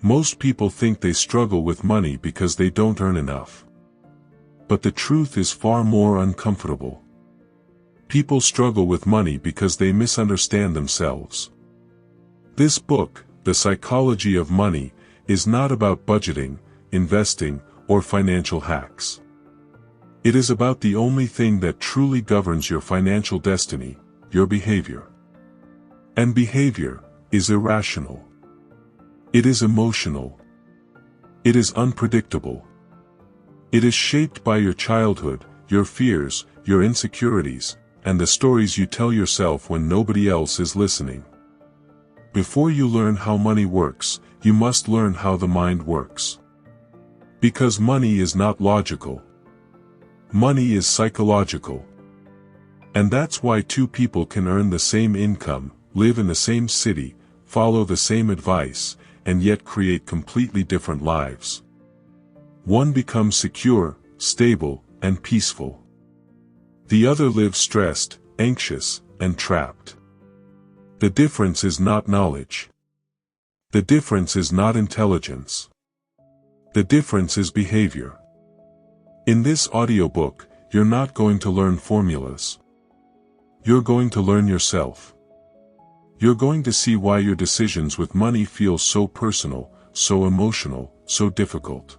Most people think they struggle with money because they don't earn enough. But the truth is far more uncomfortable. People struggle with money because they misunderstand themselves. This book, The Psychology of Money, is not about budgeting, investing, or financial hacks. It is about the only thing that truly governs your financial destiny, your behavior. And behavior is irrational. It is emotional. It is unpredictable. It is shaped by your childhood, your fears, your insecurities, and the stories you tell yourself when nobody else is listening. Before you learn how money works, you must learn how the mind works. Because money is not logical. Money is psychological. And that's why two people can earn the same income, live in the same city, follow the same advice, and yet create completely different lives. One becomes secure, stable, and peaceful. The other lives stressed, anxious, and trapped. The difference is not knowledge. The difference is not intelligence. The difference is behavior. In this audiobook, you're not going to learn formulas. You're going to learn yourself. You're going to see why your decisions with money feel so personal, so emotional, so difficult.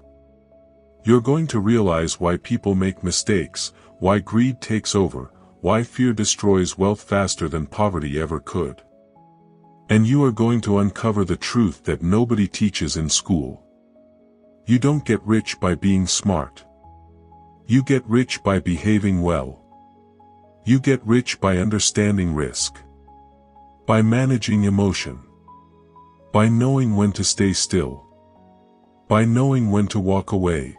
You're going to realize why people make mistakes, why greed takes over, why fear destroys wealth faster than poverty ever could. And you are going to uncover the truth that nobody teaches in school. You don't get rich by being smart. You get rich by behaving well. You get rich by understanding risk. By managing emotion. By knowing when to stay still. By knowing when to walk away.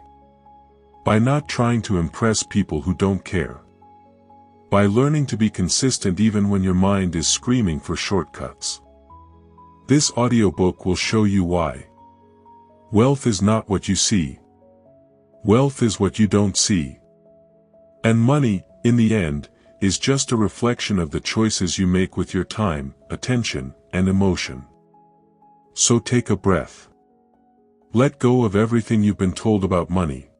By not trying to impress people who don't care. By learning to be consistent even when your mind is screaming for shortcuts. This audiobook will show you why. Wealth is not what you see. Wealth is what you don't see. And money, in the end, is just a reflection of the choices you make with your time, attention, and emotion. So take a breath. Let go of everything you've been told about money.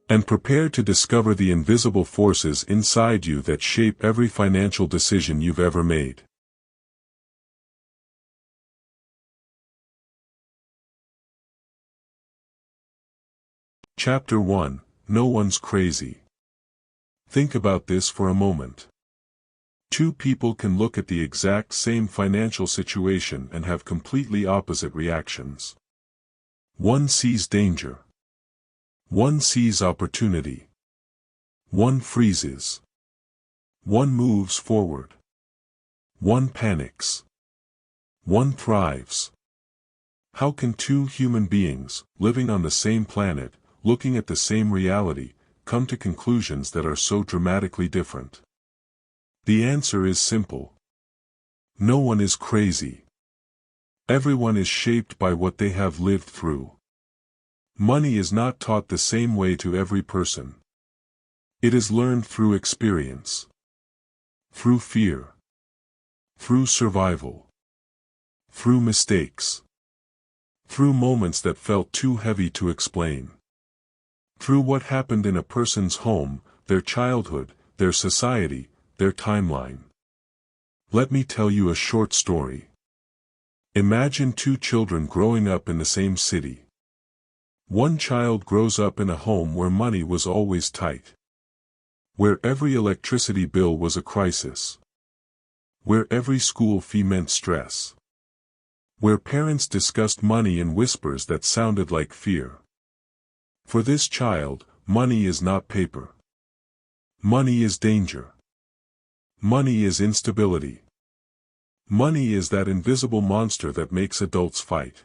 And prepare to discover the invisible forces inside you that shape every financial decision you've ever made. Chapter 1: No One's Crazy. Think about this for a moment. Two people can look at the exact same financial situation and have completely opposite reactions. One sees danger. One sees opportunity. One freezes. One moves forward. One panics. One thrives. How can two human beings, living on the same planet, looking at the same reality, come to conclusions that are so dramatically different? The answer is simple. No one is crazy. Everyone is shaped by what they have lived through. Money is not taught the same way to every person. It is learned through experience. Through fear. Through survival. Through mistakes. Through moments that felt too heavy to explain. Through what happened in a person's home, their childhood, their society, their timeline. Let me tell you a short story. Imagine two children growing up in the same city. One child grows up in a home where money was always tight. Where every electricity bill was a crisis. Where every school fee meant stress. Where parents discussed money in whispers that sounded like fear. For this child, money is not paper. Money is danger. Money is instability. Money is that invisible monster that makes adults fight.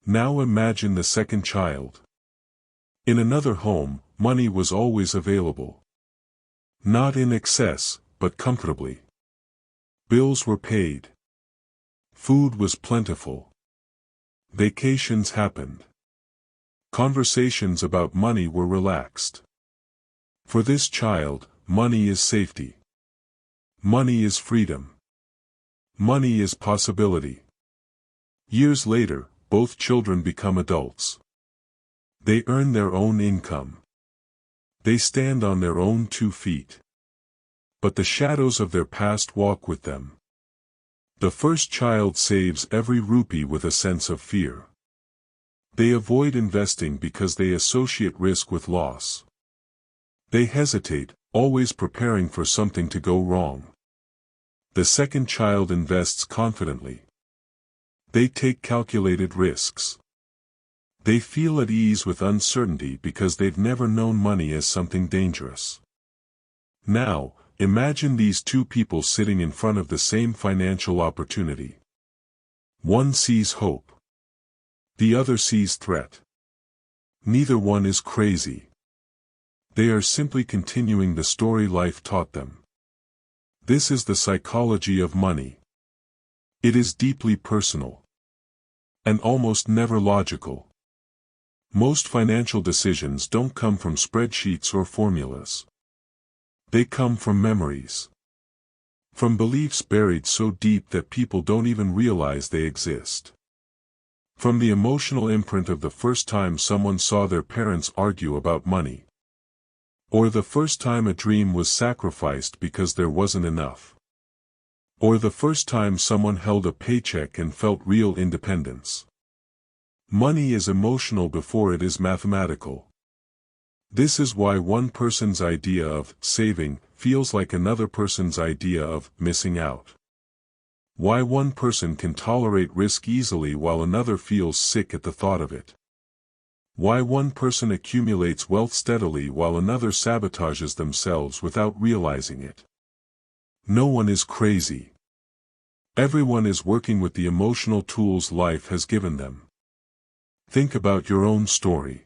Now imagine the second child. In another home, money was always available. Not in excess, but comfortably. Bills were paid. Food was plentiful. Vacations happened. Conversations about money were relaxed. For this child, money is safety. Money is freedom. Money is possibility. Years later, both children become adults. They earn their own income. They stand on their own 2 feet. But the shadows of their past walk with them. The first child saves every rupee with a sense of fear. They avoid investing because they associate risk with loss. They hesitate, always preparing for something to go wrong. The second child invests confidently. They take calculated risks. They feel at ease with uncertainty because they've never known money as something dangerous. Now, imagine these 2 people sitting in front of the same financial opportunity. One sees hope. The other sees threat. Neither one is crazy. They are simply continuing the story life taught them. This is the psychology of money. It is deeply personal. And almost never logical. Most financial decisions don't come from spreadsheets or formulas. They come from memories. From beliefs buried so deep that people don't even realize they exist. From the emotional imprint of the first time someone saw their parents argue about money. Or the first time a dream was sacrificed because there wasn't enough. Or the first time someone held a paycheck and felt real independence. Money is emotional before it is mathematical. This is why one person's idea of saving feels like another person's idea of missing out. Why one person can tolerate risk easily while another feels sick at the thought of it. Why one person accumulates wealth steadily while another sabotages themselves without realizing it. No one is crazy. Everyone is working with the emotional tools life has given them. Think about your own story.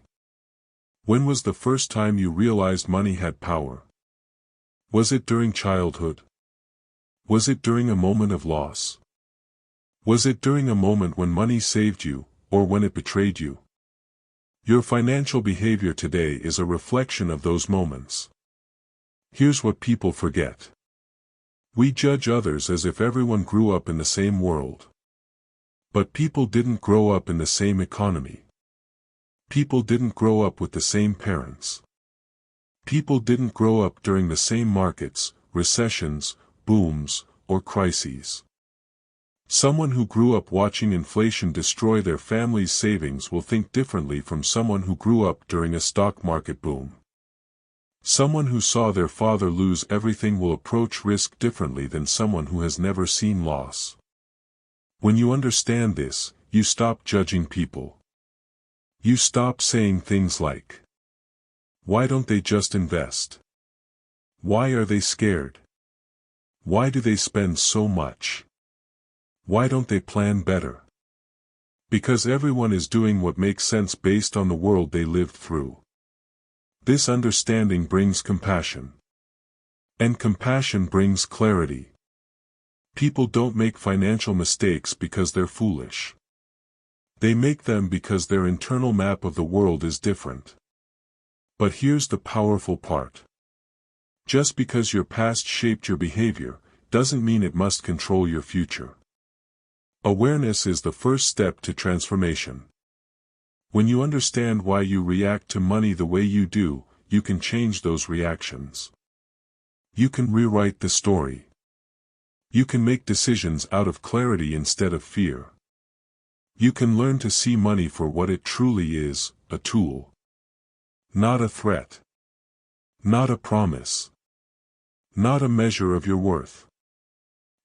When was the first time you realized money had power? Was it during childhood? Was it during a moment of loss? Was it during a moment when money saved you, or when it betrayed you? Your financial behavior today is a reflection of those moments. Here's what people forget. We judge others as if everyone grew up in the same world. But people didn't grow up in the same economy. People didn't grow up with the same parents. People didn't grow up during the same markets, recessions, booms, or crises. Someone who grew up watching inflation destroy their family's savings will think differently from someone who grew up during a stock market boom. Someone who saw their father lose everything will approach risk differently than someone who has never seen loss. When you understand this, you stop judging people. You stop saying things like, "Why don't they just invest? Why are they scared? Why do they spend so much? Why don't they plan better?" Because everyone is doing what makes sense based on the world they lived through. This understanding brings compassion. And compassion brings clarity. People don't make financial mistakes because they're foolish. They make them because their internal map of the world is different. But here's the powerful part. Just because your past shaped your behavior, doesn't mean it must control your future. Awareness is the first step to transformation. When you understand why you react to money the way you do, you can change those reactions. You can rewrite the story. You can make decisions out of clarity instead of fear. You can learn to see money for what it truly is, a tool. Not a threat. Not a promise. Not a measure of your worth.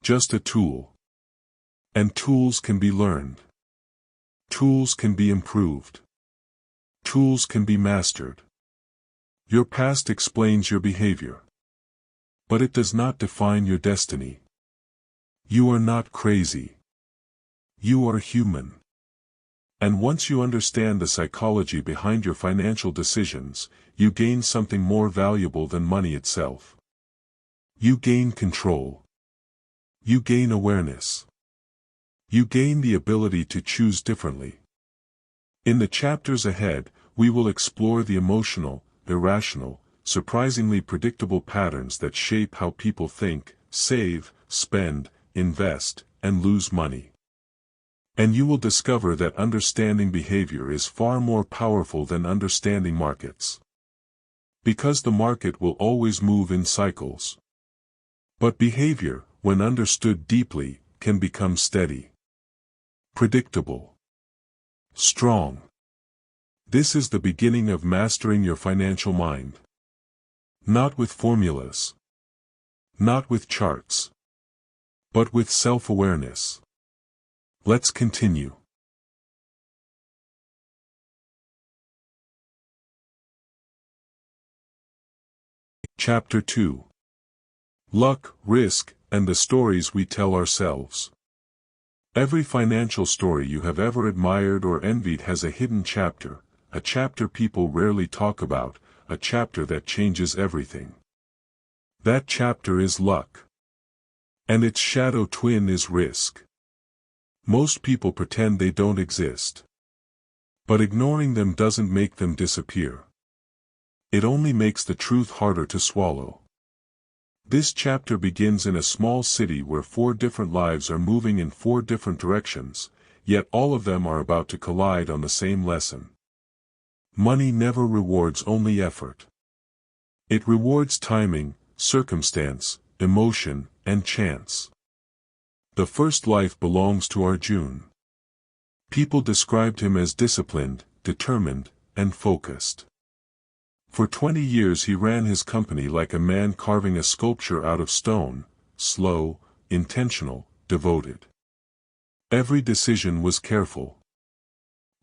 Just a tool. And tools can be learned. Tools can be improved. Tools can be mastered. Your past explains your behavior. But it does not define your destiny. You are not crazy. You are human. And once you understand the psychology behind your financial decisions, you gain something more valuable than money itself. You gain control. You gain awareness. You gain the ability to choose differently. In the chapters ahead, we will explore the emotional, irrational, surprisingly predictable patterns that shape how people think, save, spend, invest, and lose money. And you will discover that understanding behavior is far more powerful than understanding markets. Because the market will always move in cycles. But behavior, when understood deeply, can become steady, predictable, strong. This is the beginning of mastering your financial mind. Not with formulas. Not with charts. But with self-awareness. Let's continue. Chapter 2. Luck, Risk, and the Stories We Tell Ourselves. Every financial story you have ever admired or envied has a hidden chapter, a chapter people rarely talk about, a chapter that changes everything. That chapter is luck. And its shadow twin is risk. Most people pretend they don't exist. But ignoring them doesn't make them disappear. It only makes the truth harder to swallow. This chapter begins in a small city where 4 different lives are moving in 4 different directions, yet all of them are about to collide on the same lesson. Money never rewards only effort. It rewards timing, circumstance, emotion, and chance. The first life belongs to Arjun. People described him as disciplined, determined, and focused. For 20 years he ran his company like a man carving a sculpture out of stone, slow, intentional, devoted. Every decision was careful.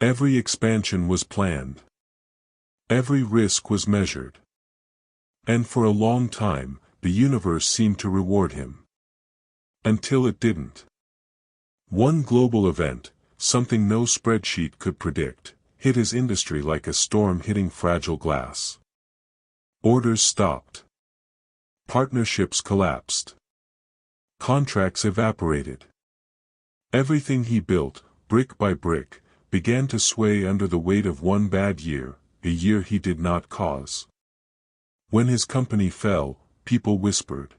Every expansion was planned. Every risk was measured. And for a long time, the universe seemed to reward him. Until it didn't. One global event, something no spreadsheet could predict, hit his industry like a storm hitting fragile glass. Orders stopped. Partnerships collapsed. Contracts evaporated. Everything he built, brick by brick, began to sway under the weight of one bad year, a year he did not cause. When his company fell, people whispered.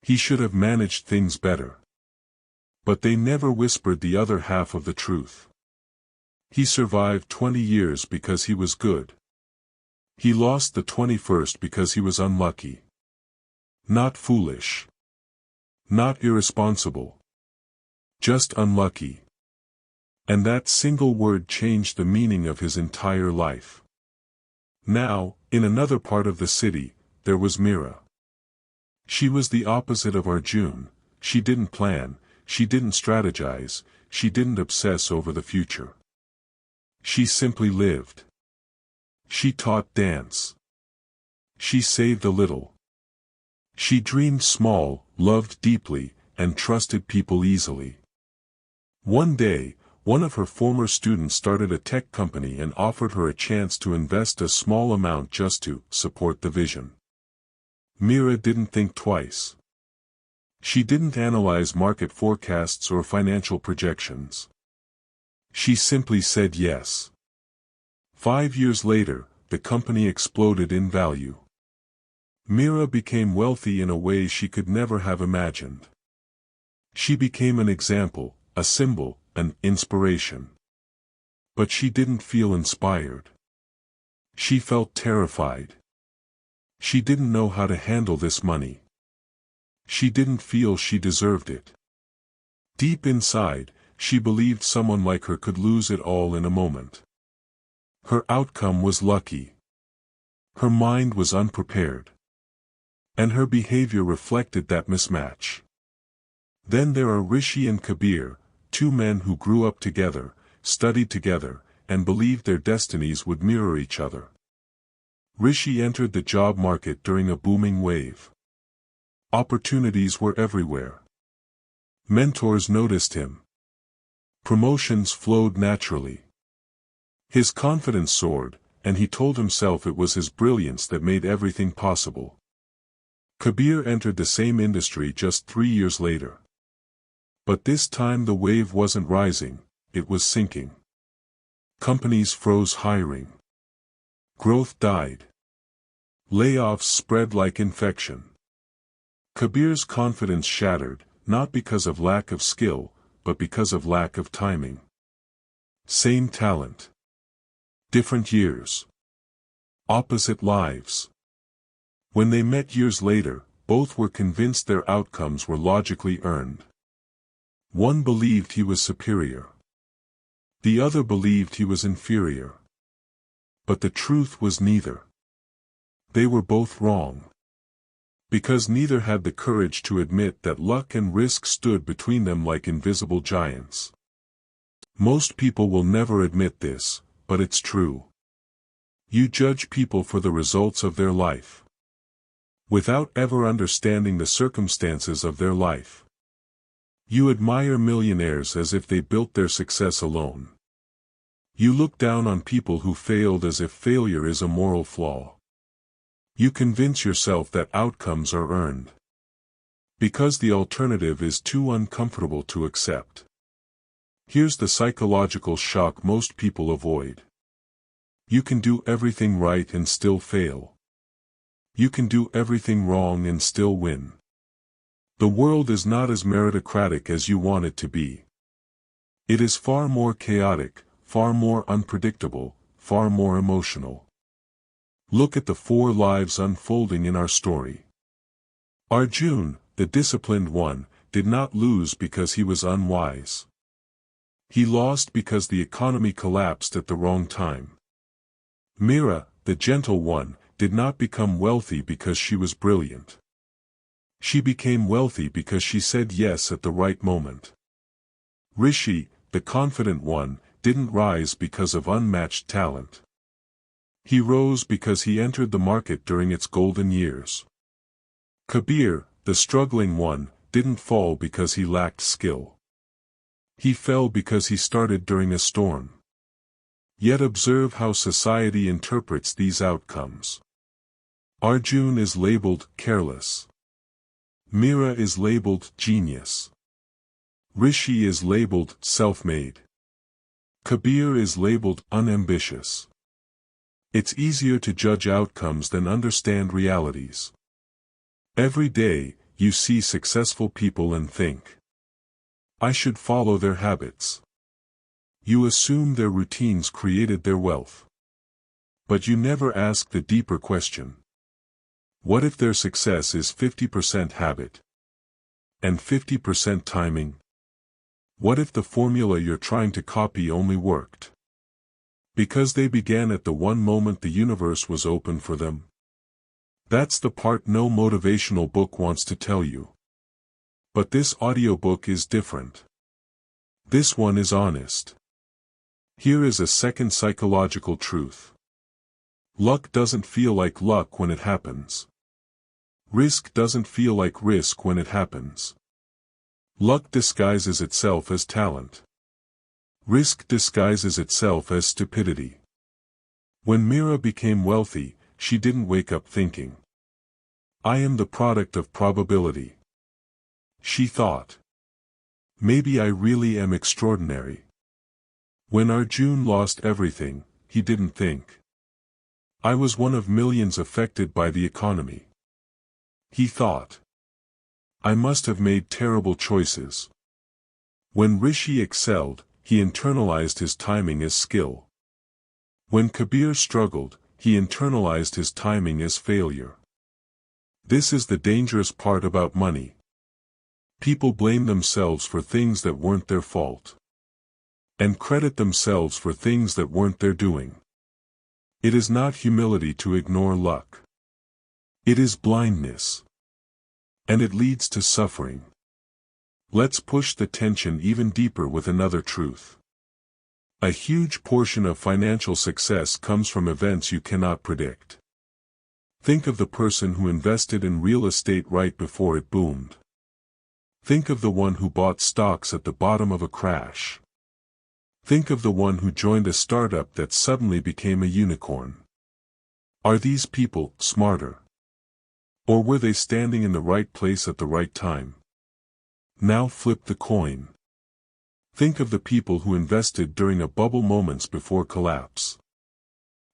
He should have managed things better. But they never whispered the other half of the truth. He survived 20 years because he was good. He lost the 21st because he was unlucky. Not foolish. Not irresponsible. Just unlucky. And that single word changed the meaning of his entire life. Now, in another part of the city, there was Mira. She was the opposite of Arjun. She didn't plan, she didn't strategize, she didn't obsess over the future. She simply lived. She taught dance. She saved a little. She dreamed small, loved deeply, and trusted people easily. One day, one of her former students started a tech company and offered her a chance to invest a small amount just to support the vision. Mira didn't think twice. She didn't analyze market forecasts or financial projections. She simply said yes. 5 years later, the company exploded in value. Mira became wealthy in a way she could never have imagined. She became an example, a symbol, an inspiration. But she didn't feel inspired. She felt terrified. She didn't know how to handle this money. She didn't feel she deserved it. Deep inside, she believed someone like her could lose it all in a moment. Her outcome was lucky. Her mind was unprepared. And her behavior reflected that mismatch. Then there are Rishi and Kabir, 2 men who grew up together, studied together, and believed their destinies would mirror each other. Rishi entered the job market during a booming wave. Opportunities were everywhere. Mentors noticed him. Promotions flowed naturally. His confidence soared, and he told himself it was his brilliance that made everything possible. Kabir entered the same industry just 3 years later. But this time the wave wasn't rising, it was sinking. Companies froze hiring. Growth died. Layoffs spread like infection. Kabir's confidence shattered, not because of lack of skill, but because of lack of timing. Same talent. Different years. Opposite lives. When they met years later, both were convinced their outcomes were logically earned. One believed he was superior. The other believed he was inferior. But the truth was neither. They were both wrong. Because neither had the courage to admit that luck and risk stood between them like invisible giants. Most people will never admit this, but it's true. You judge people for the results of their life, without ever understanding the circumstances of their life. You admire millionaires as if they built their success alone. You look down on people who failed as if failure is a moral flaw. You convince yourself that outcomes are earned, because the alternative is too uncomfortable to accept. Here's the psychological shock most people avoid. You can do everything right and still fail. You can do everything wrong and still win. The world is not as meritocratic as you want it to be. It is far more chaotic, far more unpredictable, far more emotional. Look at the 4 lives unfolding in our story. Arjun, the disciplined one, did not lose because he was unwise. He lost because the economy collapsed at the wrong time. Mira, the gentle one, did not become wealthy because she was brilliant. She became wealthy because she said yes at the right moment. Rishi, the confident one, didn't rise because of unmatched talent. He rose because he entered the market during its golden years. Kabir, the struggling one, didn't fall because he lacked skill. He fell because he started during a storm. Yet observe how society interprets these outcomes. Arjun is labeled careless. Mira is labeled genius. Rishi is labeled self-made. Kabir is labeled unambitious. It's easier to judge outcomes than understand realities. Every day, you see successful people and think, I should follow their habits. You assume their routines created their wealth. But you never ask the deeper question. What if their success is 50% habit and 50% timing? What if the formula you're trying to copy only worked because they began at the one moment the universe was open for them? That's the part no motivational book wants to tell you. But this audiobook is different. This one is honest. Here is a second psychological truth. Luck doesn't feel like luck when it happens. Risk doesn't feel like risk when it happens. Luck disguises itself as talent. Risk disguises itself as stupidity. When Mira became wealthy, she didn't wake up thinking, I am the product of probability. She thought, maybe I really am extraordinary. When Arjun lost everything, he didn't think, I was one of millions affected by the economy. He thought, I must have made terrible choices. When Rishi excelled, he internalized his timing as skill. When Kabir struggled, he internalized his timing as failure. This is the dangerous part about money. People blame themselves for things that weren't their fault, and credit themselves for things that weren't their doing. It is not humility to ignore luck. It is blindness. And it leads to suffering. Let's push the tension even deeper with another truth. A huge portion of financial success comes from events you cannot predict. Think of the person who invested in real estate right before it boomed. Think of the one who bought stocks at the bottom of a crash. Think of the one who joined a startup that suddenly became a unicorn. Are these people smarter? Or were they standing in the right place at the right time? Now flip the coin. Think of the people who invested during a bubble moments before collapse.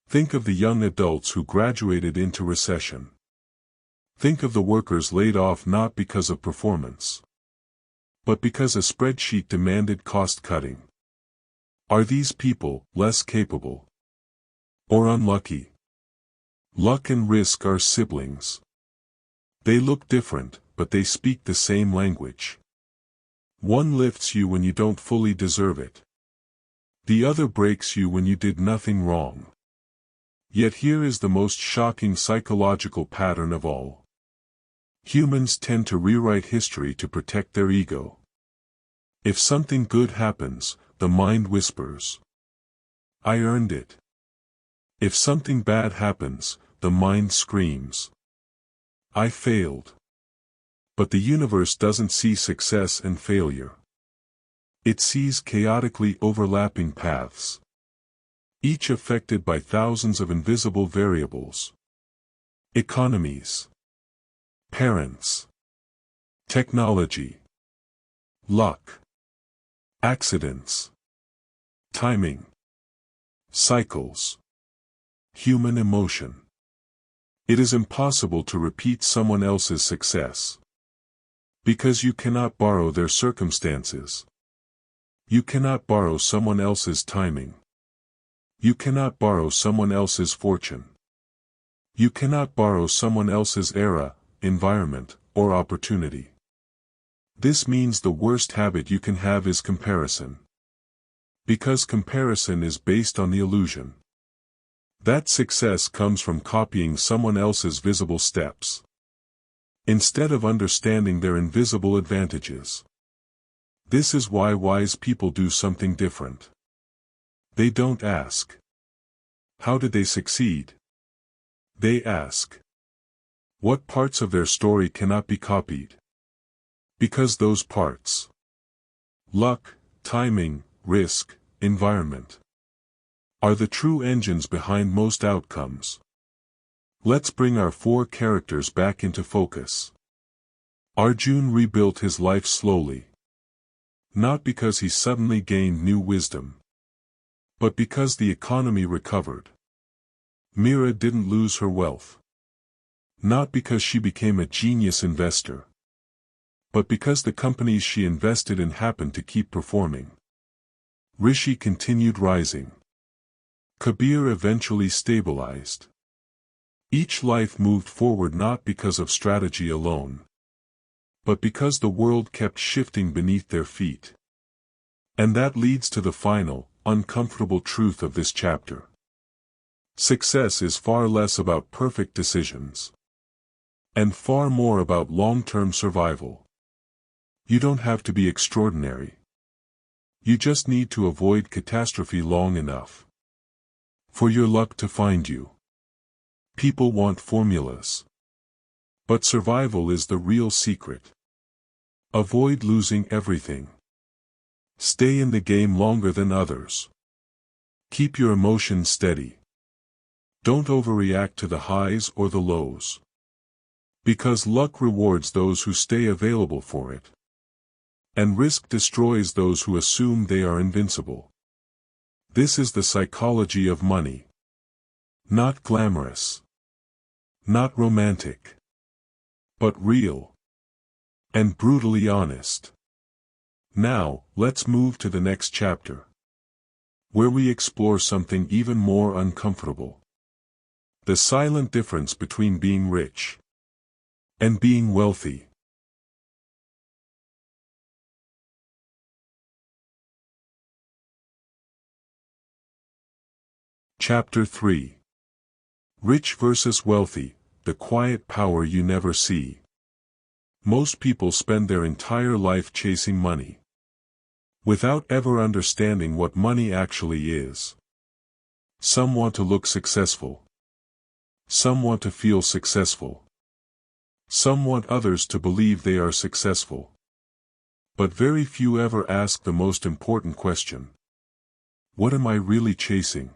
Think of the young adults who graduated into recession. Think of the workers laid off not because of performance, but because a spreadsheet demanded cost-cutting. Are these people less capable or unlucky? Luck and risk are siblings. They look different, but they speak the same language. One lifts you when you don't fully deserve it. The other breaks you when you did nothing wrong. Yet here is the most shocking psychological pattern of all. Humans tend to rewrite history to protect their ego. If something good happens, the mind whispers, "I earned it." If something bad happens, the mind screams, "I failed." But the universe doesn't see success and failure. It sees chaotically overlapping paths, each affected by thousands of invisible variables. Economies, parents, technology, luck, accidents, timing, cycles, human emotion. It is impossible to repeat someone else's success, because you cannot borrow their circumstances. You cannot borrow someone else's timing. You cannot borrow someone else's fortune. You cannot borrow someone else's era, environment, or opportunity. This means the worst habit you can have is comparison. Because comparison is based on the illusion that success comes from copying someone else's visible steps, instead of understanding their invisible advantages. This is why wise people do something different. They don't ask, "How did they succeed?" They ask, "What parts of their story cannot be copied?" Because those parts, luck, timing, risk, environment, are the true engines behind most outcomes. Let's bring our four characters back into focus. Arjun rebuilt his life slowly. Not because he suddenly gained new wisdom, but because the economy recovered. Meera didn't lose her wealth. Not because she became a genius investor, but because the companies she invested in happened to keep performing. Rishi continued rising. Kabir eventually stabilized. Each life moved forward not because of strategy alone, but because the world kept shifting beneath their feet. And that leads to the final, uncomfortable truth of this chapter. Success is far less about perfect decisions, and far more about long-term survival. You don't have to be extraordinary. You just need to avoid catastrophe long enough for your luck to find you. People want formulas, but survival is the real secret. Avoid losing everything. Stay in the game longer than others. Keep your emotions steady. Don't overreact to the highs or the lows, because luck rewards those who stay available for it, and risk destroys those who assume they are invincible. This is the psychology of money. Not glamorous, not romantic, but real and brutally honest. Now, let's move to the next chapter, where we explore something even more uncomfortable. The silent difference between being rich and being wealthy. Chapter 3. Rich versus wealthy, the quiet power you never see. Most people spend their entire life chasing money, without ever understanding what money actually is. Some want to look successful. Some want to feel successful. Some want others to believe they are successful. But very few ever ask the most important question. What am I really chasing?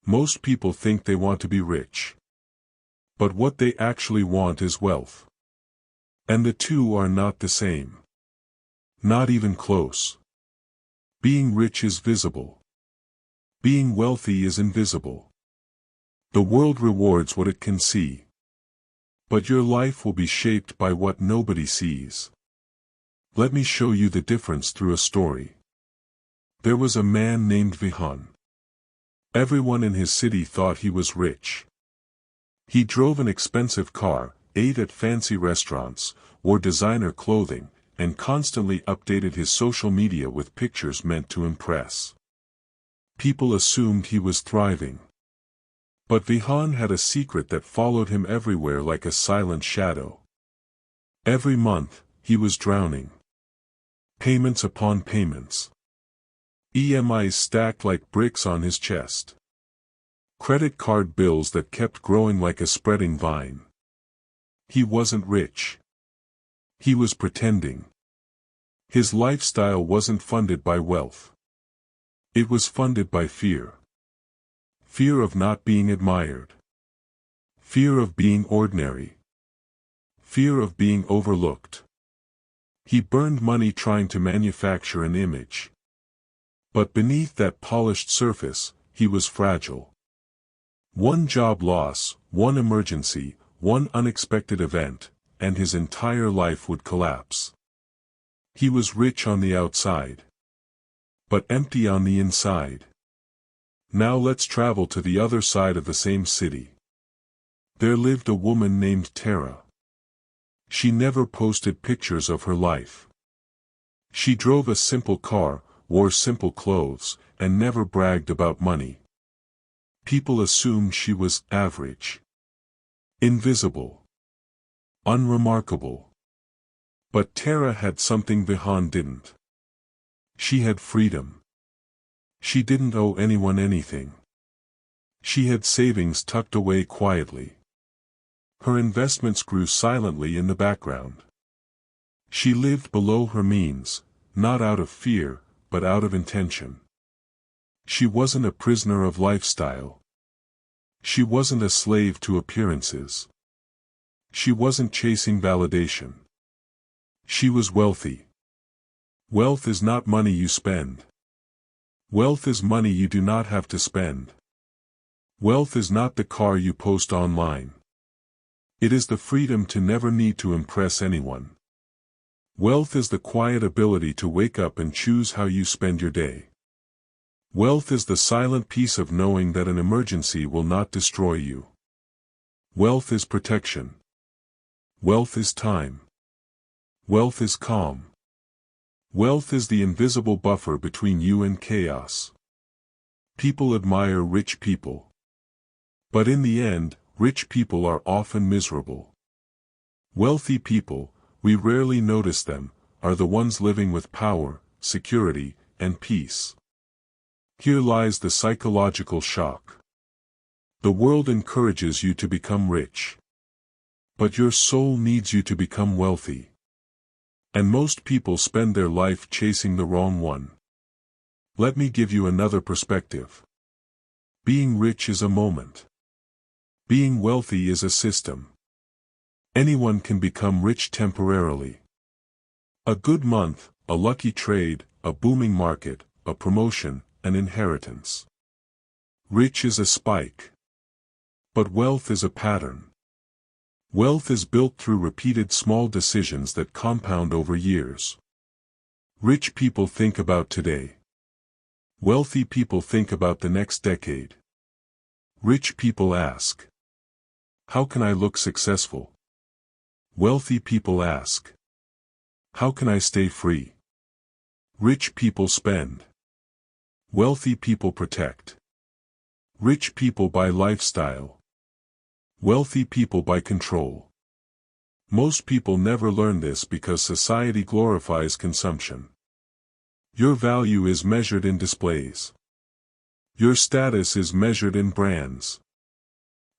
Most people think they want to be rich, but what they actually want is wealth. And the two are not the same. Not even close. Being rich is visible. Being wealthy is invisible. The world rewards what it can see, but your life will be shaped by what nobody sees. Let me show you the difference through a story. There was a man named Vihan. Everyone in his city thought he was rich. He drove an expensive car, ate at fancy restaurants, wore designer clothing, and constantly updated his social media with pictures meant to impress. People assumed he was thriving. But Vihan had a secret that followed him everywhere like a silent shadow. Every month, he was drowning. Payments upon payments. EMIs stacked like bricks on his chest. Credit card bills that kept growing like a spreading vine. He wasn't rich. He was pretending. His lifestyle wasn't funded by wealth. It was funded by fear. Fear of not being admired. Fear of being ordinary. Fear of being overlooked. He burned money trying to manufacture an image. But beneath that polished surface, he was fragile. One job loss, one emergency, one unexpected event, and his entire life would collapse. He was rich on the outside, but empty on the inside. Now let's travel to the other side of the same city. There lived a woman named Tara. She never posted pictures of her life. She drove a simple car, wore simple clothes, and never bragged about money. People assumed she was average, invisible, unremarkable. But Tara had something Vihan didn't. She had freedom. She didn't owe anyone anything. She had savings tucked away quietly. Her investments grew silently in the background. She lived below her means, not out of fear, but out of intention. She wasn't a prisoner of lifestyle. She wasn't a slave to appearances. She wasn't chasing validation. She was wealthy. Wealth is not money you spend. Wealth is money you do not have to spend. Wealth is not the car you post online. It is the freedom to never need to impress anyone. Wealth is the quiet ability to wake up and choose how you spend your day. Wealth is the silent peace of knowing that an emergency will not destroy you. Wealth is protection. Wealth is time. Wealth is calm. Wealth is the invisible buffer between you and chaos. People admire rich people. But in the end, rich people are often miserable. Wealthy people, we rarely notice them, are the ones living with power, security, and peace. Here lies the psychological shock. The world encourages you to become rich. But your soul needs you to become wealthy. And most people spend their life chasing the wrong one. Let me give you another perspective. Being rich is a moment. Being wealthy is a system. Anyone can become rich temporarily. A good month, a lucky trade, a booming market, a promotion, an inheritance. Rich is a spike. But wealth is a pattern. Wealth is built through repeated small decisions that compound over years. Rich people think about today. Wealthy people think about the next decade. Rich people ask, how can I look successful? Wealthy people ask, how can I stay free? Rich people spend. Wealthy people protect. Rich people buy lifestyle. Wealthy people buy control. Most people never learn this because society glorifies consumption. Your value is measured in displays. Your status is measured in brands.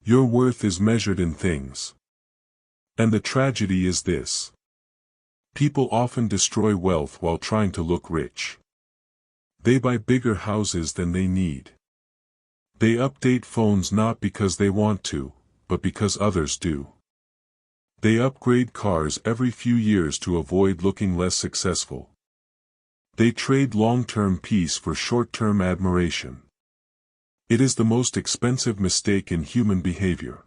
Your worth is measured in things. And the tragedy is this. People often destroy wealth while trying to look rich. They buy bigger houses than they need. They update phones not because they want to, but because others do. They upgrade cars every few years to avoid looking less successful. They trade long-term peace for short-term admiration. It is the most expensive mistake in human behavior.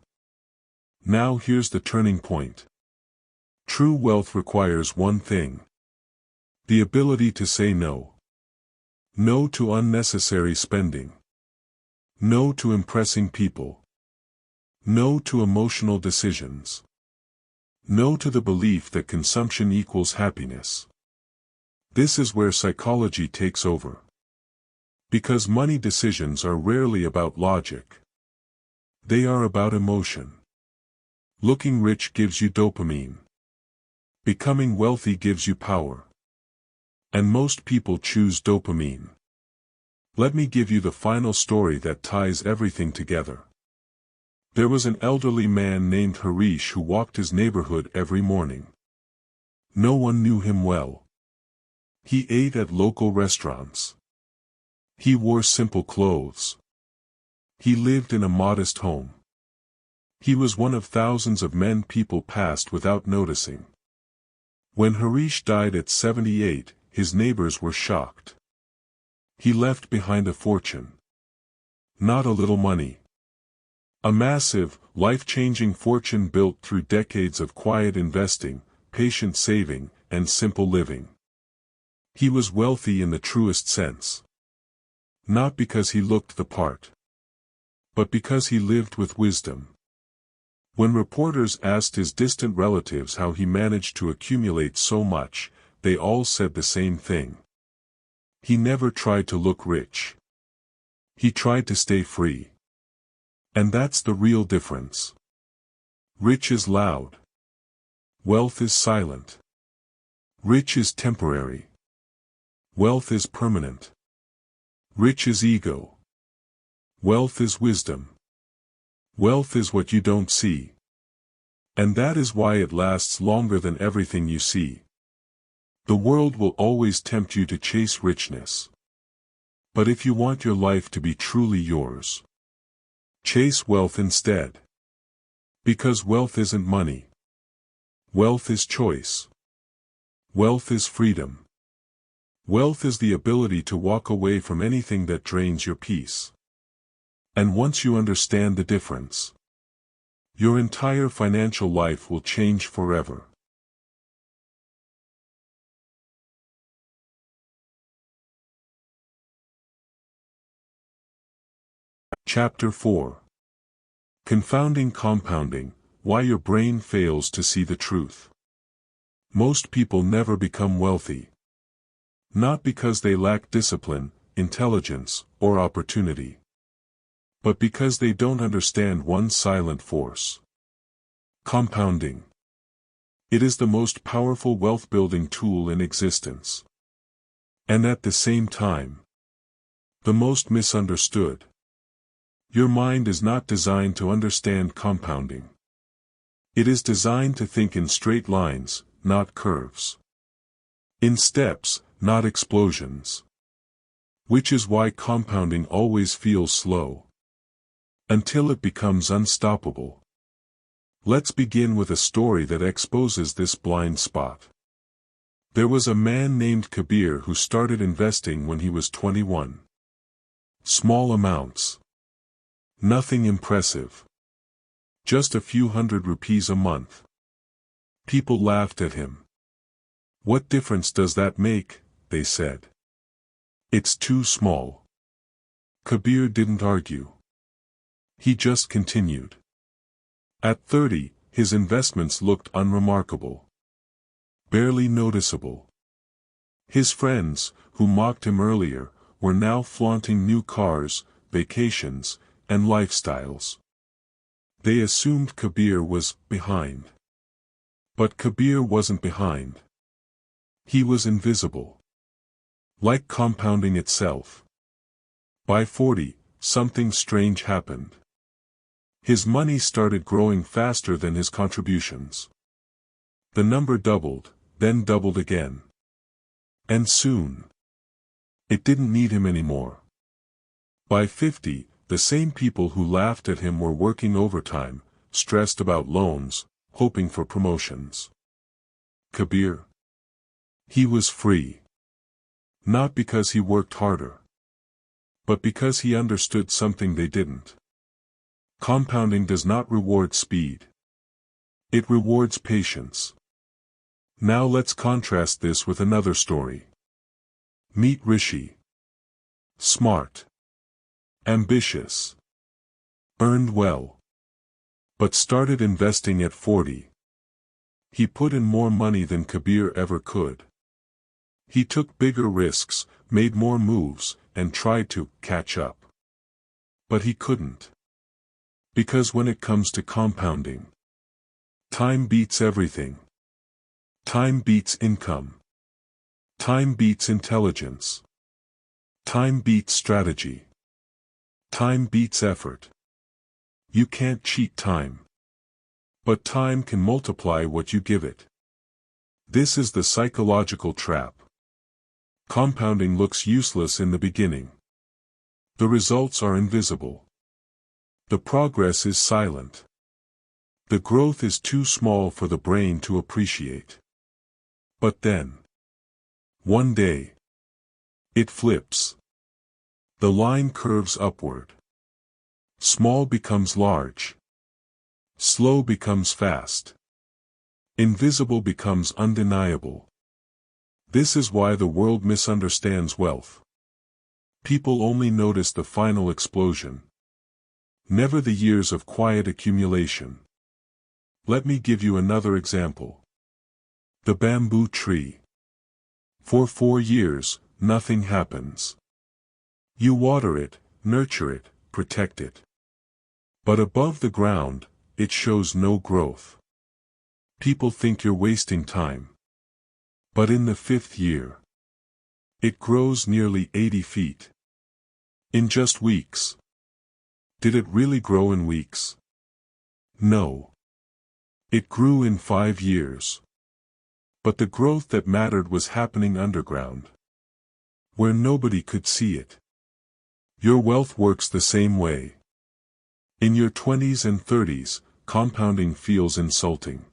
Now here's the turning point. True wealth requires one thing. The ability to say no. No to unnecessary spending. No to impressing people. No to emotional decisions. No to the belief that consumption equals happiness. This is where psychology takes over. Because money decisions are rarely about logic. They are about emotion. Looking rich gives you dopamine. Becoming wealthy gives you power. And most people choose dopamine. Let me give you the final story that ties everything together. There was an elderly man named Harish who walked his neighborhood every morning. No one knew him well. He ate at local restaurants. He wore simple clothes. He lived in a modest home. He was one of thousands of men people passed without noticing. When Harish died at 78, his neighbors were shocked. He left behind a fortune. Not a little money. A massive, life-changing fortune built through decades of quiet investing, patient saving, and simple living. He was wealthy in the truest sense. Not because he looked the part, but because he lived with wisdom. When reporters asked his distant relatives how he managed to accumulate so much, they all said the same thing. He never tried to look rich. He tried to stay free. And that's the real difference. Rich is loud. Wealth is silent. Rich is temporary. Wealth is permanent. Rich is ego. Wealth is wisdom. Wealth is what you don't see. And that is why it lasts longer than everything you see. The world will always tempt you to chase richness. But if you want your life to be truly yours, chase wealth instead. Because wealth isn't money. Wealth is choice. Wealth is freedom. Wealth is the ability to walk away from anything that drains your peace. And once you understand the difference, your entire financial life will change forever. Chapter 4. Confounding Compounding, Why Your Brain Fails to See the Truth. Most people never become wealthy. Not because they lack discipline, intelligence, or opportunity, but because they don't understand one silent force. Compounding. It is the most powerful wealth-building tool in existence. And at the same time, the most misunderstood. Your mind is not designed to understand compounding. It is designed to think in straight lines, not curves. In steps, not explosions. Which is why compounding always feels slow. Until it becomes unstoppable. Let's begin with a story that exposes this blind spot. There was a man named Kabir who started investing when he was 21. Small amounts. Nothing impressive. Just a few hundred rupees a month. People laughed at him. What difference does that make? They said. It's too small. Kabir didn't argue. He just continued. At 30, his investments looked unremarkable. Barely noticeable. His friends, who mocked him earlier, were now flaunting new cars, vacations, and lifestyles. They assumed Kabir was behind. But Kabir wasn't behind. He was invisible. Like compounding itself. By 40, something strange happened. His money started growing faster than his contributions. The number doubled, then doubled again. And soon, it didn't need him anymore. By 50, the same people who laughed at him were working overtime, stressed about loans, hoping for promotions. Kabir. He was free. Not because he worked harder, but because he understood something they didn't. Compounding does not reward speed. It rewards patience. Now let's contrast this with another story. Meet Rishi. Smart. Ambitious. Earned well. But started investing at 40. He put in more money than Kabir ever could. He took bigger risks, made more moves, and tried to catch up. But he couldn't. Because when it comes to compounding, time beats everything. Time beats income. Time beats intelligence. Time beats strategy. Time beats effort. You can't cheat time. But time can multiply what you give it. This is the psychological trap. Compounding looks useless in the beginning. The results are invisible. The progress is silent. The growth is too small for the brain to appreciate. But then, one day, it flips. The line curves upward. Small becomes large. Slow becomes fast. Invisible becomes undeniable. This is why the world misunderstands wealth. People only notice the final explosion, never the years of quiet accumulation. Let me give you another example. The bamboo tree. For 4 years, nothing happens. You water it, nurture it, protect it. But above the ground, it shows no growth. People think you're wasting time. But in the 5th year, it grows nearly 80 feet. In just weeks. Did it really grow in weeks? No. It grew in 5 years. But the growth that mattered was happening underground, where nobody could see it. Your wealth works the same way. In your 20s and 30s, compounding feels insulting.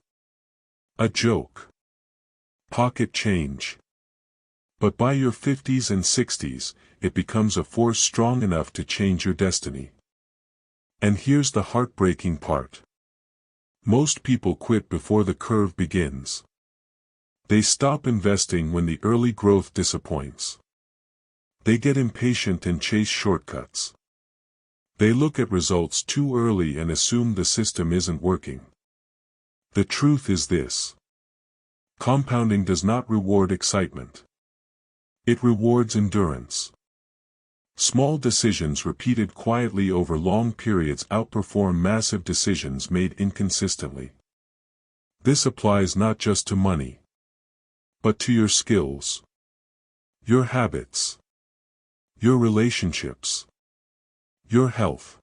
A joke. Pocket change. But by your 50s and 60s, it becomes a force strong enough to change your destiny. And here's the heartbreaking part. Most people quit before the curve begins. They stop investing when the early growth disappoints. They get impatient and chase shortcuts. They look at results too early and assume the system isn't working. The truth is this. Compounding does not reward excitement. It rewards endurance. Small decisions repeated quietly over long periods outperform massive decisions made inconsistently. This applies not just to money, but to your skills, your habits, your relationships, your health.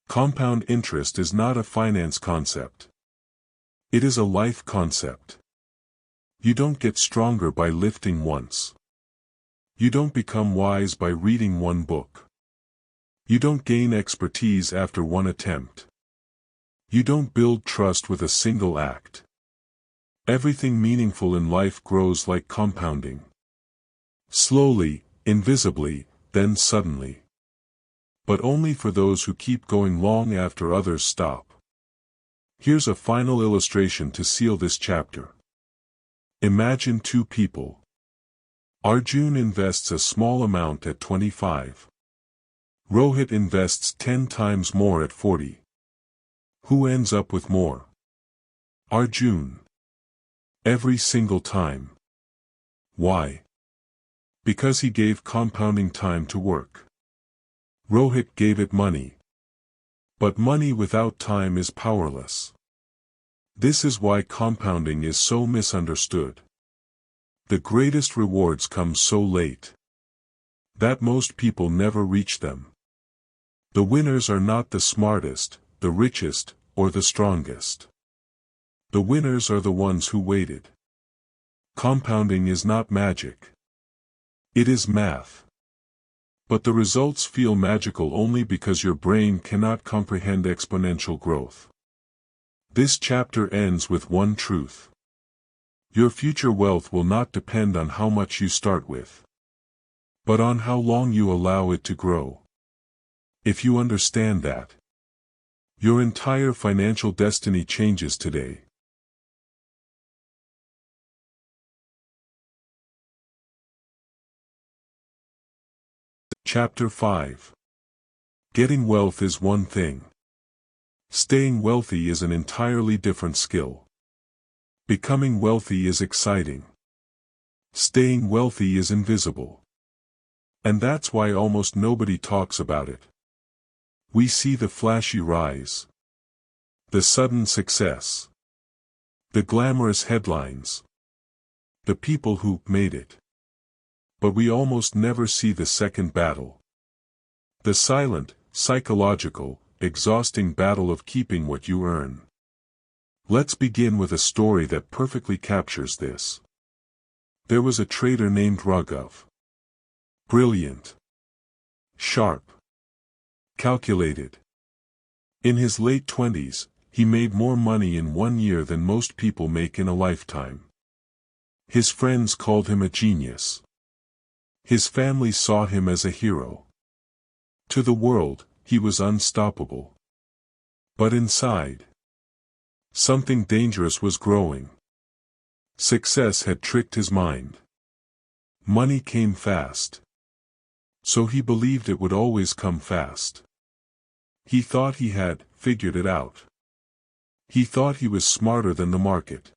Compound interest is not a finance concept. It is a life concept. You don't get stronger by lifting once. You don't become wise by reading one book. You don't gain expertise after one attempt. You don't build trust with a single act. Everything meaningful in life grows like compounding. Slowly, invisibly, then suddenly. But only for those who keep going long after others stop. Here's a final illustration to seal this chapter. Imagine 2 people. Arjun invests a small amount at 25. Rohit invests 10 times more at 40. Who ends up with more? Arjun. Every single time. Why? Because he gave compounding time to work. Rohit gave it money. But money without time is powerless. This is why compounding is so misunderstood. The greatest rewards come so late that most people never reach them. The winners are not the smartest, the richest, or the strongest. The winners are the ones who waited. Compounding is not magic. It is math. But the results feel magical only because your brain cannot comprehend exponential growth. This chapter ends with one truth. Your future wealth will not depend on how much you start with, but on how long you allow it to grow. If you understand that, your entire financial destiny changes today. Chapter 5. Getting wealth is one thing. Staying wealthy is an entirely different skill. Becoming wealthy is exciting. Staying wealthy is invisible. And that's why almost nobody talks about it. We see the flashy rise, the sudden success, the glamorous headlines, the people who made it. But we almost never see the second battle. The silent, psychological, exhausting battle of keeping what you earn. Let's begin with a story that perfectly captures this. There was a trader named Raghav. Brilliant, sharp, calculated. In his late 20s, he made more money in 1 year than most people make in a lifetime. His friends called him a genius. His family saw him as a hero. To the world, he was unstoppable. But inside, something dangerous was growing. Success had tricked his mind. Money came fast. So he believed it would always come fast. He thought he had figured it out. He thought he was smarter than the market.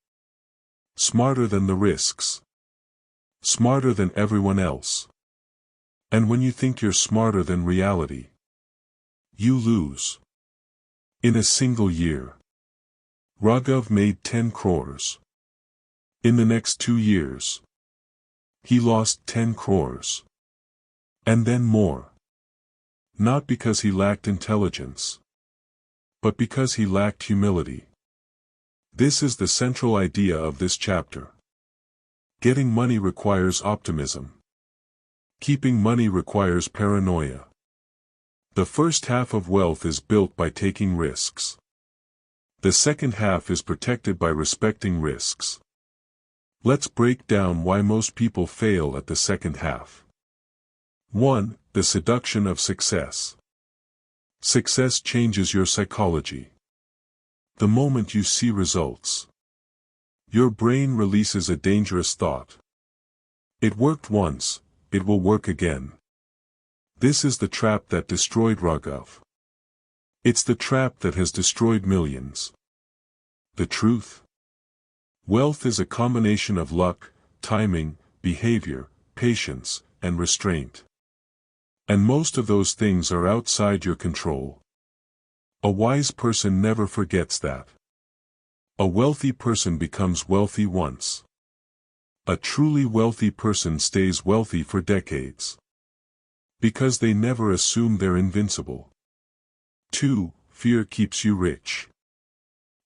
Smarter than the risks. Smarter than everyone else. And when you think you're smarter than reality, you lose. In a single year, Raghav made 10 crores. In the next 2 years, he lost 10 crores. And then more. Not because he lacked intelligence, but because he lacked humility. This is the central idea of this chapter. Getting money requires optimism. Keeping money requires paranoia. The first half of wealth is built by taking risks. The second half is protected by respecting risks. Let's break down why most people fail at the second half. 1. The seduction of success. Success changes your psychology. The moment you see results, your brain releases a dangerous thought. It worked once, it will work again. This is the trap that destroyed Raghav. It's the trap that has destroyed millions. The truth? Wealth is a combination of luck, timing, behavior, patience, and restraint. And most of those things are outside your control. A wise person never forgets that. A wealthy person becomes wealthy once. A truly wealthy person stays wealthy for decades. Because they never assume they're invincible. 2. Fear keeps you rich.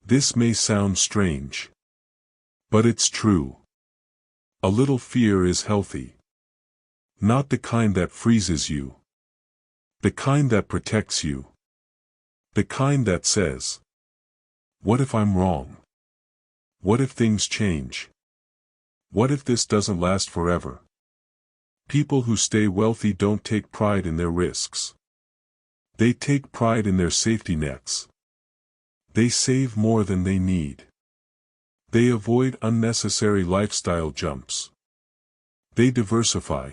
This may sound strange. But it's true. A little fear is healthy. Not the kind that freezes you. The kind that protects you. The kind that says, what if I'm wrong? What if things change? What if this doesn't last forever? People who stay wealthy don't take pride in their risks. They take pride in their safety nets. They save more than they need. They avoid unnecessary lifestyle jumps. They diversify.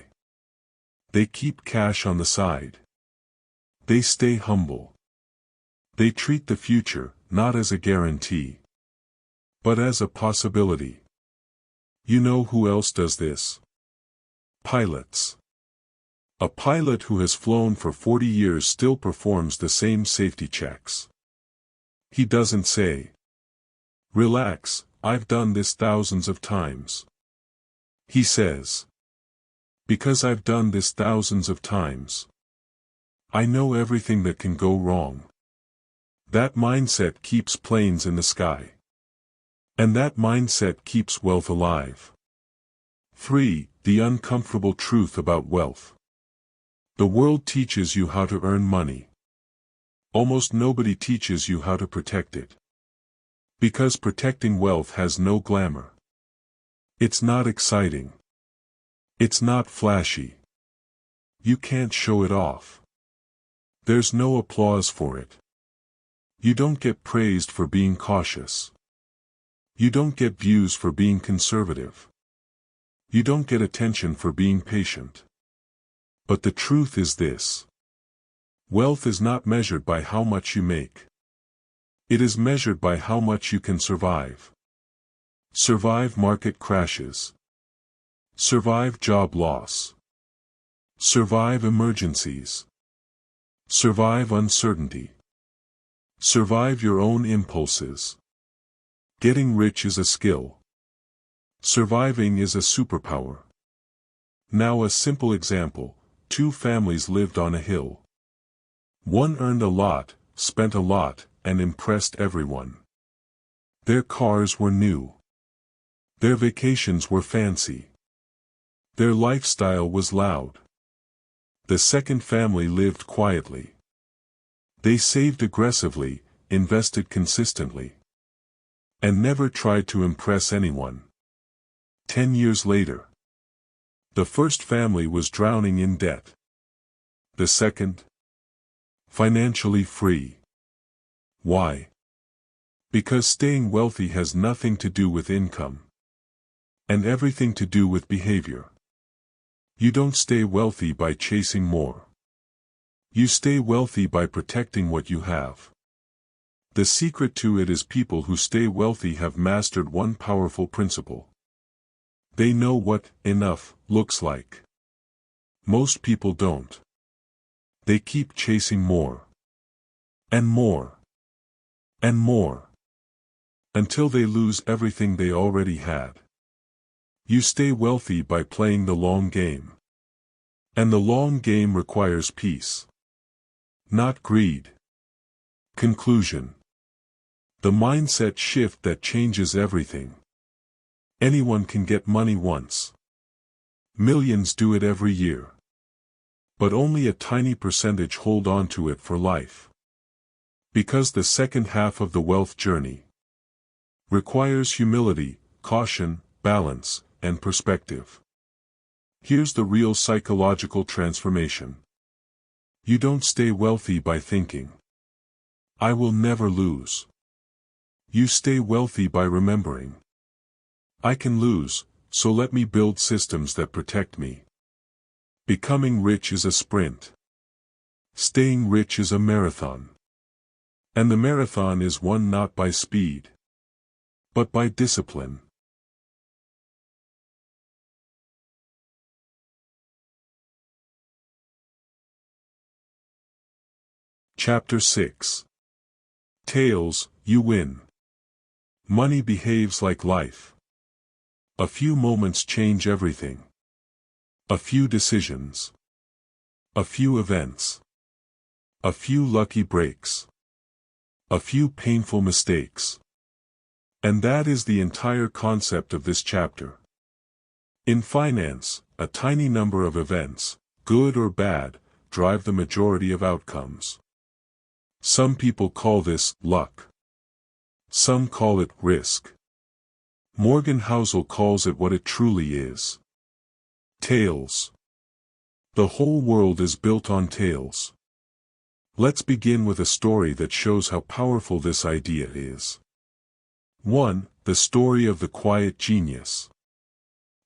They keep cash on the side. They stay humble. They treat the future, not as a guarantee, but as a possibility. You know who else does this? Pilots. A pilot who has flown for 40 years still performs the same safety checks. He doesn't say, relax, I've done this thousands of times. He says, because I've done this thousands of times, I know everything that can go wrong. That mindset keeps planes in the sky. And that mindset keeps wealth alive. 3. The uncomfortable truth about wealth. The world teaches you how to earn money. Almost nobody teaches you how to protect it. Because protecting wealth has no glamour. It's not exciting. It's not flashy. You can't show it off. There's no applause for it. You don't get praised for being cautious. You don't get views for being conservative. You don't get attention for being patient. But the truth is this. Wealth is not measured by how much you make. It is measured by how much you can survive. Survive market crashes. Survive job loss. Survive emergencies. Survive uncertainty. Survive your own impulses. Getting rich is a skill. Surviving is a superpower. Now a simple example. Two families lived on a hill. One earned a lot, spent a lot, and impressed everyone. Their cars were new. Their vacations were fancy. Their lifestyle was loud. The second family lived quietly. They saved aggressively, invested consistently, and never tried to impress anyone. 10 years later, the first family was drowning in debt. The second, financially free. Why? Because staying wealthy has nothing to do with income, and everything to do with behavior. You don't stay wealthy by chasing more. You stay wealthy by protecting what you have. The secret to it is people who stay wealthy have mastered one powerful principle. They know what enough looks like. Most people don't. They keep chasing more. And more. And more. Until they lose everything they already had. You stay wealthy by playing the long game. And the long game requires peace. Not greed. Conclusion. The mindset shift that changes everything. Anyone can get money once. Millions do it every year. But only a tiny percentage hold on to it for life. Because the second half of the wealth journey requires humility, caution, balance, and perspective. Here's the real psychological transformation. You don't stay wealthy by thinking, I will never lose. You stay wealthy by remembering, I can lose, so let me build systems that protect me. Becoming rich is a sprint. Staying rich is a marathon. And the marathon is won not by speed, but by discipline. Chapter 6. Tails, you win. Money behaves like life. A few moments change everything. A few decisions. A few events. A few lucky breaks. A few painful mistakes. And that is the entire concept of this chapter. In finance, a tiny number of events, good or bad, drive the majority of outcomes. Some people call this luck. Some call it risk. Morgan Housel calls it what it truly is. Tails. The whole world is built on tails. Let's begin with a story that shows how powerful this idea is. 1. The story of the quiet genius.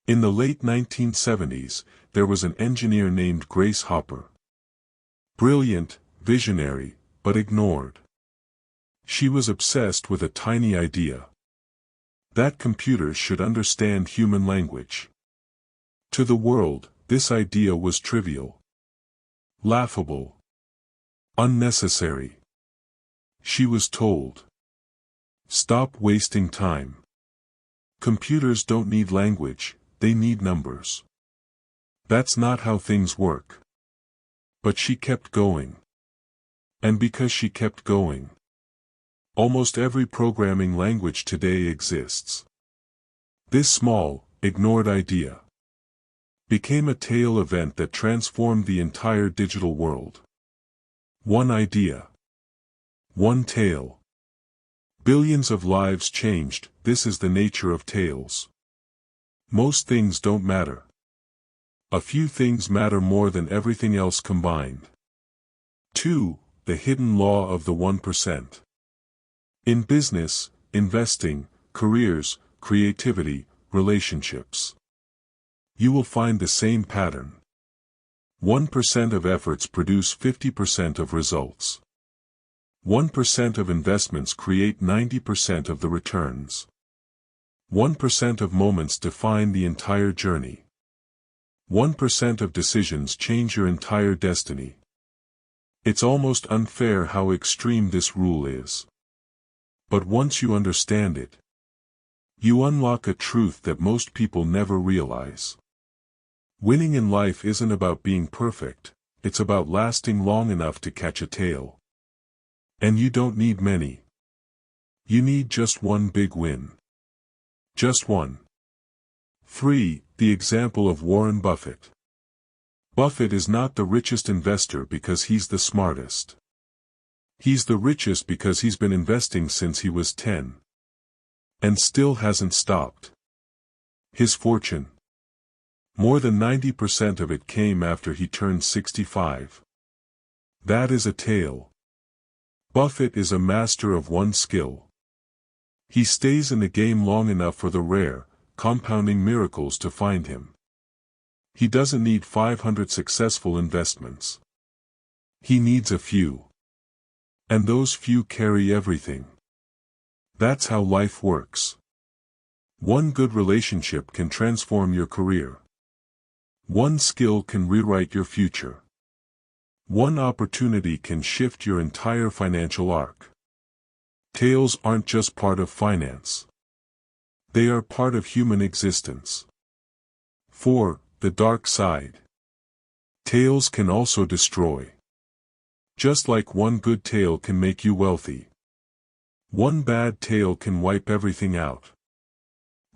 In the late 1970s, there was an engineer named Grace Hopper. Brilliant, visionary, but ignored. She was obsessed with a tiny idea. That computers should understand human language. To the world, this idea was trivial. Laughable. Unnecessary. She was told, stop wasting time. Computers don't need language, they need numbers. That's not how things work. But she kept going. And because she kept going, almost every programming language today exists. This small, ignored idea became a tail event that transformed the entire digital world. One idea. One tail. Billions of lives changed. This is the nature of tails. Most things don't matter. A few things matter more than everything else combined. 2. The hidden law of the 1%. In business, investing, careers, creativity, relationships, you will find the same pattern. 1% of efforts produce 50% of results. 1% of investments create 90% of the returns. 1% of moments define the entire journey. 1% of decisions change your entire destiny. It's almost unfair how extreme this rule is. But once you understand it, you unlock a truth that most people never realize. Winning in life isn't about being perfect, it's about lasting long enough to catch a tail. And you don't need many. You need just one big win. Just one. 3. The example of Warren Buffett. Buffett is not the richest investor because he's the smartest. He's the richest because he's been investing since he was 10. And still hasn't stopped. His fortune. More than 90% of it came after he turned 65. That is a tale. Buffett is a master of one skill. He stays in the game long enough for the rare, compounding miracles to find him. He doesn't need 500 successful investments. He needs a few. And those few carry everything. That's how life works. One good relationship can transform your career. One skill can rewrite your future. One opportunity can shift your entire financial arc. Tails aren't just part of finance. They are part of human existence. 4. The dark side. Tails can also destroy. Just like one good tail can make you wealthy, one bad tail can wipe everything out.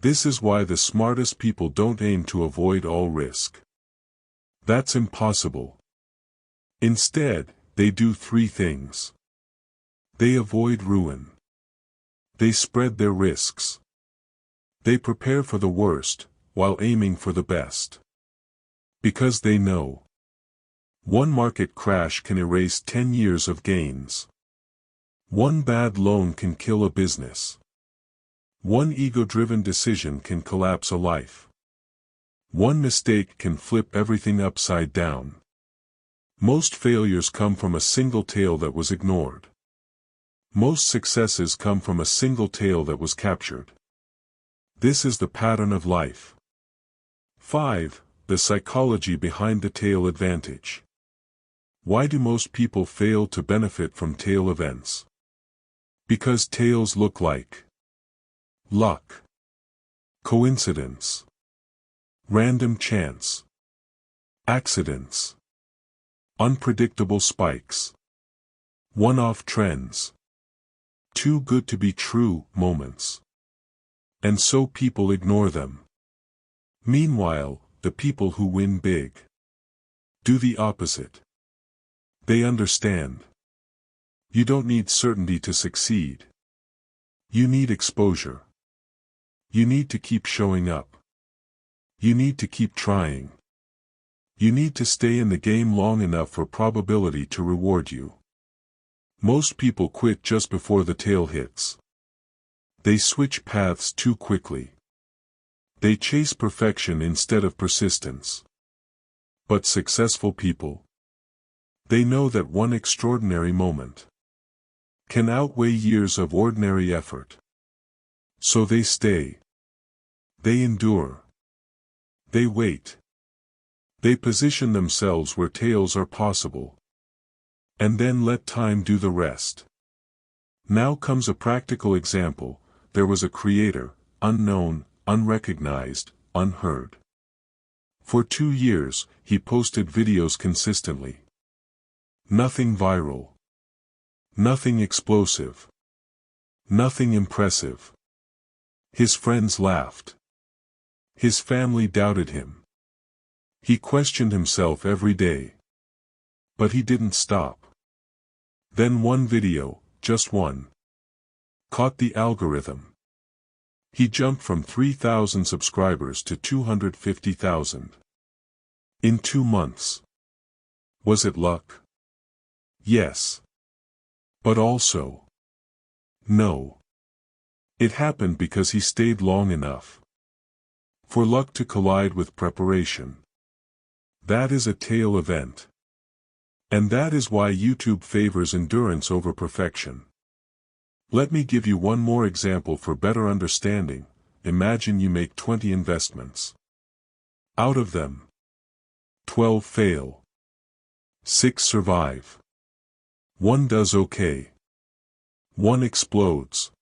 This is why the smartest people don't aim to avoid all risk. That's impossible. Instead, they do 3 things. They avoid ruin. They spread their risks. They prepare for the worst, while aiming for the best. Because they know. One market crash can erase 10 years of gains. One bad loan can kill a business. One ego-driven decision can collapse a life. One mistake can flip everything upside down. Most failures come from a single tail that was ignored. Most successes come from a single tail that was captured. This is the pattern of life. 5. The psychology behind the tail advantage. Why do most people fail to benefit from tail events? Because tails look like luck, coincidence, random chance, accidents, unpredictable spikes, one-off trends, too good to be true moments. And so people ignore them. Meanwhile, the people who win big do the opposite. They understand. You don't need certainty to succeed. You need exposure. You need to keep showing up. You need to keep trying. You need to stay in the game long enough for probability to reward you. Most people quit just before the tail hits. They switch paths too quickly. They chase perfection instead of persistence. But successful people, they know that one extraordinary moment can outweigh years of ordinary effort. So they stay. They endure. They wait. They position themselves where tails are possible. And then let time do the rest. Now comes a practical example. There was a creator, unknown, unrecognized, unheard. For 2 years, he posted videos consistently. Nothing viral. Nothing explosive. Nothing impressive. His friends laughed. His family doubted him. He questioned himself every day. But he didn't stop. Then one video, just one, caught the algorithm. He jumped from 3,000 subscribers to 250,000. In 2 months. Was it luck? Yes. But also, no. It happened because he stayed long enough for luck to collide with preparation. That is a tail event. And that is why YouTube favors endurance over perfection. Let me give you one more example for better understanding. Imagine you make 20 investments. Out of them, 12 fail. 6 survive. 1 does okay. 1 explodes.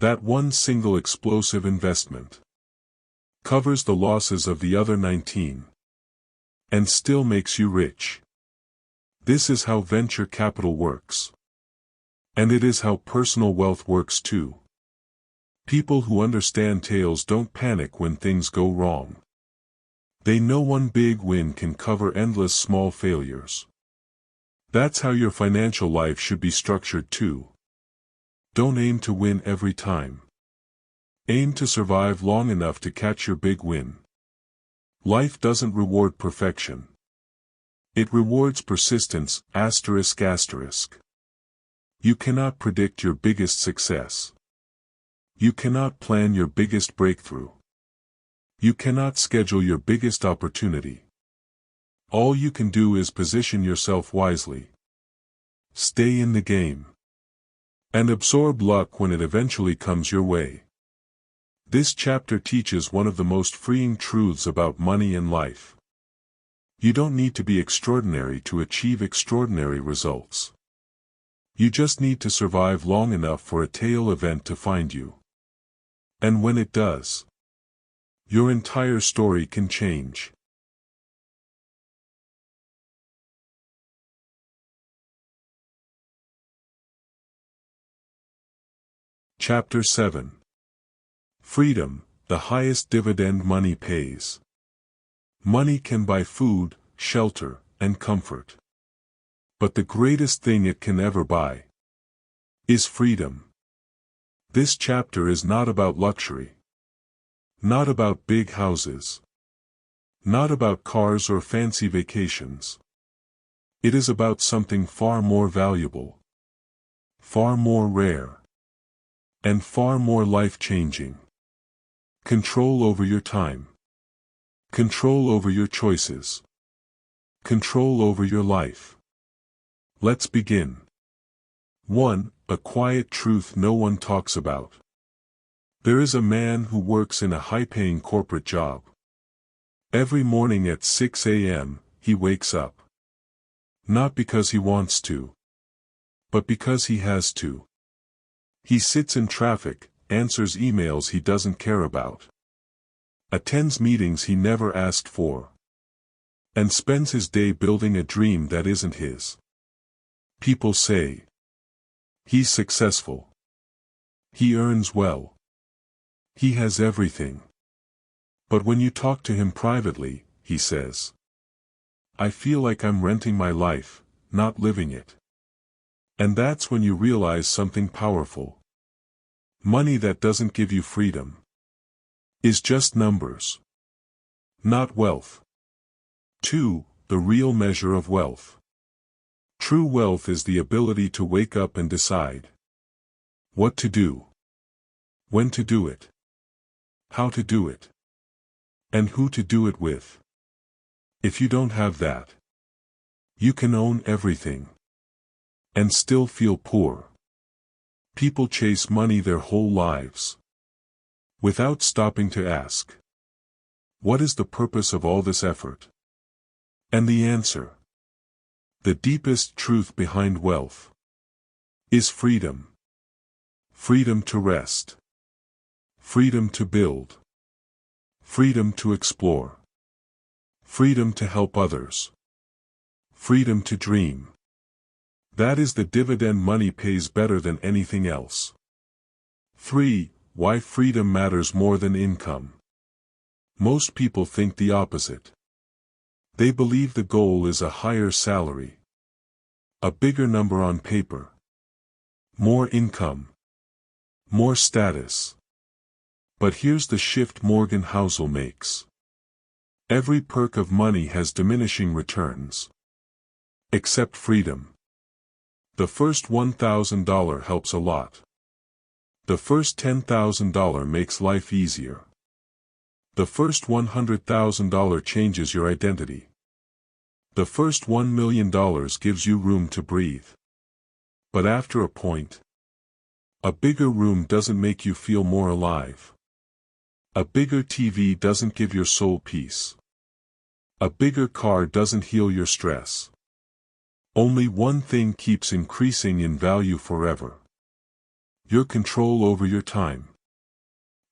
That one single explosive investment covers the losses of the other 19. And still makes you rich. This is how venture capital works. And it is how personal wealth works too. People who understand tails don't panic when things go wrong. They know one big win can cover endless small failures. That's how your financial life should be structured too. Don't aim to win every time. Aim to survive long enough to catch your big win. Life doesn't reward perfection. It rewards persistence, asterisk asterisk. You cannot predict your biggest success. You cannot plan your biggest breakthrough. You cannot schedule your biggest opportunity. All you can do is position yourself wisely. Stay in the game. And absorb luck when it eventually comes your way. This chapter teaches one of the most freeing truths about money and life. You don't need to be extraordinary to achieve extraordinary results. You just need to survive long enough for a tail event to find you. And when it does, your entire story can change. Chapter 7. Freedom, the highest dividend money pays. Money can buy food, shelter, and comfort. But the greatest thing it can ever buy is freedom. This chapter is not about luxury. Not about big houses. Not about cars or fancy vacations. It is about something far more valuable, far more rare, and far more life-changing. Control over your time. Control over your choices. Control over your life. Let's begin. 1. A quiet truth no one talks about. There is a man who works in a high-paying corporate job. Every morning at 6 a.m., he wakes up. Not because he wants to, but because he has to. He sits in traffic, answers emails he doesn't care about, attends meetings he never asked for, and spends his day building a dream that isn't his. People say, he's successful. He earns well. He has everything. But when you talk to him privately, he says, I feel like I'm renting my life, not living it. And that's when you realize something powerful. Money that doesn't give you freedom is just numbers, not wealth. 2. The real measure of wealth. True wealth is the ability to wake up and decide what to do, when to do it, how to do it, and who to do it with. If you don't have that, you can own everything and still feel poor. People chase money their whole lives, without stopping to ask, what is the purpose of all this effort? And the answer, the deepest truth behind wealth, is freedom. Freedom to rest. Freedom to build. Freedom to explore. Freedom to help others. Freedom to dream. That is the dividend money pays better than anything else. 3. Why freedom matters more than income. Most people think the opposite. They believe the goal is a higher salary, a bigger number on paper, more income, more status. But here's the shift Morgan Housel makes. Every perk of money has diminishing returns. Except freedom. The first $1,000 helps a lot. The first $10,000 makes life easier. The first $100,000 changes your identity. The first $1 million gives you room to breathe. But after a point, a bigger room doesn't make you feel more alive. A bigger TV doesn't give your soul peace. A bigger car doesn't heal your stress. Only one thing keeps increasing in value forever: your control over your time.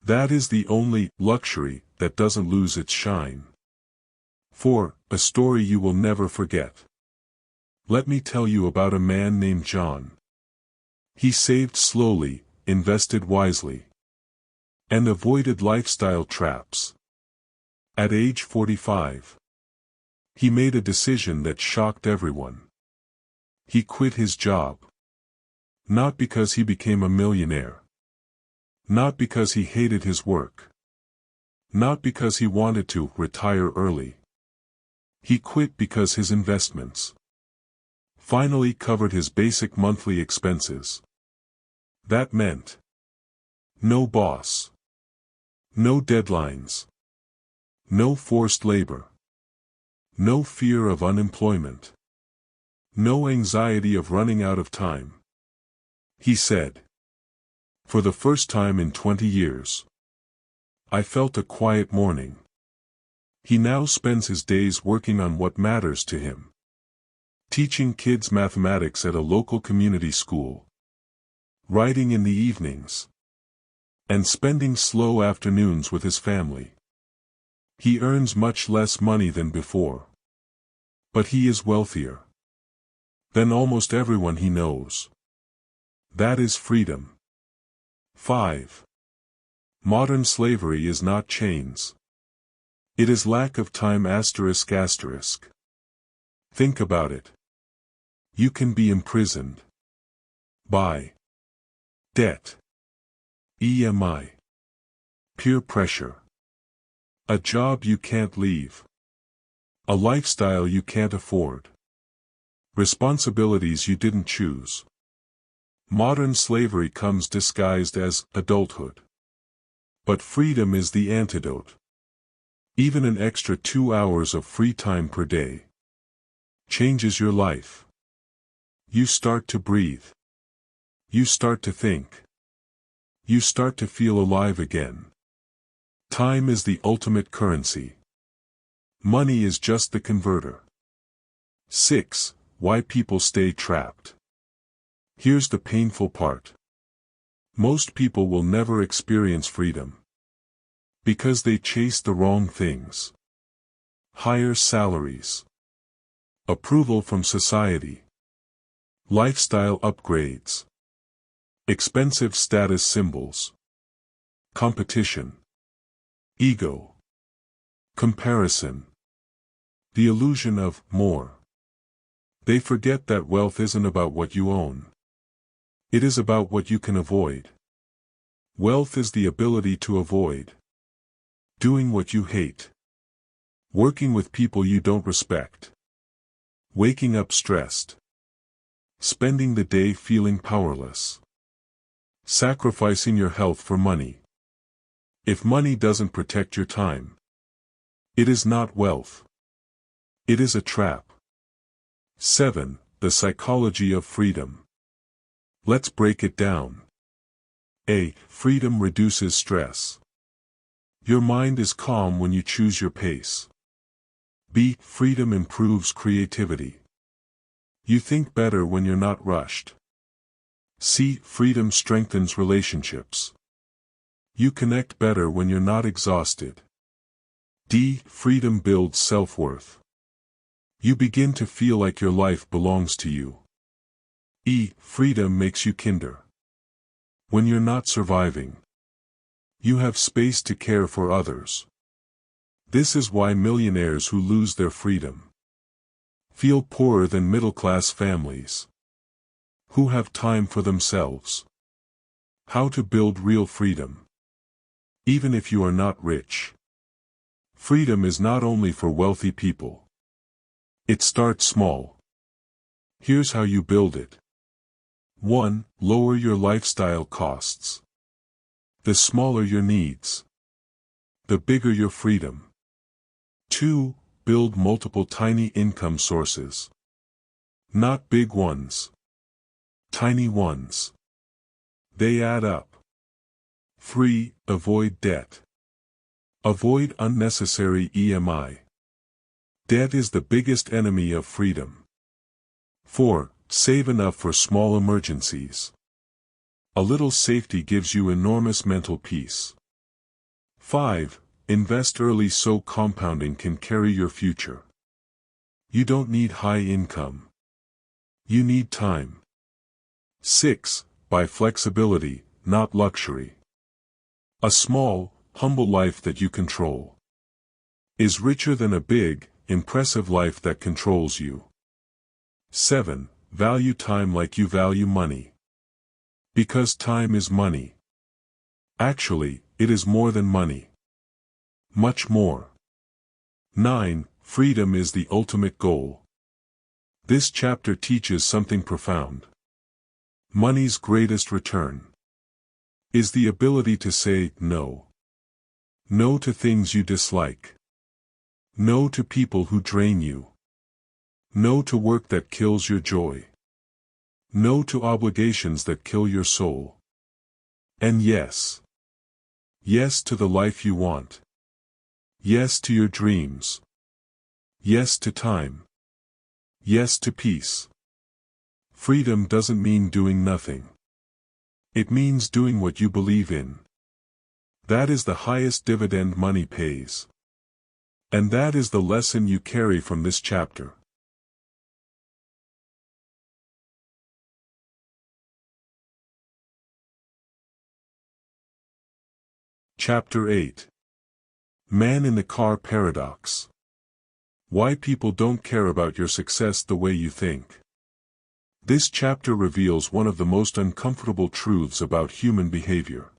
That is the only luxury that doesn't lose its shine. 4. A story you will never forget. Let me tell you about a man named John. He saved slowly, invested wisely, and avoided lifestyle traps. At age 45, he made a decision that shocked everyone. He quit his job. Not because he became a millionaire. Not because he hated his work. Not because he wanted to retire early. He quit because his investments finally covered his basic monthly expenses. That meant no boss, no deadlines, no forced labor, no fear of unemployment, no anxiety of running out of time. He said, "For the first time in 20 years, I felt a quiet morning." He now spends his days working on what matters to him. Teaching kids mathematics at a local community school. Writing in the evenings. And spending slow afternoons with his family. He earns much less money than before. But he is wealthier than almost everyone he knows. That is freedom. 5. Modern slavery is not chains. It is lack of time ****. Think about it. You can be imprisoned by debt, EMI, peer pressure, a job you can't leave, a lifestyle you can't afford, responsibilities you didn't choose. Modern slavery comes disguised as adulthood. But freedom is the antidote. Even an extra 2 hours of free time per day changes your life. You start to breathe. You start to think. You start to feel alive again. Time is the ultimate currency. Money is just the converter. 6. Why people stay trapped. Here's the painful part. Most people will never experience freedom. Because they chase the wrong things. Higher salaries. Approval from society. Lifestyle upgrades. Expensive status symbols. Competition. Ego. Comparison. The illusion of more. They forget that wealth isn't about what you own. It is about what you can avoid. Wealth is the ability to avoid doing what you hate, working with people you don't respect, waking up stressed, spending the day feeling powerless, sacrificing your health for money. If money doesn't protect your time, it is not wealth. It is a trap. 7. The psychology of freedom. Let's break it down. A. Freedom reduces stress. Your mind is calm when you choose your pace. B. Freedom improves creativity. You think better when you're not rushed. C. Freedom strengthens relationships. You connect better when you're not exhausted. D. Freedom builds self-worth. You begin to feel like your life belongs to you. E. Freedom makes you kinder. When you're not surviving, you have space to care for others. This is why millionaires who lose their freedom feel poorer than middle-class families who have time for themselves. How to build real freedom. Even if you are not rich. Freedom is not only for wealthy people. It starts small. Here's how you build it. 1. Lower your lifestyle costs. The smaller your needs, the bigger your freedom. 2. build multiple tiny income sources. Not big ones. Tiny ones. They add up. 3. Avoid debt. Avoid unnecessary EMI. Debt is the biggest enemy of freedom. 4. Save enough for small emergencies. A little safety gives you enormous mental peace. 5. Invest early so compounding can carry your future. You don't need high income. You need time. 6. Buy flexibility, not luxury. A small, humble life that you control is richer than a big, impressive life that controls you. 7. Value time like you value money. Because time is money. Actually, it is more than money. Much more. 9. Freedom is the ultimate goal. This chapter teaches something profound. Money's greatest return is the ability to say no. No to things you dislike. No to people who drain you. No to work that kills your joy. No to obligations that kill your soul. And yes. Yes to the life you want. Yes to your dreams. Yes to time. Yes to peace. Freedom doesn't mean doing nothing. It means doing what you believe in. That is the highest dividend money pays. And that is the lesson you carry from this chapter. Chapter 8. Man in the Car Paradox. Why people don't care about your success the way you think. This chapter reveals one of the most uncomfortable truths about human behavior.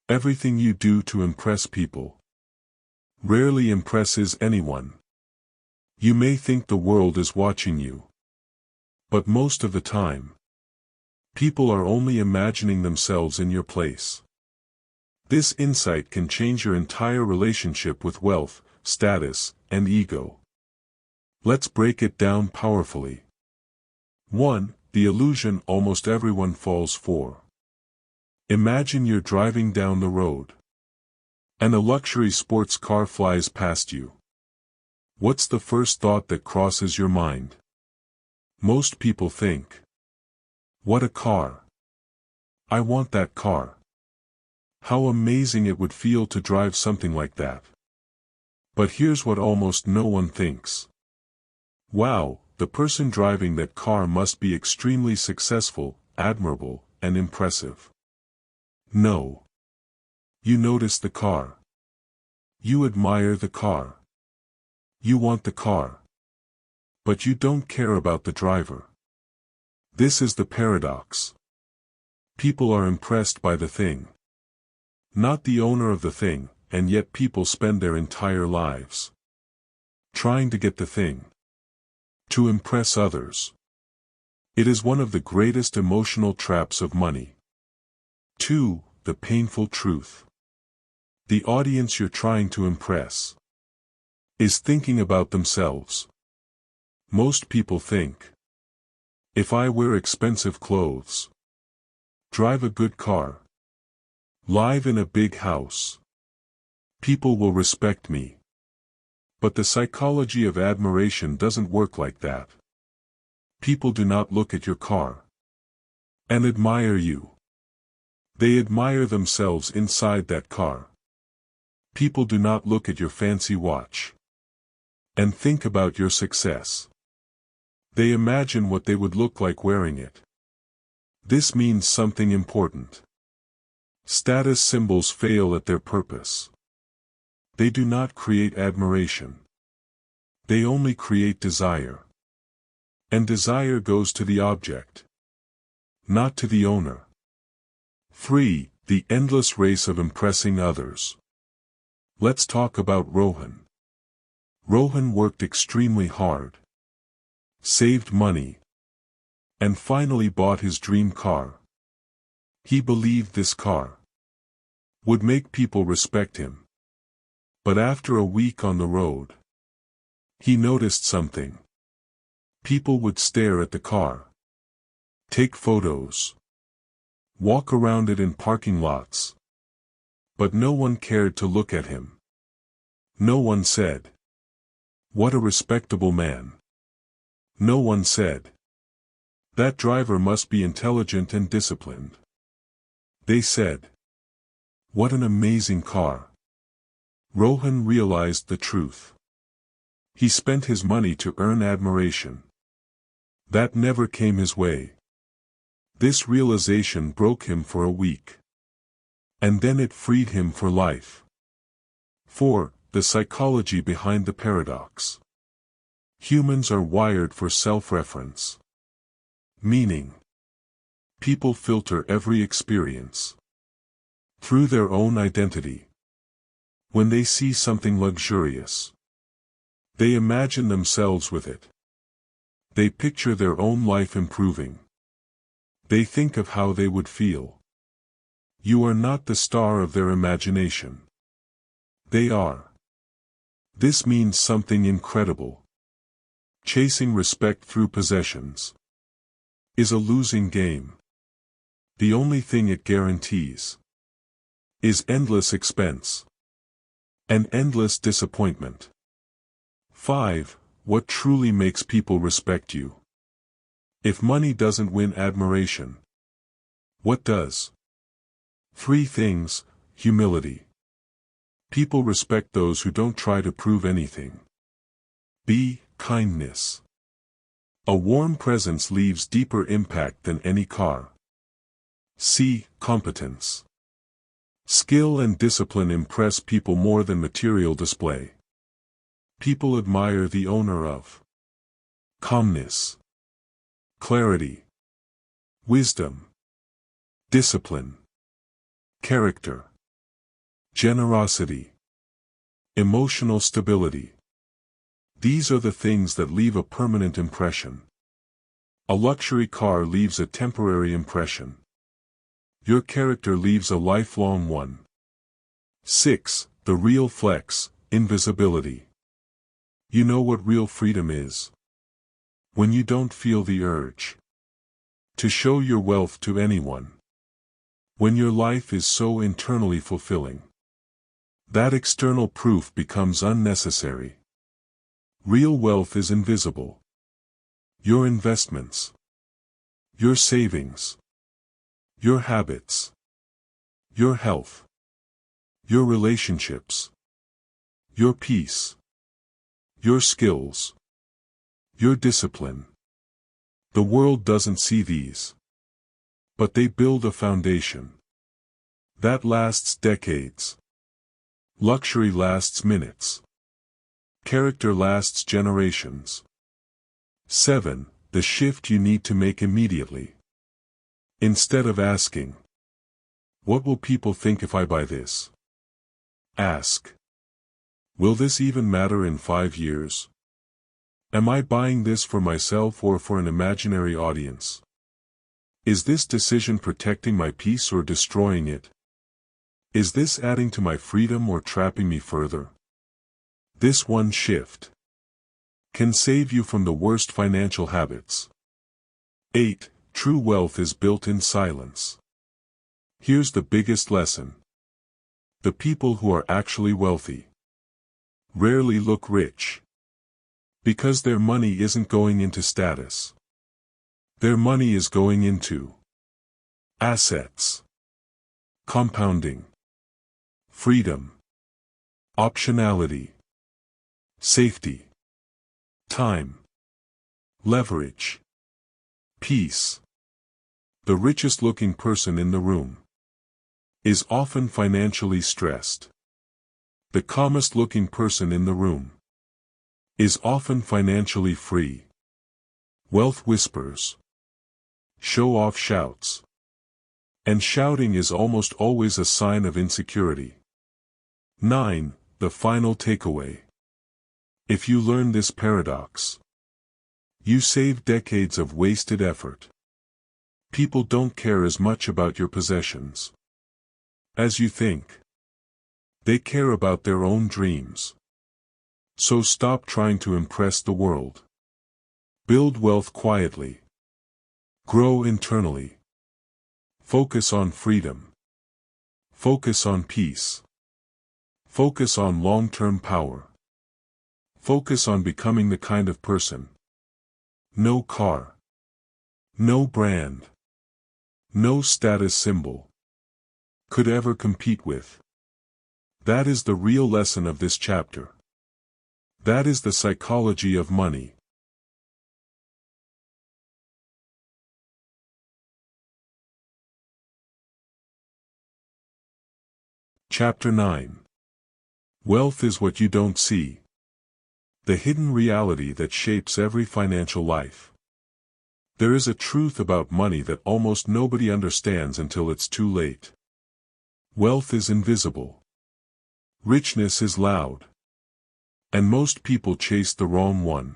Everything you do to impress people rarely impresses anyone. You may think the world is watching you. But most of the time, people are only imagining themselves in your place. This insight can change your entire relationship with wealth, status, and ego. Let's break it down powerfully. 1. The illusion almost everyone falls for. Imagine you're driving down the road, and a luxury sports car flies past you. What's the first thought that crosses your mind? Most people think, "What a car! I want that car. How amazing it would feel to drive something like that." But here's what almost no one thinks. Wow, the person driving that car must be extremely successful, admirable, and impressive. No. You notice the car. You admire the car. You want the car. But you don't care about the driver. This is the paradox. People are impressed by the thing, not the owner of the thing, and yet people spend their entire lives trying to get the thing, to impress others. It is one of the greatest emotional traps of money. 2. The painful truth. The audience you're trying to impress is thinking about themselves. Most people think, if I wear expensive clothes, drive a good car, live in a big house, people will respect me. But the psychology of admiration doesn't work like that. People do not look at your car and admire you. They admire themselves inside that car. People do not look at your fancy watch and think about your success. They imagine what they would look like wearing it. This means something important. Status symbols fail at their purpose. They do not create admiration. They only create desire. And desire goes to the object, not to the owner. 3. The endless race of impressing others. Let's talk about Rohan. Rohan worked extremely hard, saved money, and finally bought his dream car. He believed this car would make people respect him. But after a week on the road, He noticed something. People would stare at the car, take photos, walk around it in parking lots. But no one cared to look at him. No one said, "What a respectable man." No one said, "That driver must be intelligent and disciplined." They said, "What an amazing car." Rohan realized the truth. He spent his money to earn admiration. That never came his way. This realization broke him for a week. And then it freed him for life. 4. The psychology behind the paradox. Humans are wired for self-reference. Meaning, people filter every experience through their own identity. When they see something luxurious, they imagine themselves with it. They picture their own life improving. They think of how they would feel. You are not the star of their imagination. They are. This means something incredible. Chasing respect through possessions is a losing game. The only thing it guarantees is endless expense and endless disappointment. 5. What truly makes people respect you? If money doesn't win admiration, what does? 3 things. Humility. People respect those who don't try to prove anything. B. Kindness. A warm presence leaves deeper impact than any car. C. Competence. Skill and discipline impress people more than material display. People admire the owner of calmness, clarity, wisdom, discipline, character, generosity, emotional stability. These are the things that leave a permanent impression. A luxury car leaves a temporary impression. Your character leaves a lifelong one. 6. The real flex, invisibility. You know what real freedom is? When you don't feel the urge to show your wealth to anyone. When your life is so internally fulfilling that external proof becomes unnecessary. Real wealth is invisible. Your investments, your savings, your habits, your health, your relationships, your peace, your skills, your discipline. The world doesn't see these. But they build a foundation that lasts decades. Luxury lasts minutes. Character lasts generations. 7. The shift you need to make immediately. Instead of asking, "What will people think if I buy this?" Ask, "Will this even matter in 5 years? Am I buying this for myself or for an imaginary audience? Is this decision protecting my peace or destroying it? Is this adding to my freedom or trapping me further?" This one shift can save you from the worst financial habits. 8. True wealth is built in silence. Here's the biggest lesson. The people who are actually wealthy rarely look rich. Because their money isn't going into status. Their money is going into assets, compounding, freedom, optionality, safety, time, leverage, peace. The richest looking person in the room is often financially stressed. The calmest looking person in the room is often financially free. Wealth whispers. Show-off shouts. And shouting is almost always a sign of insecurity. 9. The final takeaway. If you learn this paradox, you save decades of wasted effort. People don't care as much about your possessions as you think. They care about their own dreams. So stop trying to impress the world. Build wealth quietly. Grow internally. Focus on freedom. Focus on peace. Focus on long-term power. Focus on becoming the kind of person no car, no brand, no status symbol could ever compete with. That is the real lesson of this chapter. That is the psychology of money. Chapter 9. Wealth is what you don't see. The hidden reality that shapes every financial life. There is a truth about money that almost nobody understands until it's too late. Wealth is invisible. Richness is loud. And most people chase the wrong one.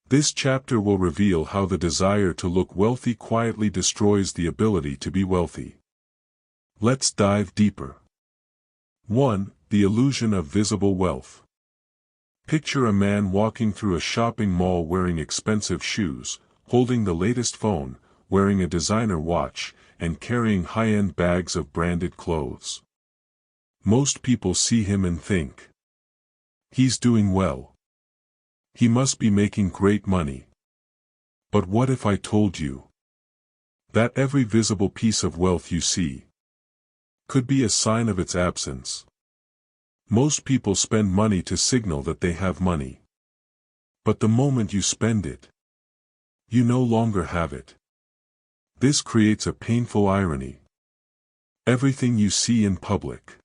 This chapter will reveal how the desire to look wealthy quietly destroys the ability to be wealthy. Let's dive deeper. 1. The illusion of visible wealth. Picture a man walking through a shopping mall wearing expensive shoes, holding the latest phone, wearing a designer watch, and carrying high-end bags of branded clothes. Most people see him and think, he's doing well. He must be making great money. But what if I told you that every visible piece of wealth you see could be a sign of its absence? Most people spend money to signal that they have money. But the moment you spend it, you no longer have it. This creates a painful irony. Everything you see in public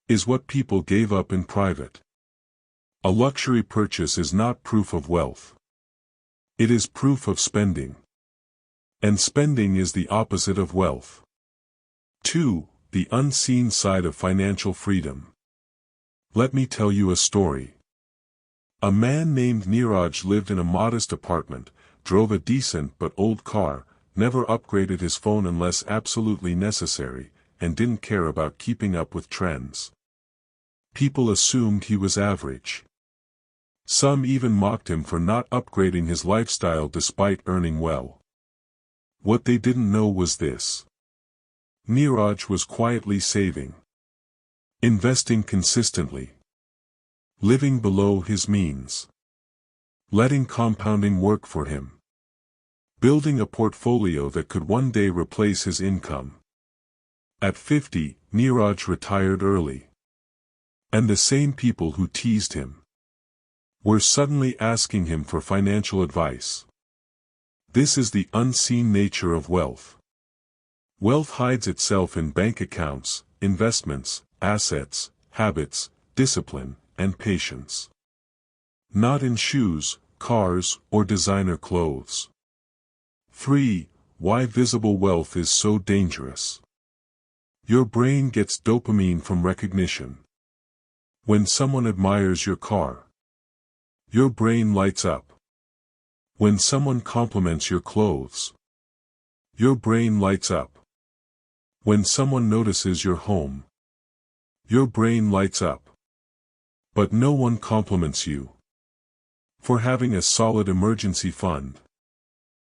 is what people gave up in private. A luxury purchase is not proof of wealth. It is proof of spending. And spending is the opposite of wealth. 2. The unseen side of financial freedom. Let me tell you a story. A man named Neeraj lived in a modest apartment, drove a decent but old car, never upgraded his phone unless absolutely necessary, and didn't care about keeping up with trends. People assumed he was average. Some even mocked him for not upgrading his lifestyle despite earning well. What they didn't know was this. Neeraj was quietly saving. Investing consistently. Living below his means. Letting compounding work for him. Building a portfolio that could one day replace his income. At 50, Neeraj retired early. And the same people who teased him were suddenly asking him for financial advice. This is the unseen nature of wealth. Wealth hides itself in bank accounts, investments, assets, habits, discipline, and patience. Not in shoes, cars, or designer clothes. 3. Why visible wealth is so dangerous. Your brain gets dopamine from recognition. When someone admires your car, your brain lights up. When someone compliments your clothes, your brain lights up. When someone notices your home, your brain lights up. But no one compliments you for having a solid emergency fund.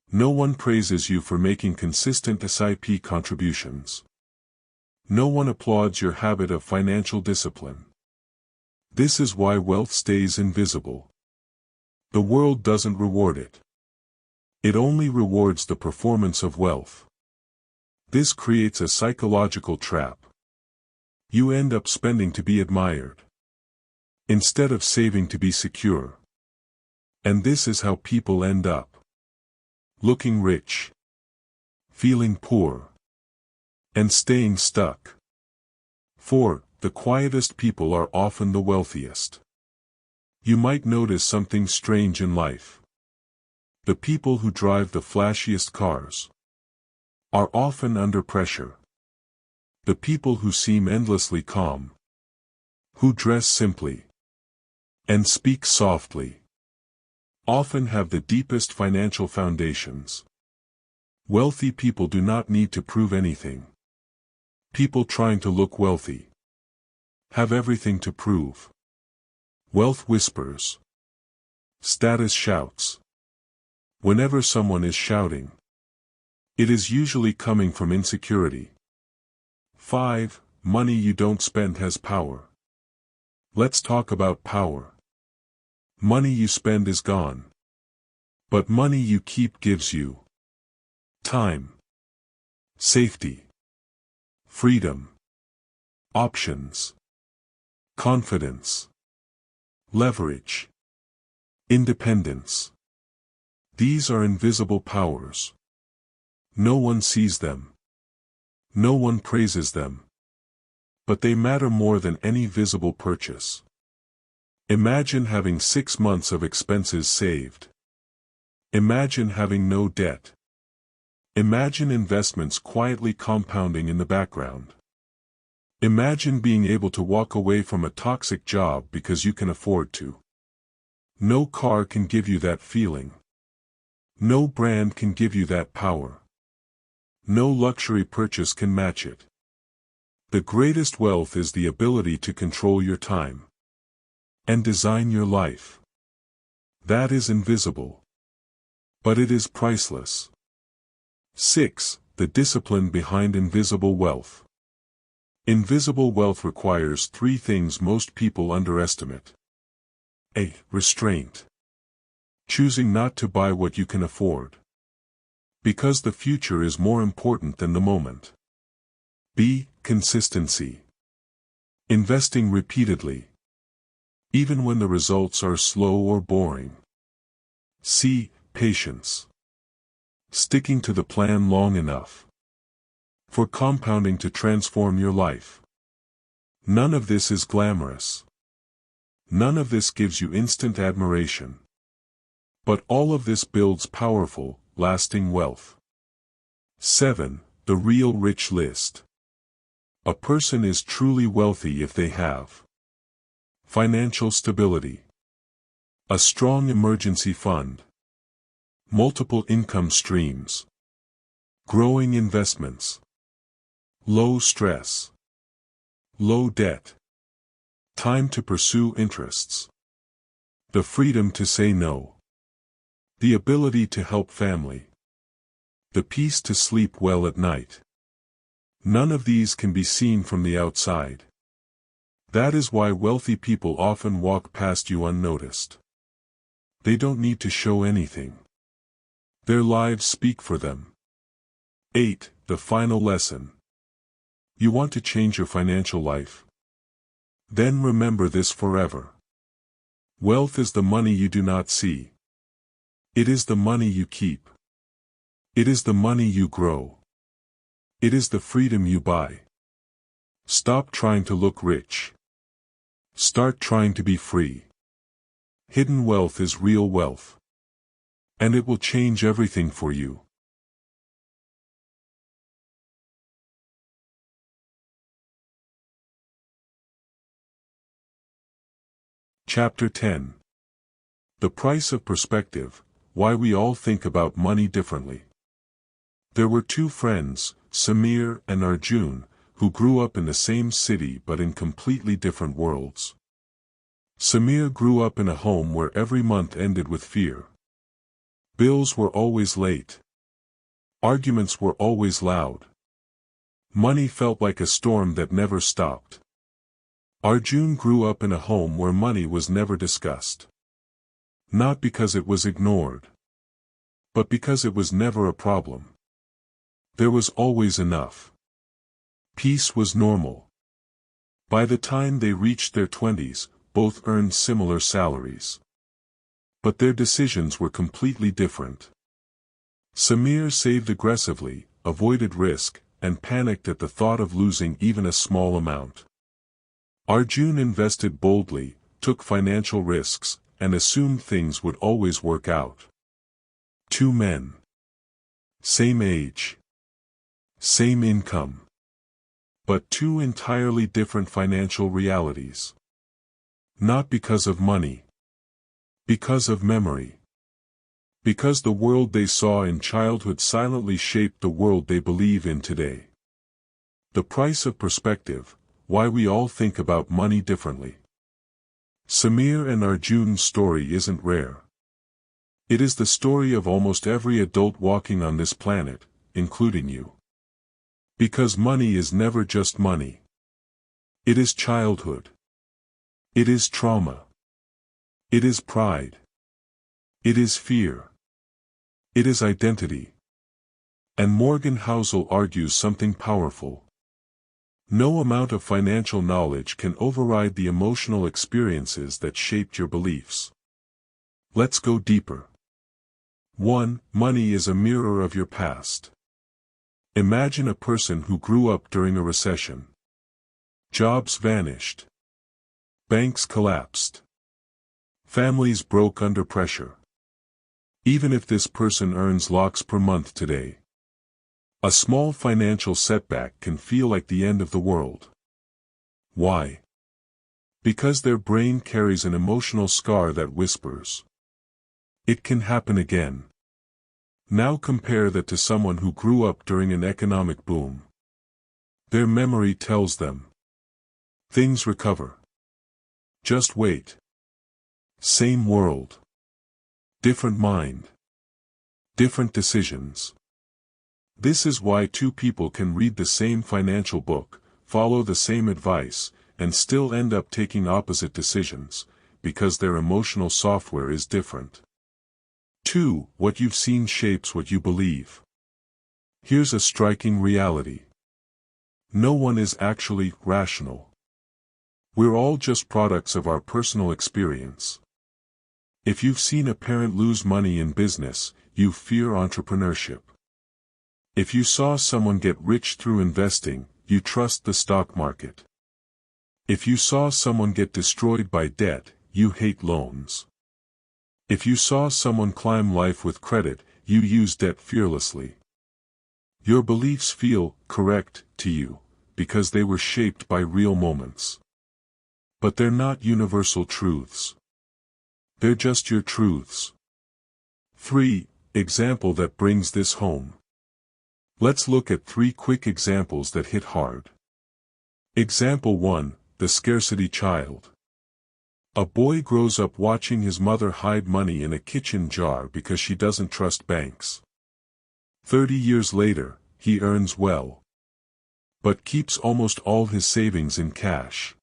No one praises you for making consistent SIP contributions. No one applauds your habit of financial discipline. This is why wealth stays invisible. The world doesn't reward it. It only rewards the performance of wealth. This creates a psychological trap. You end up spending to be admired, instead of saving to be secure. And this is how people end up. Looking rich, feeling poor, and staying stuck. 4. The quietest people are often the wealthiest. You might notice something strange in life. The people who drive the flashiest cars are often under pressure. The people who seem endlessly calm, who dress simply and speak softly, often have the deepest financial foundations. Wealthy people do not need to prove anything. People trying to look wealthy have everything to prove. Wealth whispers. Status shouts. Whenever someone is shouting, it is usually coming from insecurity. 5. Money you don't spend has power. Let's talk about power. Money you spend is gone. But money you keep gives you time, safety, freedom, options, confidence, leverage, independence. These are invisible powers. No one sees them. No one praises them. But they matter more than any visible purchase. Imagine having 6 months of expenses saved. Imagine having no debt. Imagine investments quietly compounding in the background. Imagine being able to walk away from a toxic job because you can afford to. No car can give you that feeling. No brand can give you that power. No luxury purchase can match it. The greatest wealth is the ability to control your time and design your life. That is invisible. But it is priceless. 6. The discipline behind invisible wealth. Invisible wealth requires 3 things most people underestimate. A. Restraint. Choosing not to buy what you can afford. Because the future is more important than the moment. B. Consistency. Investing repeatedly, even when the results are slow or boring. C. Patience. Sticking to the plan long enough for compounding to transform your life. None of this is glamorous. None of this gives you instant admiration. But all of this builds powerful, lasting wealth. 7. The real rich list. A person is truly wealthy if they have financial stability, a strong emergency fund, multiple income streams, growing investments, low stress, low debt, time to pursue interests, the freedom to say no, the ability to help family, the peace to sleep well at night. None of these can be seen from the outside. That is why wealthy people often walk past you unnoticed. They don't need to show anything. Their lives speak for them. 8. The final lesson. You want to change your financial life? Then remember this forever. Wealth is the money you do not see. It is the money you keep. It is the money you grow. It is the freedom you buy. Stop trying to look rich. Start trying to be free. Hidden wealth is real wealth. And it will change everything for you. Chapter 10. The Price of Perspective, Why We All Think About Money Differently. There were 2 friends, Samir and Arjun, who grew up in the same city but in completely different worlds. Samir grew up in a home where every month ended with fear. Bills were always late. Arguments were always loud. Money felt like a storm that never stopped. Arjun grew up in a home where money was never discussed. Not because it was ignored, but because it was never a problem. There was always enough. Peace was normal. By the time they reached their 20s, both earned similar salaries. But their decisions were completely different. Samir saved aggressively, avoided risk, and panicked at the thought of losing even a small amount. Arjun invested boldly, took financial risks, and assumed things would always work out. 2 men. Same age. Same income. But 2 entirely different financial realities. Not because of money. Because of memory. Because the world they saw in childhood silently shaped the world they believe in today. The Price of Perspective, Why We All Think About Money Differently. Samir and Arjun's story isn't rare. It is the story of almost every adult walking on this planet, including you. Because money is never just money. It is childhood. It is trauma. It is pride. It is fear. It is identity. And Morgan Housel argues something powerful. No amount of financial knowledge can override the emotional experiences that shaped your beliefs. Let's go deeper. 1. Money is a mirror of your past. Imagine a person who grew up during a recession. Jobs vanished. Banks collapsed. Families broke under pressure. Even if this person earns lakhs per month today, a small financial setback can feel like the end of the world. Why? Because their brain carries an emotional scar that whispers, "It can happen again." Now compare that to someone who grew up during an economic boom. Their memory tells them, "Things recover. Just wait." Same world. Different mind. Different decisions. This is why two people can read the same financial book, follow the same advice, and still end up taking opposite decisions, because their emotional software is different. 2. What you've seen shapes what you believe. Here's a striking reality. No one is actually rational. We're all just products of our personal experience. If you've seen a parent lose money in business, you fear entrepreneurship. If you saw someone get rich through investing, you trust the stock market. If you saw someone get destroyed by debt, you hate loans. If you saw someone climb life with credit, you use debt fearlessly. Your beliefs feel correct to you, because they were shaped by real moments. But they're not universal truths. They're just your truths. 3. Example that brings this home. Let's look at 3 quick examples that hit hard. Example 1, the scarcity child. A boy grows up watching his mother hide money in a kitchen jar because she doesn't trust banks. 30 years later, he earns well, but keeps almost all his savings in cash.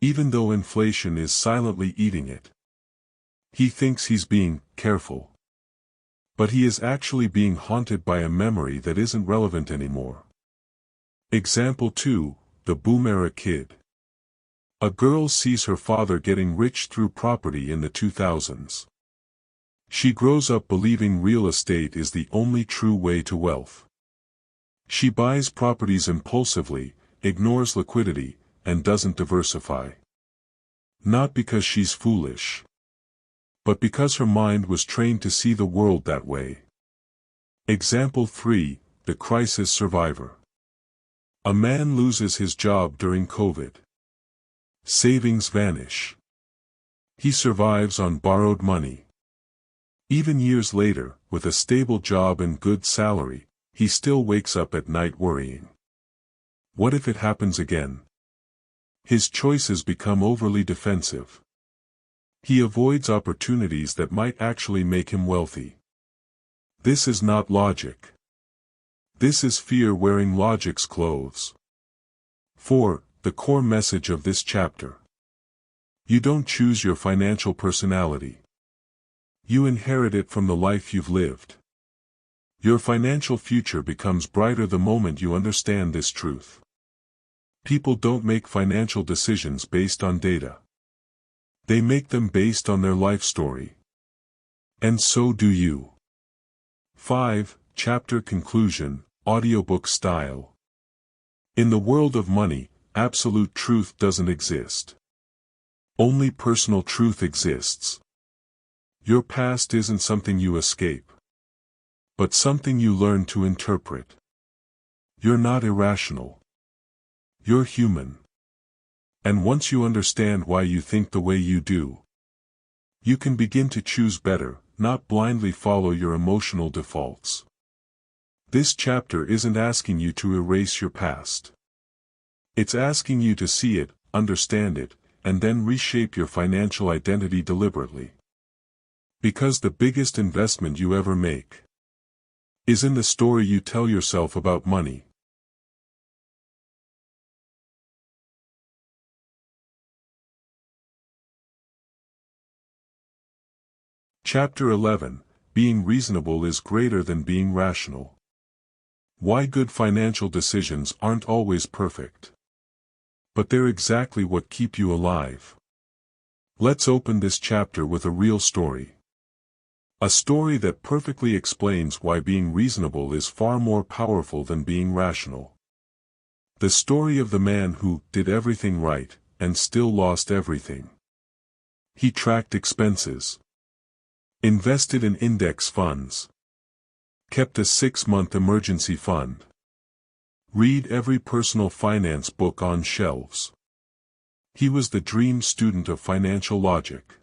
Even though inflation is silently eating it. He thinks he's being careful. But he is actually being haunted by a memory that isn't relevant anymore. Example 2, the boom era kid. A girl sees her father getting rich through property in the 2000s. She grows up believing real estate is the only true way to wealth. She buys properties impulsively, ignores liquidity, and doesn't diversify. Not because she's foolish, but because her mind was trained to see the world that way. Example 3, the crisis survivor. A man loses his job during COVID. Savings vanish. He survives on borrowed money. Even years later, with a stable job and good salary, he still wakes up at night worrying. What if it happens again? His choices become overly defensive. He avoids opportunities that might actually make him wealthy. This is not logic. This is fear wearing logic's clothes. 4. The core message of this chapter. You don't choose your financial personality. You inherit it from the life you've lived. Your financial future becomes brighter the moment you understand this truth. People don't make financial decisions based on data. They make them based on their life story. And so do you. 5. Chapter Conclusion, Audiobook Style. In the world of money, absolute truth doesn't exist. Only personal truth exists. Your past isn't something you escape, but something you learn to interpret. You're not irrational. You're human. And once you understand why you think the way you do, you can begin to choose better, not blindly follow your emotional defaults. This chapter isn't asking you to erase your past. It's asking you to see it, understand it, and then reshape your financial identity deliberately. Because the biggest investment you ever make is in the story you tell yourself about money. Chapter 11: Being reasonable is greater than being rational. Why good financial decisions aren't always perfect. But they're exactly what keep you alive. Let's open this chapter with a real story. A story that perfectly explains why being reasonable is far more powerful than being rational. The story of the man who did everything right, and still lost everything. He tracked expenses, invested in index funds, kept a 6-month emergency fund, read every personal finance book on shelves. He was the dream student of financial logic.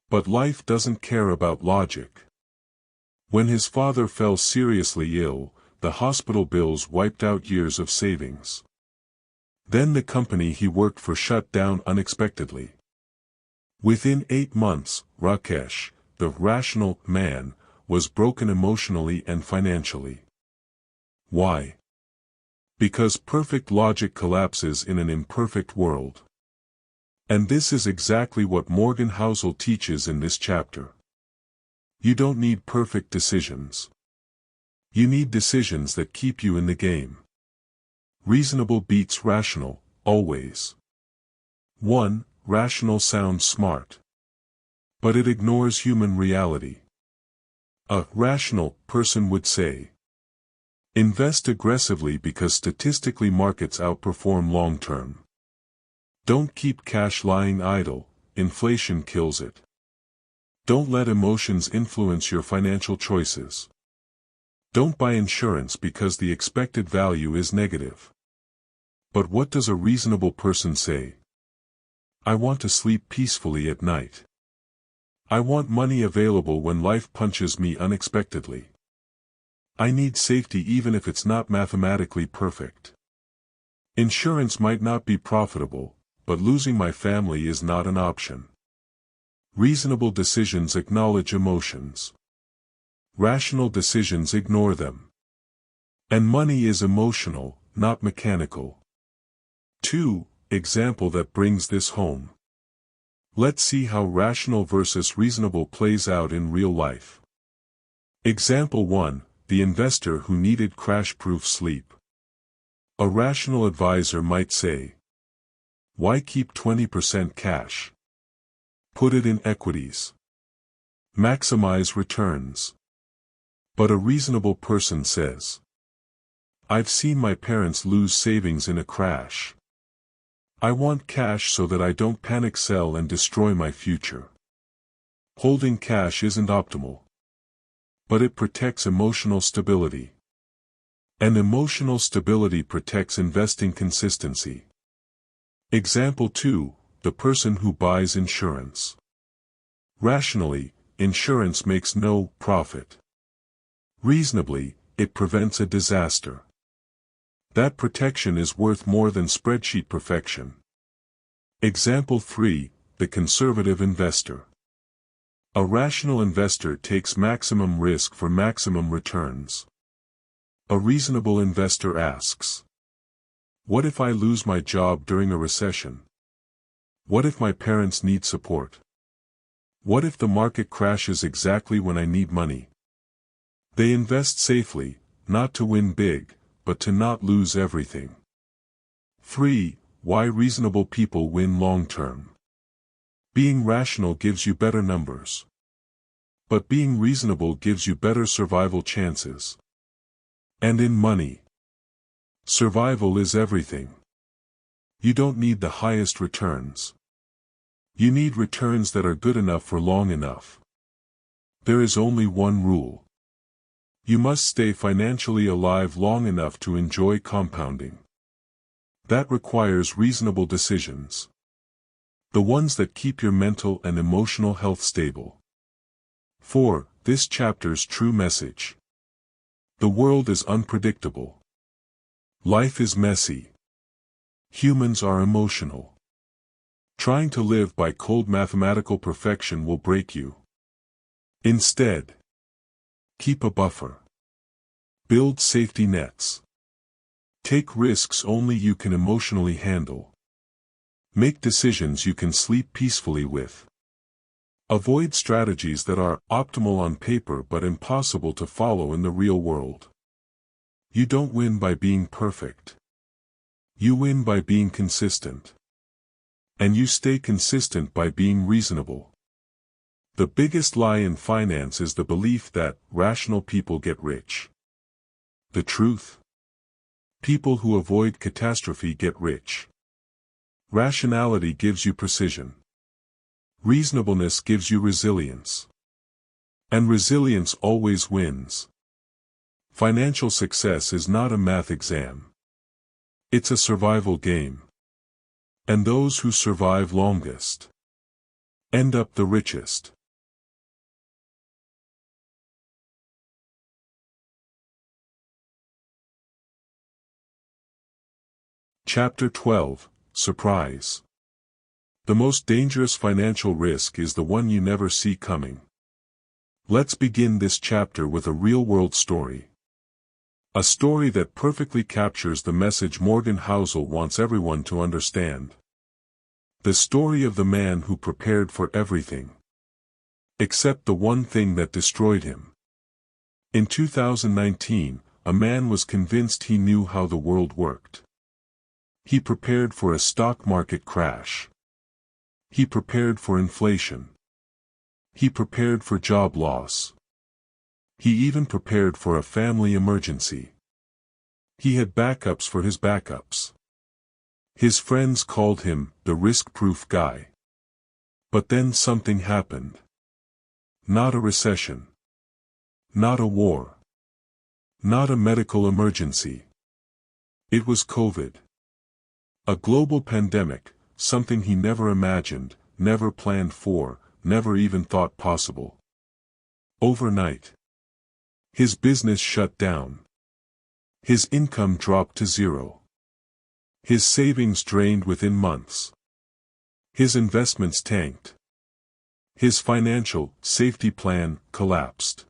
But life doesn't care about logic. When his father fell seriously ill, the hospital bills wiped out years of savings. Then the company he worked for shut down unexpectedly. Within 8 months, Rakesh, the rational man, was broken emotionally and financially. Why? Because perfect logic collapses in an imperfect world. And this is exactly what Morgan Housel teaches in this chapter. You don't need perfect decisions. You need decisions that keep you in the game. Reasonable beats rational, always. 1. Rational sounds smart. But it ignores human reality. A rational person would say, invest aggressively because statistically markets outperform long-term. Don't keep cash lying idle, inflation kills it. Don't let emotions influence your financial choices. Don't buy insurance because the expected value is negative. But what does a reasonable person say? I want to sleep peacefully at night. I want money available when life punches me unexpectedly. I need safety even if it's not mathematically perfect. Insurance might not be profitable, but losing my family is not an option. Reasonable decisions acknowledge emotions. Rational decisions ignore them. And money is emotional, not mechanical. 2. Example that brings this home. Let's see how rational versus reasonable plays out in real life. Example 1. The investor who needed crash-proof sleep. A rational advisor might say, why keep 20% cash? Put it in equities. Maximize returns. But a reasonable person says, I've seen my parents lose savings in a crash. I want cash so that I don't panic sell and destroy my future. Holding cash isn't optimal. But it protects emotional stability. And emotional stability protects investing consistency. Example 2. The person who buys insurance. Rationally, insurance makes no profit. Reasonably, it prevents a disaster. That protection is worth more than spreadsheet perfection. Example 3. The conservative investor. A rational investor takes maximum risk for maximum returns. A reasonable investor asks, what if I lose my job during a recession? What if my parents need support? What if the market crashes exactly when I need money? They invest safely, not to win big, but to not lose everything. 3. Why reasonable people win long-term. Being rational gives you better numbers. But being reasonable gives you better survival chances. And in money, survival is everything. You don't need the highest returns. You need returns that are good enough for long enough. There is only one rule. You must stay financially alive long enough to enjoy compounding. That requires reasonable decisions. The ones that keep your mental and emotional health stable. 4. This chapter's true message. The world is unpredictable. Life is messy. Humans are emotional. Trying to live by cold mathematical perfection will break you. Instead, keep a buffer. Build safety nets. Take risks only you can emotionally handle. Make decisions you can sleep peacefully with. Avoid strategies that are optimal on paper but impossible to follow in the real world. You don't win by being perfect. You win by being consistent. And you stay consistent by being reasonable. The biggest lie in finance is the belief that rational people get rich. The truth? People who avoid catastrophe get rich. Rationality gives you precision. Reasonableness gives you resilience. And resilience always wins. Financial success is not a math exam. It's a survival game. And those who survive longest end up the richest. Chapter 12, Surprise. The most dangerous financial risk is the one you never see coming. Let's begin this chapter with a real-world story. A story that perfectly captures the message Morgan Housel wants everyone to understand. The story of the man who prepared for everything, except the one thing that destroyed him. In 2019, a man was convinced he knew how the world worked. He prepared for a stock market crash. He prepared for inflation. He prepared for job loss. He even prepared for a family emergency. He had backups for his backups. His friends called him the risk-proof guy. But then something happened. Not a recession. Not a war. Not a medical emergency. It was COVID. A global pandemic, something he never imagined, never planned for, never even thought possible. Overnight, his business shut down. His income dropped to zero. His savings drained within months. His investments tanked. His financial safety plan collapsed.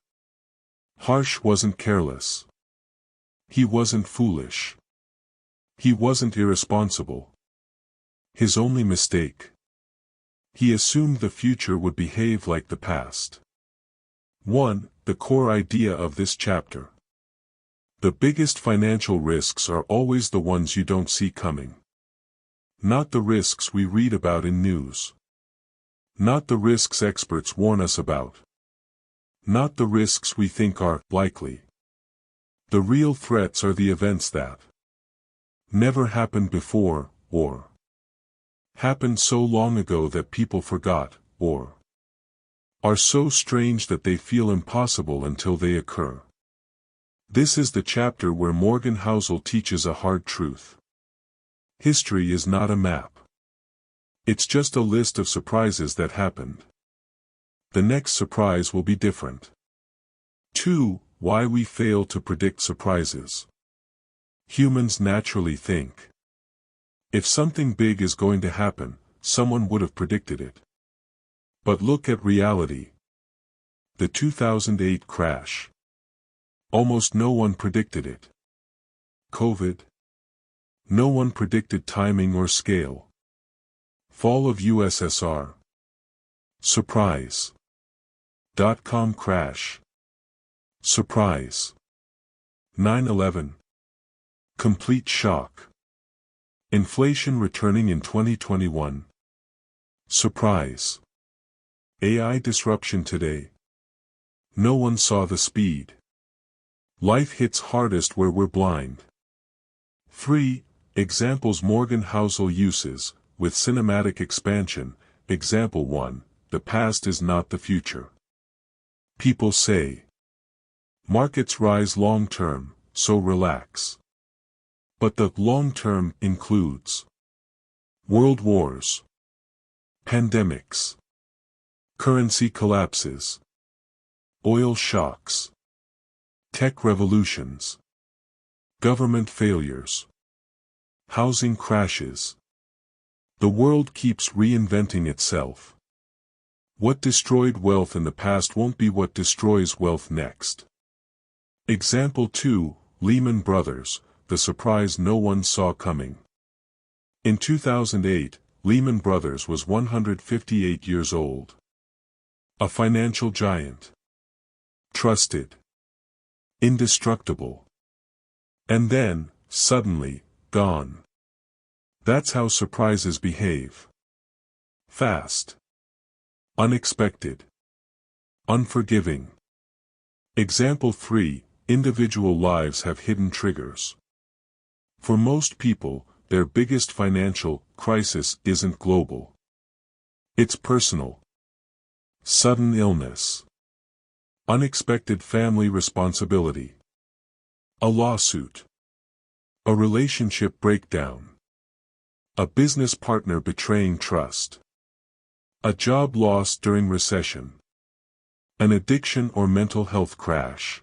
Harsh wasn't careless. He wasn't foolish. He wasn't irresponsible. His only mistake. He assumed the future would behave like the past. 1. The core idea of this chapter. The biggest financial risks are always the ones you don't see coming. Not the risks we read about in news. Not the risks experts warn us about. Not the risks we think are likely. The real threats are the events that never happened before, or happened so long ago that people forgot, or are so strange that they feel impossible until they occur. This is the chapter where Morgan Housel teaches a hard truth. History is not a map. It's just a list of surprises that happened. The next surprise will be different. 2. Why we fail to predict surprises. Humans naturally think, if something big is going to happen, someone would have predicted it. But look at reality. The 2008 crash. Almost no one predicted it. COVID. No one predicted timing or scale. Fall of USSR. Surprise. .com crash. Surprise. 9/11. Complete shock. Inflation returning in 2021. Surprise. AI disruption today. No one saw the speed. Life hits hardest where we're blind. 3. Examples Morgan Housel uses, with cinematic expansion. Example 1. The past is not the future. People say, markets rise long term, so relax. But the long term includes world wars, pandemics, currency collapses, oil shocks, tech revolutions, government failures, housing crashes, The world keeps reinventing itself. What destroyed wealth in the past won't be what destroys wealth next. Example 2, Lehman Brothers, the surprise no one saw coming. In 2008, Lehman Brothers was 158 years old. A financial giant. Trusted. Indestructible. And then, suddenly, gone. That's how surprises behave. Fast. Unexpected. Unforgiving. Example 3, individual lives have hidden triggers. For most people, their biggest financial crisis isn't global. It's personal. Sudden illness. Unexpected family responsibility. A lawsuit. A relationship breakdown. A business partner betraying trust. A job lost during recession. An addiction or mental health crash.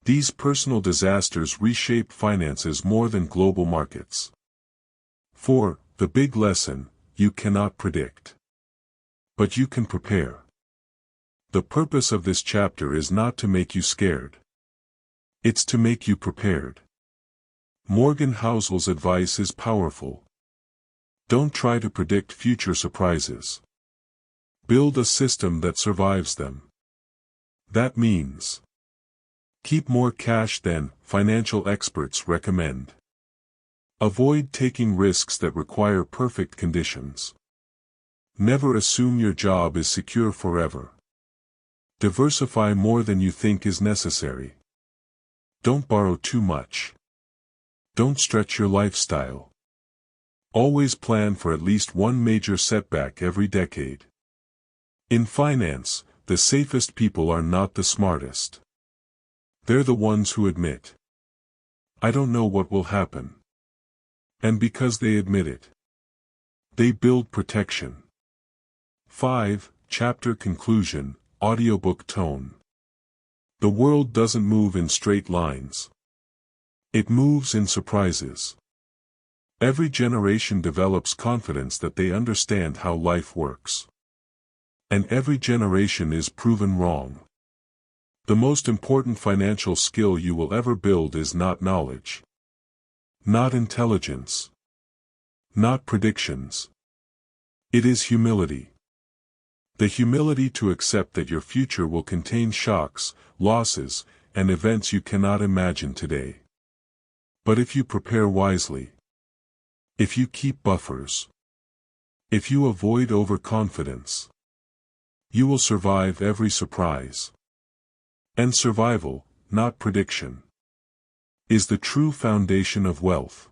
These personal disasters reshape finances more than global markets. 4. The big lesson, you cannot predict. But you can prepare. The purpose of this chapter is not to make you scared. It's to make you prepared. Morgan Housel's advice is powerful. Don't try to predict future surprises. Build a system that survives them. That means keep more cash than financial experts recommend. Avoid taking risks that require perfect conditions. Never assume your job is secure forever. Diversify more than you think is necessary. Don't borrow too much. Don't stretch your lifestyle. Always plan for at least one major setback every decade. In finance, the safest people are not the smartest. They're the ones who admit, I don't know what will happen. And because they admit it, they build protection. 5. Chapter Conclusion, Audiobook Tone. The world doesn't move in straight lines. It moves in surprises. Every generation develops confidence that they understand how life works. And every generation is proven wrong. The most important financial skill you will ever build is not knowledge. Not intelligence. Not predictions. It is humility. The humility to accept that your future will contain shocks, losses, and events you cannot imagine today. But if you prepare wisely, if you keep buffers, if you avoid overconfidence, you will survive every surprise. And survival, not prediction, is the true foundation of wealth.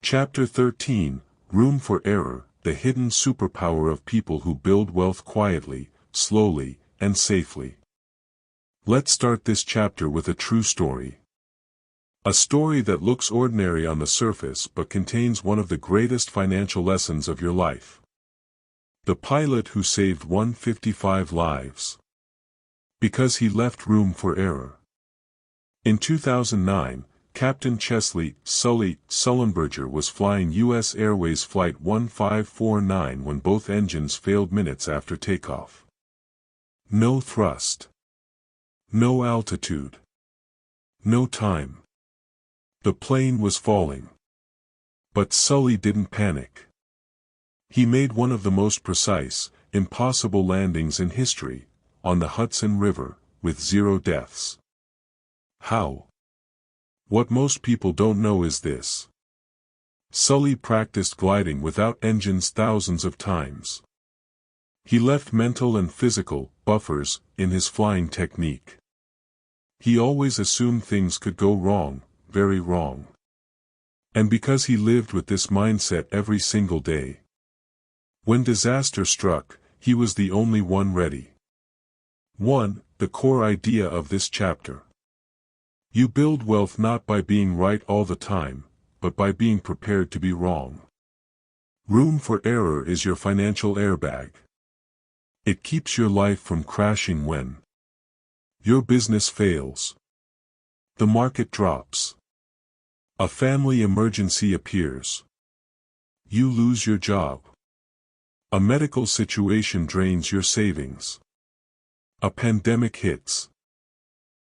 Chapter 13, Room for Error, the hidden superpower of people who build wealth quietly, slowly, and safely. Let's start this chapter with a true story. A story that looks ordinary on the surface but contains one of the greatest financial lessons of your life. The pilot who saved 155 lives. Because he left room for error. In 2009, Captain Chesley "Sully" Sullenberger was flying U.S. Airways Flight 1549 when both engines failed minutes after takeoff. No thrust. No altitude. No time. The plane was falling. But Sully didn't panic. He made one of the most precise, impossible landings in history, on the Hudson River, with 0 deaths. How? What most people don't know is this. Sully practiced gliding without engines thousands of times. He left mental and physical buffers in his flying technique. He always assumed things could go wrong, very wrong. And because he lived with this mindset every single day, when disaster struck, he was the only one ready. 1. The core idea of this chapter. You build wealth not by being right all the time, but by being prepared to be wrong. Room for error is your financial airbag. It keeps your life from crashing when Your business fails. The market drops. A family emergency appears. You lose your job. A medical situation drains your savings. A pandemic hits.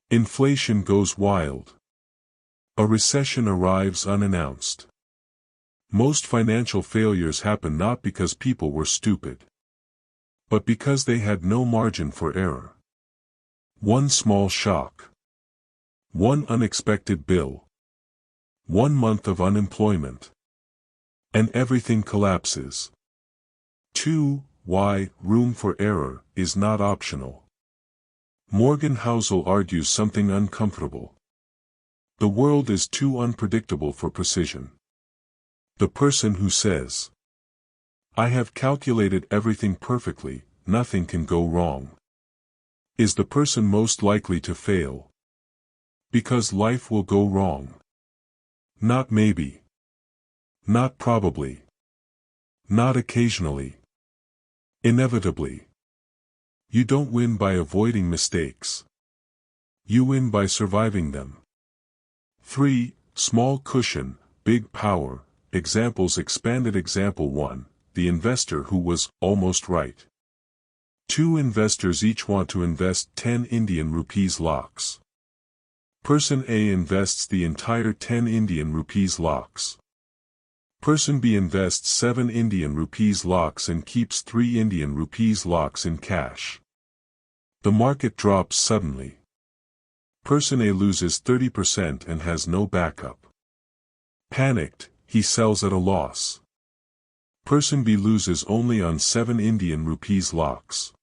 Inflation goes wild. A recession arrives unannounced. Most financial failures happen not because people were stupid, but because they had no margin for error. One small shock. One unexpected bill. 1 month of unemployment. And everything collapses. 2. Why room for error is not optional. Morgan Housel argues something uncomfortable. The world is too unpredictable for precision. The person who says, "I have calculated everything perfectly, nothing can go wrong," is the person most likely to fail. Because life will go wrong. Not maybe. Not probably. Not occasionally. Inevitably. You don't win by avoiding mistakes. You win by surviving them. 3. Small cushion, big power. Examples expanded. Example 1. The investor who was almost right. 2 investors each want to invest 10 Indian rupees lakhs. Person A invests the entire 10 Indian rupees lakhs. Person B invests 7 Indian rupees lakhs and keeps 3 Indian rupees lakhs in cash. The market drops suddenly. Person A loses 30% and has no backup. Panicked, he sells at a loss. Person B loses only on 7 Indian rupees lakhs,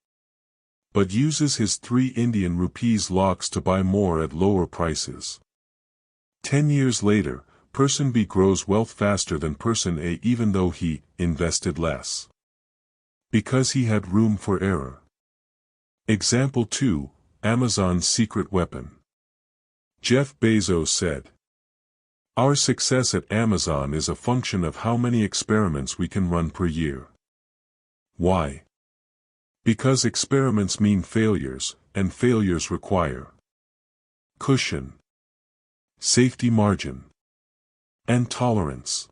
but uses his 3 Indian rupees lakhs to buy more at lower prices. 10 years later, Person B grows wealth faster than Person A even though he invested less. Because he had room for error. Example 2. Amazon's secret weapon. Jeff Bezos said, "Our success at Amazon is a function of how many experiments we can run per year." Why? Because experiments mean failures, and failures require cushion, safety margin, and tolerance.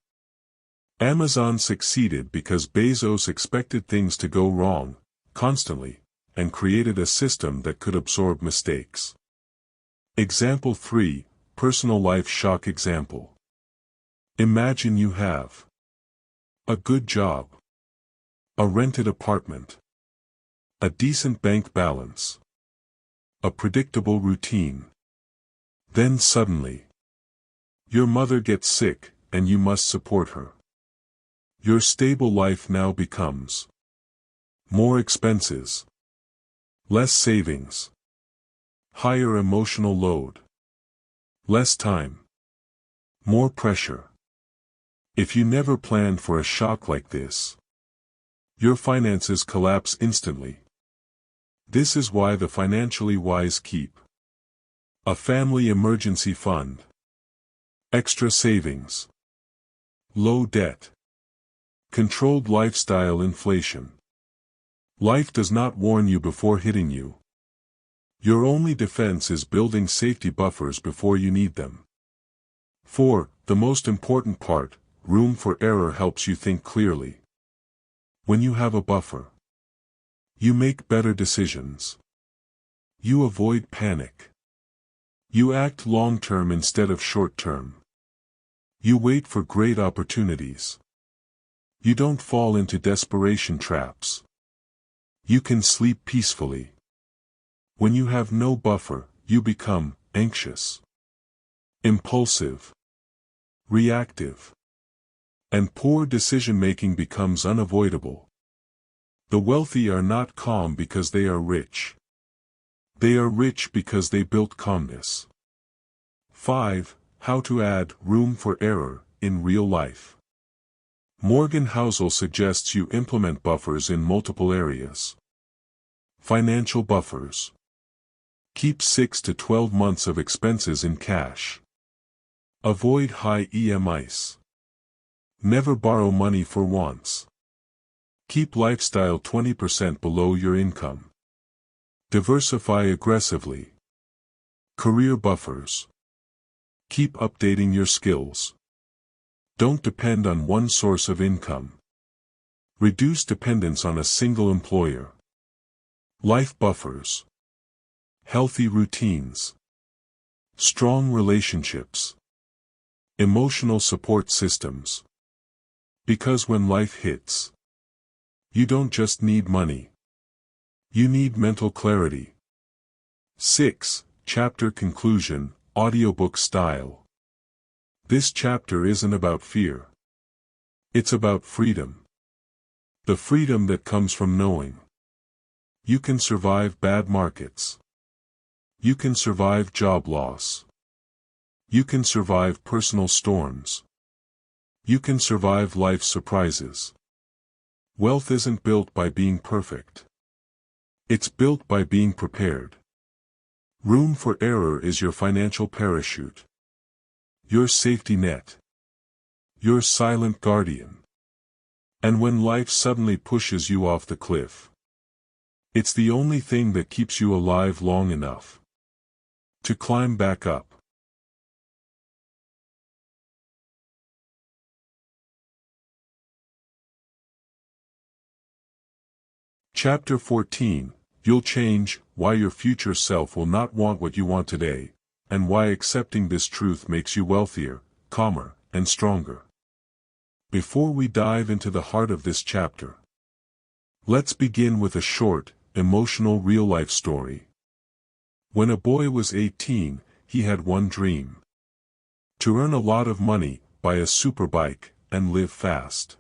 Amazon succeeded because Bezos expected things to go wrong, constantly, and created a system that could absorb mistakes. Example 3. Personal life shock example. Imagine you have a good job, a rented apartment, a decent bank balance, a predictable routine. Then suddenly, your mother gets sick, and you must support her. Your stable life now becomes more expenses, less savings, higher emotional load, less time, more pressure. If you never planned for a shock like this, your finances collapse instantly. This is why the financially wise keep a family emergency fund, extra savings, low debt, controlled lifestyle. Inflation. Life does not warn you before hitting you. Your only defense is building safety buffers before you need them. 4. The most important part, room for error helps you think clearly. When you have a buffer, you make better decisions. You avoid panic. You act long-term instead of short-term. You wait for great opportunities. You don't fall into desperation traps. You can sleep peacefully. When you have no buffer, you become anxious, impulsive, reactive, and poor decision-making becomes unavoidable. The wealthy are not calm because they are rich. They are rich because they built calmness. 5. How to add room for error in real life. Morgan Housel suggests you implement buffers in multiple areas. Financial buffers. Keep 6 to 12 months of expenses in cash. Avoid high EMIs. Never borrow money for wants. Keep lifestyle 20% below your income. Diversify aggressively. Career buffers. Keep updating your skills. Don't depend on one source of income. Reduce dependence on a single employer. Life buffers. Healthy routines. Strong relationships. Emotional support systems. Because when life hits, you don't just need money. You need mental clarity. 6. Chapter Conclusion, Audiobook Style. This chapter isn't about fear. It's about freedom. The freedom that comes from knowing. You can survive bad markets. You can survive job loss. You can survive personal storms. You can survive life's surprises. Wealth isn't built by being perfect. It's built by being prepared. Room for error is your financial parachute. Your safety net. Your silent guardian. And when life suddenly pushes you off the cliff, it's the only thing that keeps you alive long enough to climb back up. Chapter 14. You'll change, why your future self will not want what you want today, and why accepting this truth makes you wealthier, calmer, and stronger. Before we dive into the heart of this chapter, let's begin with a short, emotional real-life story. When a boy was 18, he had one dream: to earn a lot of money, buy a superbike, and live fast.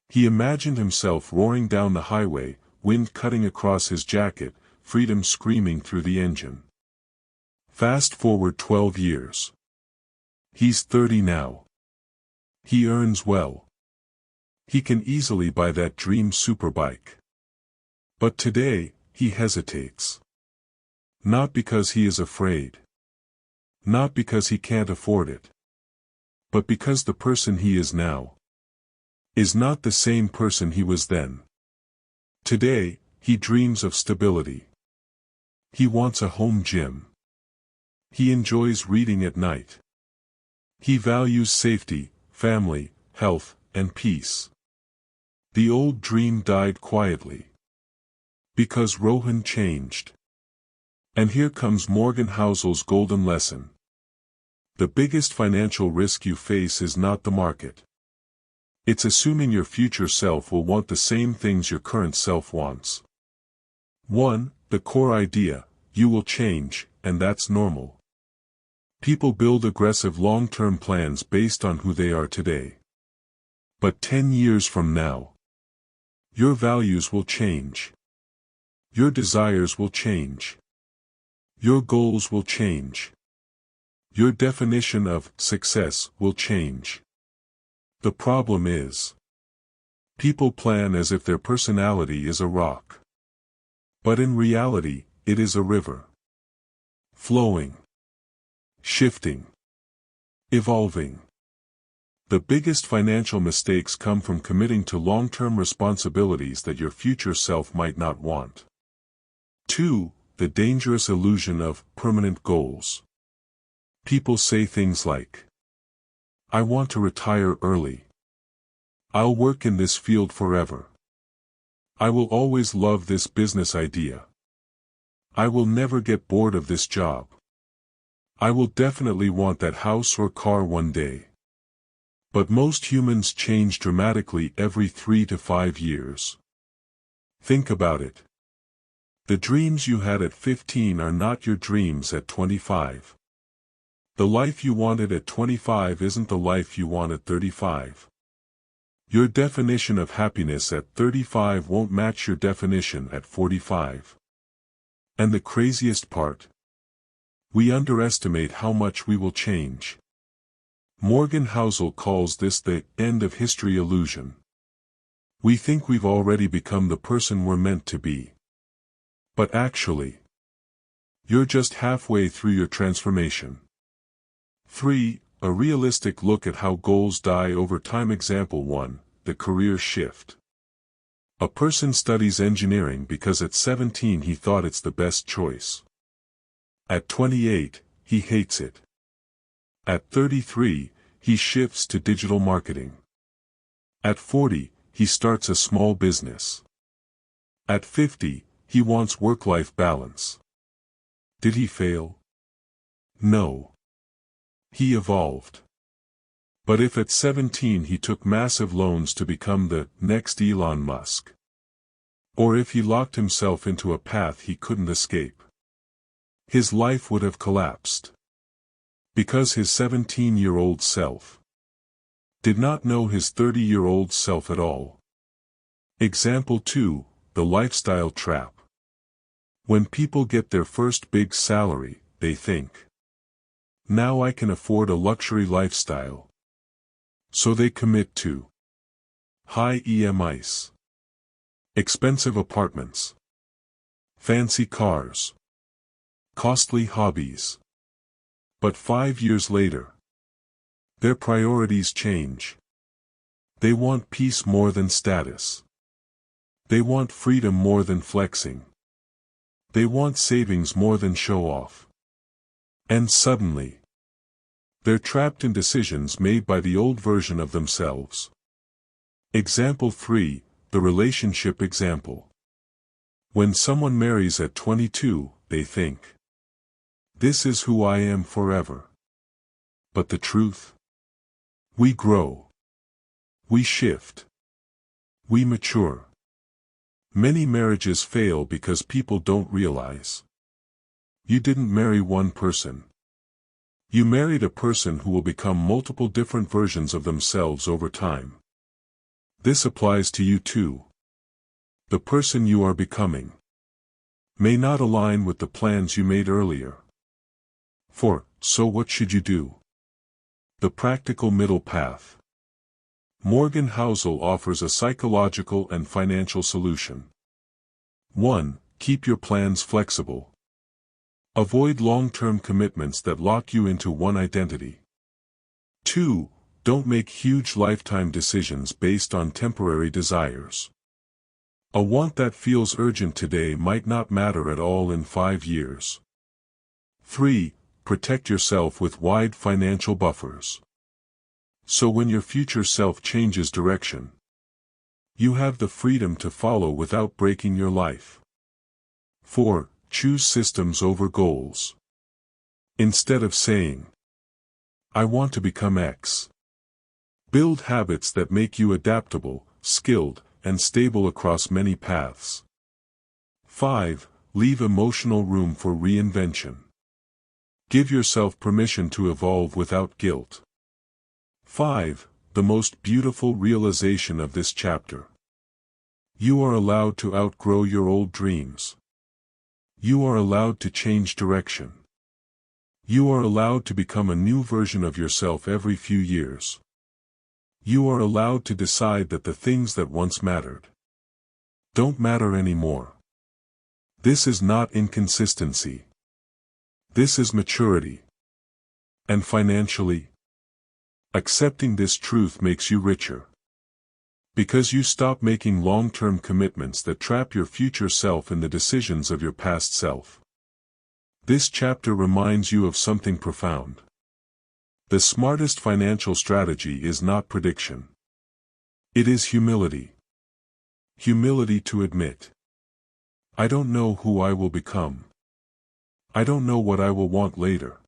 He imagined himself roaring down the highway, wind cutting across his jacket, freedom screaming through the engine. Fast forward 12 years. He's 30 now. He earns well. He can easily buy that dream superbike. But today, he hesitates. Not because he is afraid. Not because he can't afford it. But because the person he is now is not the same person he was then. Today, he dreams of stability. He wants a home gym. He enjoys reading at night. He values safety, family, health, and peace. The old dream died quietly. Because Rohan changed. And here comes Morgan Housel's golden lesson. The biggest financial risk you face is not the market. It's assuming your future self will want the same things your current self wants. 1. The core idea: you will change, and that's normal. People build aggressive long-term plans based on who they are today. But 10 years from now, your values will change. Your desires will change. Your goals will change. Your definition of success will change. The problem is, people plan as if their personality is a rock. But in reality, it is a river. Flowing. Shifting. Evolving. The biggest financial mistakes come from committing to long-term responsibilities that your future self might not want. 2. The dangerous illusion of permanent goals. People say things like, I want to retire early. I'll work in this field forever. I will always love this business idea. I will never get bored of this job. I will definitely want that house or car one day. But most humans change dramatically every 3 to 5 years. Think about it. The dreams you had at 15 are not your dreams at 25. The life you wanted at 25 isn't the life you want at 35. Your definition of happiness at 35 won't match your definition at 45. And the craziest part? We underestimate how much we will change. Morgan Housel calls this the end of history illusion. We think we've already become the person we're meant to be. But actually, you're just halfway through your transformation. 3. A realistic look at how goals die over time. Example 1. The career shift. A person studies engineering because at 17 he thought it's the best choice. At 28, he hates it. At 33, he shifts to digital marketing. At 40, he starts a small business. At 50, he wants work-life balance. Did he fail? No. He evolved. But if at 17 he took massive loans to become the next Elon Musk, or if he locked himself into a path he couldn't escape, his life would have collapsed. Because his 17-year-old self did not know his 30-year-old self at all. Example 2, the lifestyle trap. When people get their first big salary, they think, now I can afford a luxury lifestyle. So they commit to high EMIs, expensive apartments, fancy cars, costly hobbies. But 5 years later, their priorities change. They want peace more than status. They want freedom more than flexing. They want savings more than show-off. And suddenly, they're trapped in decisions made by the old version of themselves. Example 3, the relationship example. When someone marries at 22, they think, this is who I am forever. But the truth? We grow. We shift. We mature. Many marriages fail because people don't realize. You didn't marry one person. You married a person who will become multiple different versions of themselves over time. This applies to you too. The person you are becoming may not align with the plans you made earlier. So what should you do? The practical middle path. Morgan Housel offers a psychological and financial solution. 1. Keep your plans flexible. Avoid long-term commitments that lock you into one identity. 2. Don't make huge lifetime decisions based on temporary desires. A want that feels urgent today might not matter at all in 5 years. 3. Protect yourself with wide financial buffers. So when your future self changes direction, you have the freedom to follow without breaking your life. 4. Choose systems over goals. Instead of saying, I want to become X, build habits that make you adaptable, skilled, and stable across many paths. 5. Leave emotional room for reinvention. Give yourself permission to evolve without guilt. 5. The most beautiful realization of this chapter. You are allowed to outgrow your old dreams. You are allowed to change direction. You are allowed to become a new version of yourself every few years. You are allowed to decide that the things that once mattered don't matter anymore. This is not inconsistency. This is maturity. And financially, accepting this truth makes you richer. Because you stop making long-term commitments that trap your future self in the decisions of your past self. This chapter reminds you of something profound. The smartest financial strategy is not prediction. It is humility. Humility to admit, I don't know who I will become. I don't know what I will want later.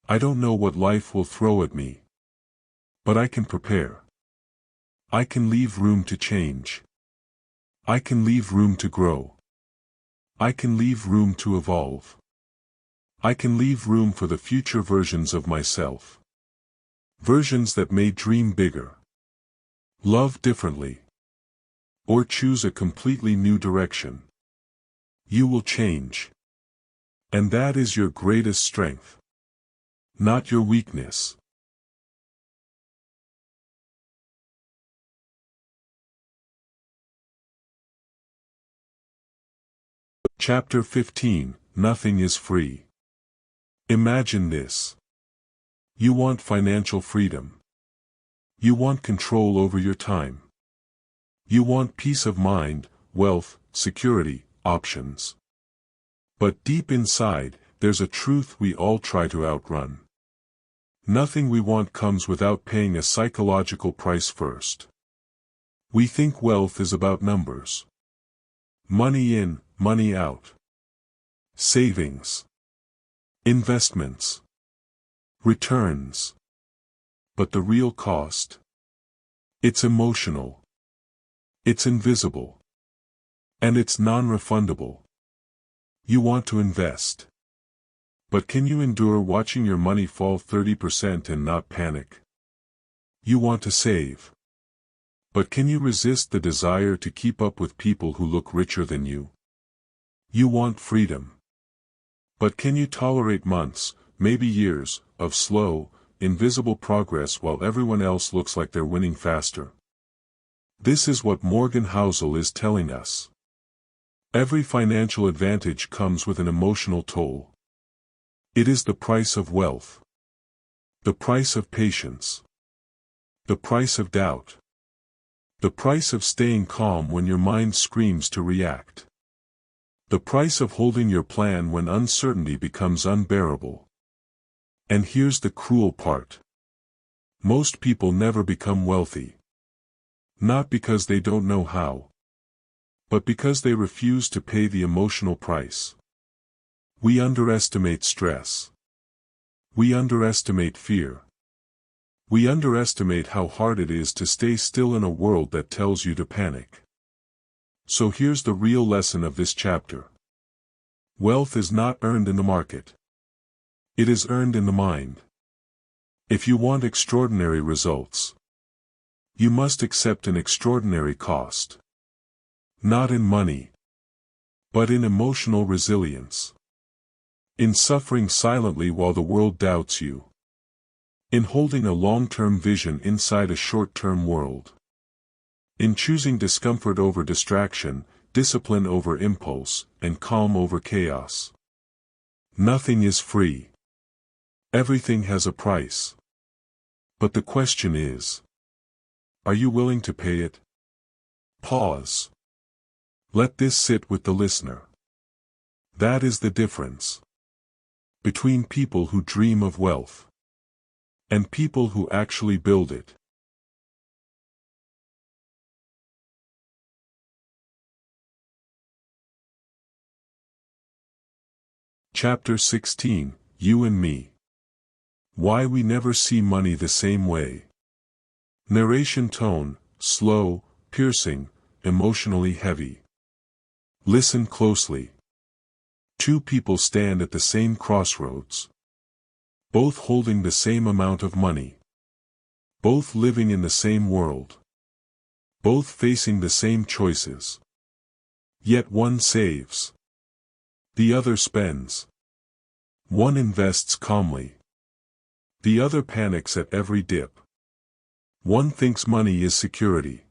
I don't know what life will throw at me. But I can prepare. I can leave room to change. I can leave room to grow. I can leave room to evolve. I can leave room for the future versions of myself. Versions that may dream bigger, love differently, or choose a completely new direction. You will change. And that is your greatest strength, not your weakness. Chapter 15, Nothing is Free. Imagine this. You want financial freedom. You want control over your time. You want peace of mind, wealth, security, options. But deep inside, there's a truth we all try to outrun. Nothing we want comes without paying a psychological price first. We think wealth is about numbers. Money in, money out. Savings. Investments. Returns. But the real cost? It's emotional. It's invisible. And it's non-refundable. You want to invest. But can you endure watching your money fall 30% and not panic? You want to save. But can you resist the desire to keep up with people who look richer than you? You want freedom. But can you tolerate months, maybe years, of slow, invisible progress while everyone else looks like they're winning faster? This is what Morgan Housel is telling us. Every financial advantage comes with an emotional toll. It is the price of wealth. The price of patience. The price of doubt. The price of staying calm when your mind screams to react. The price of holding your plan when uncertainty becomes unbearable. And here's the cruel part. Most people never become wealthy. Not because they don't know how, but because they refuse to pay the emotional price. We underestimate stress. We underestimate fear. We underestimate how hard it is to stay still in a world that tells you to panic. So here's the real lesson of this chapter. Wealth is not earned in the market. It is earned in the mind. If you want extraordinary results, you must accept an extraordinary cost. Not in money, but in emotional resilience. In suffering silently while the world doubts you. In holding a long-term vision inside a short-term world. In choosing discomfort over distraction, discipline over impulse, and calm over chaos. Nothing is free. Everything has a price. But the question is, are you willing to pay it? Pause. Let this sit with the listener. That is the difference between people who dream of wealth and people who actually build it. Chapter 16, You and Me. Why we never see money the same way. Narration tone, slow, piercing, emotionally heavy. Listen closely. Two people stand at the same crossroads. Both holding the same amount of money. Both living in the same world. Both facing the same choices. Yet one saves. The other spends. One invests calmly. The other panics at every dip. One thinks money is security.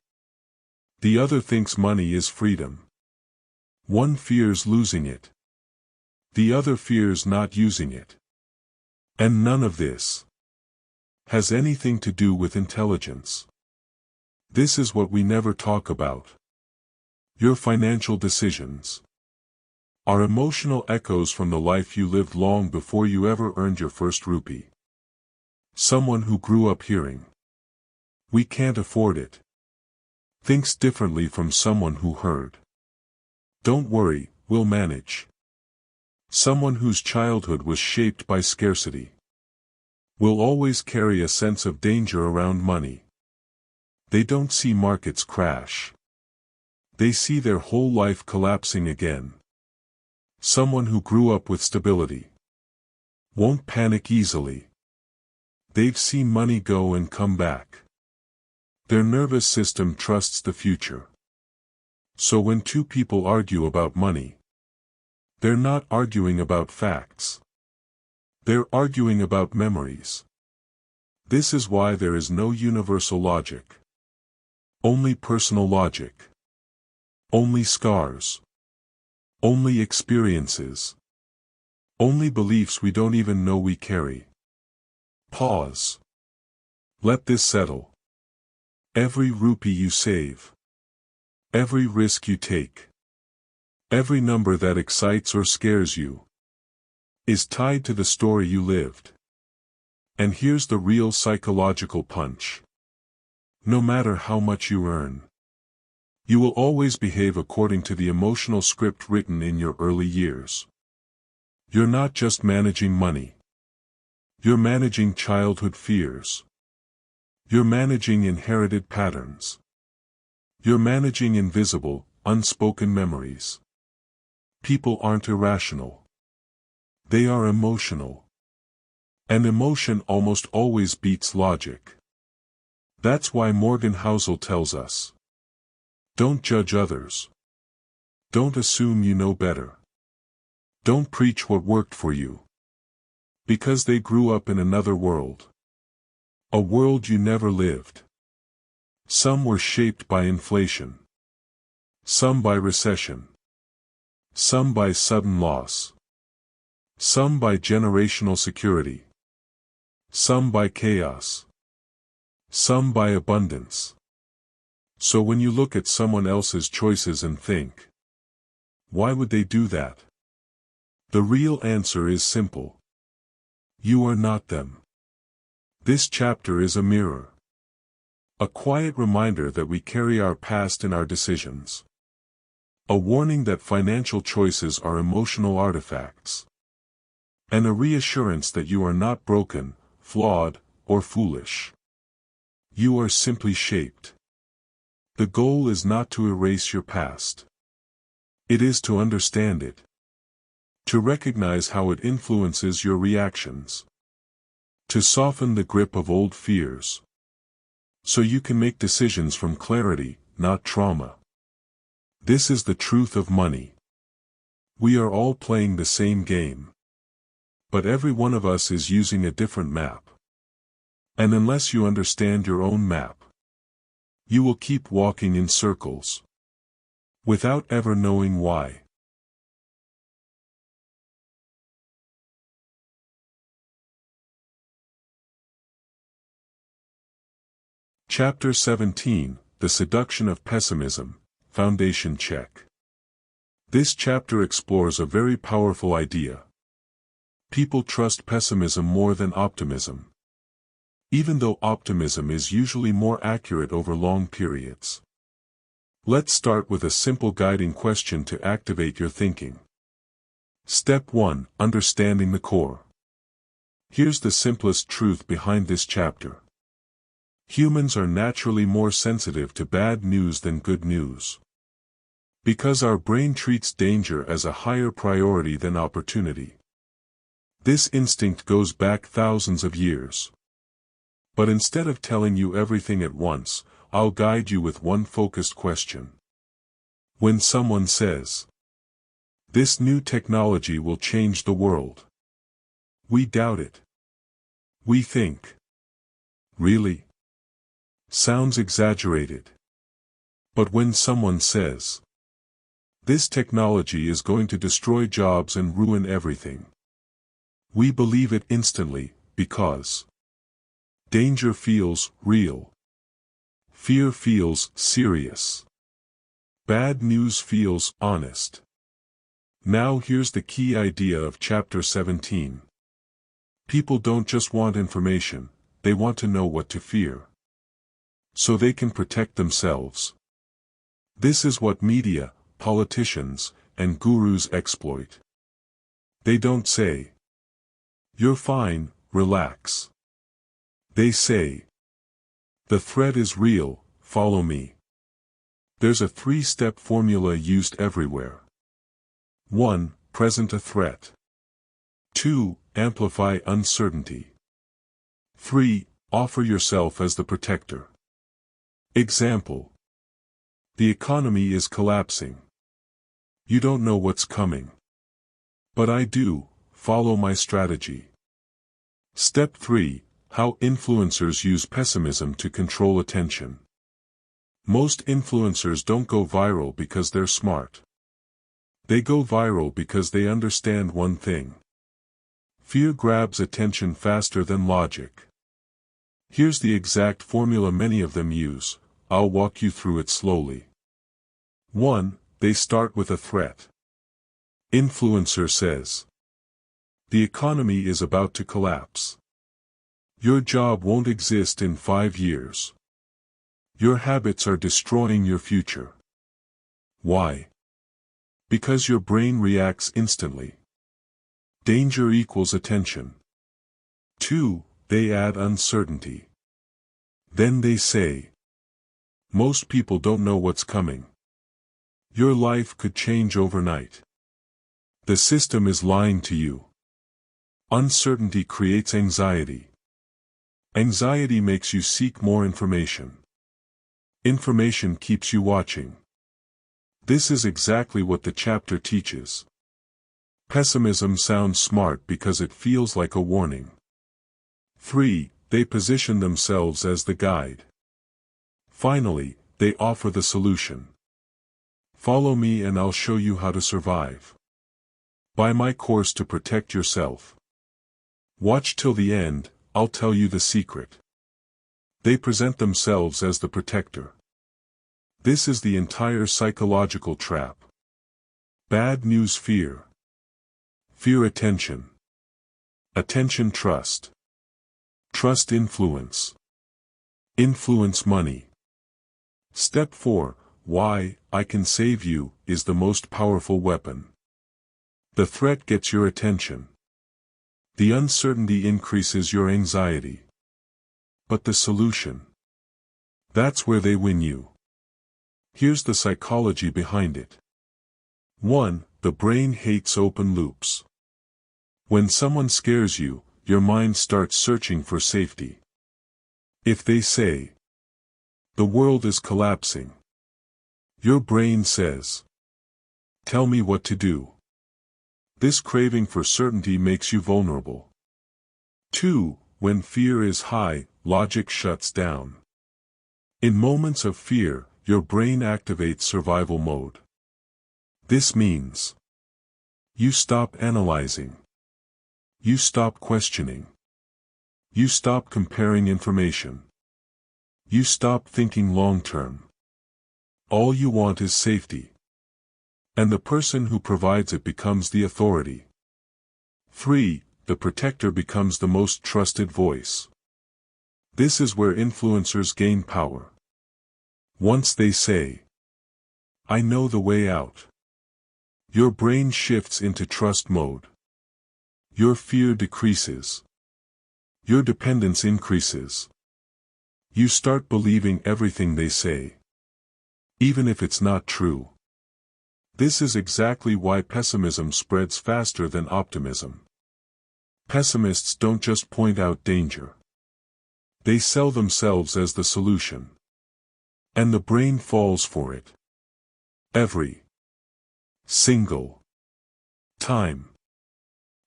The other thinks money is freedom. One fears losing it. The other fears not using it. And none of this has anything to do with intelligence. This is what we never talk about. Your financial decisions are emotional echoes from the life you lived long before you ever earned your first rupee. Someone who grew up hearing, "We can't afford it," thinks differently from someone who heard, "Don't worry, we'll manage." Someone whose childhood was shaped by scarcity will always carry a sense of danger around money. They don't see markets crash. They see their whole life collapsing again. Someone who grew up with stability won't panic easily. They've seen money go and come back. Their nervous system trusts the future. So when two people argue about money, they're not arguing about facts. They're arguing about memories. This is why there is no universal logic. Only personal logic. Only scars. Only experiences. Only beliefs we don't even know we carry. Pause. Let this settle. Every rupee you save. Every risk you take. Every number that excites or scares you. is tied to the story you lived. And here's the real psychological punch. No matter how much you earn, you will always behave according to the emotional script written in your early years. You're not just managing money. You're managing childhood fears. You're managing inherited patterns. You're managing invisible, unspoken memories. People aren't irrational. They are emotional. And emotion almost always beats logic. That's why Morgan Housel tells us, don't judge others. Don't assume you know better. Don't preach what worked for you. Because they grew up in another world. A world you never lived. Some were shaped by inflation. Some by recession. Some by sudden loss. Some by generational security. Some by chaos. Some by abundance. So when you look at someone else's choices and think, why would they do that? The real answer is simple. You are not them. This chapter is a mirror. A quiet reminder that we carry our past in our decisions. A warning that financial choices are emotional artifacts. And a reassurance that you are not broken, flawed, or foolish. You are simply shaped. The goal is not to erase your past. It is to understand it. To recognize how it influences your reactions. To soften the grip of old fears. So you can make decisions from clarity, not trauma. This is the truth of money. We are all playing the same game. But every one of us is using a different map. And unless you understand your own map, you will keep walking in circles. Without ever knowing why. Chapter 17, The Seduction of Pessimism, Foundation Check. This chapter explores a very powerful idea. People trust pessimism more than optimism. Even though optimism is usually more accurate over long periods. Let's start with a simple guiding question to activate your thinking. Step 1. Understanding the core. Here's the simplest truth behind this chapter. Humans are naturally more sensitive to bad news than good news. Because our brain treats danger as a higher priority than opportunity. This instinct goes back thousands of years. But instead of telling you everything at once, I'll guide you with one focused question. When someone says, this new technology will change the world, we doubt it. We think, really? Sounds exaggerated. But when someone says, this technology is going to destroy jobs and ruin everything, we believe it instantly, because danger feels real. Fear feels serious. Bad news feels honest. Now here's the key idea of Chapter 17. People don't just want information, they want to know what to fear. So they can protect themselves. This is what media, politicians, and gurus exploit. They don't say, you're fine, relax. They say, the threat is real, follow me. There's a 3-step formula used everywhere. 1. Present a threat. 2. Amplify uncertainty. 3. Offer yourself as the protector. Example. The economy is collapsing. You don't know what's coming. But I do, follow my strategy. Step 3. How influencers use pessimism to control attention. Most influencers don't go viral because they're smart. They go viral because they understand one thing. Fear grabs attention faster than logic. Here's the exact formula many of them use. I'll walk you through it slowly. 1. They start with a threat. Influencer says, The economy is about to collapse. Your job won't exist in 5 years. Your habits are destroying your future. Why? Because your brain reacts instantly. Danger equals attention. 2. They add uncertainty. Then they say, most people don't know what's coming. Your life could change overnight. The system is lying to you. Uncertainty creates anxiety. Anxiety makes you seek more information. Information keeps you watching. This is exactly what the chapter teaches. Pessimism sounds smart because it feels like a warning. 3. They position themselves as the guide. Finally, they offer the solution. Follow me and I'll show you how to survive. Buy my course to protect yourself. Watch till the end, I'll tell you the secret. They present themselves as the protector. This is the entire psychological trap. Bad news fear. Fear attention. Attention trust. Trust influence. Influence money. Step 4, why I can save you, is the most powerful weapon. The threat gets your attention. The uncertainty increases your anxiety. But the solution? That's where they win you. Here's the psychology behind it. 1. The brain hates open loops. When someone scares you, your mind starts searching for safety. If they say, the world is collapsing, your brain says, tell me what to do. This craving for certainty makes you vulnerable. 2. When fear is high, logic shuts down. In moments of fear, your brain activates survival mode. This means you stop analyzing. You stop questioning. You stop comparing information. You stop thinking long-term. All you want is safety. And the person who provides it becomes the authority. 3. The protector becomes the most trusted voice. This is where influencers gain power. Once they say, I know the way out, your brain shifts into trust mode. Your fear decreases. Your dependence increases. You start believing everything they say, even if it's not true. This is exactly why pessimism spreads faster than optimism. Pessimists don't just point out danger. They sell themselves as the solution. And the brain falls for it. Every single time.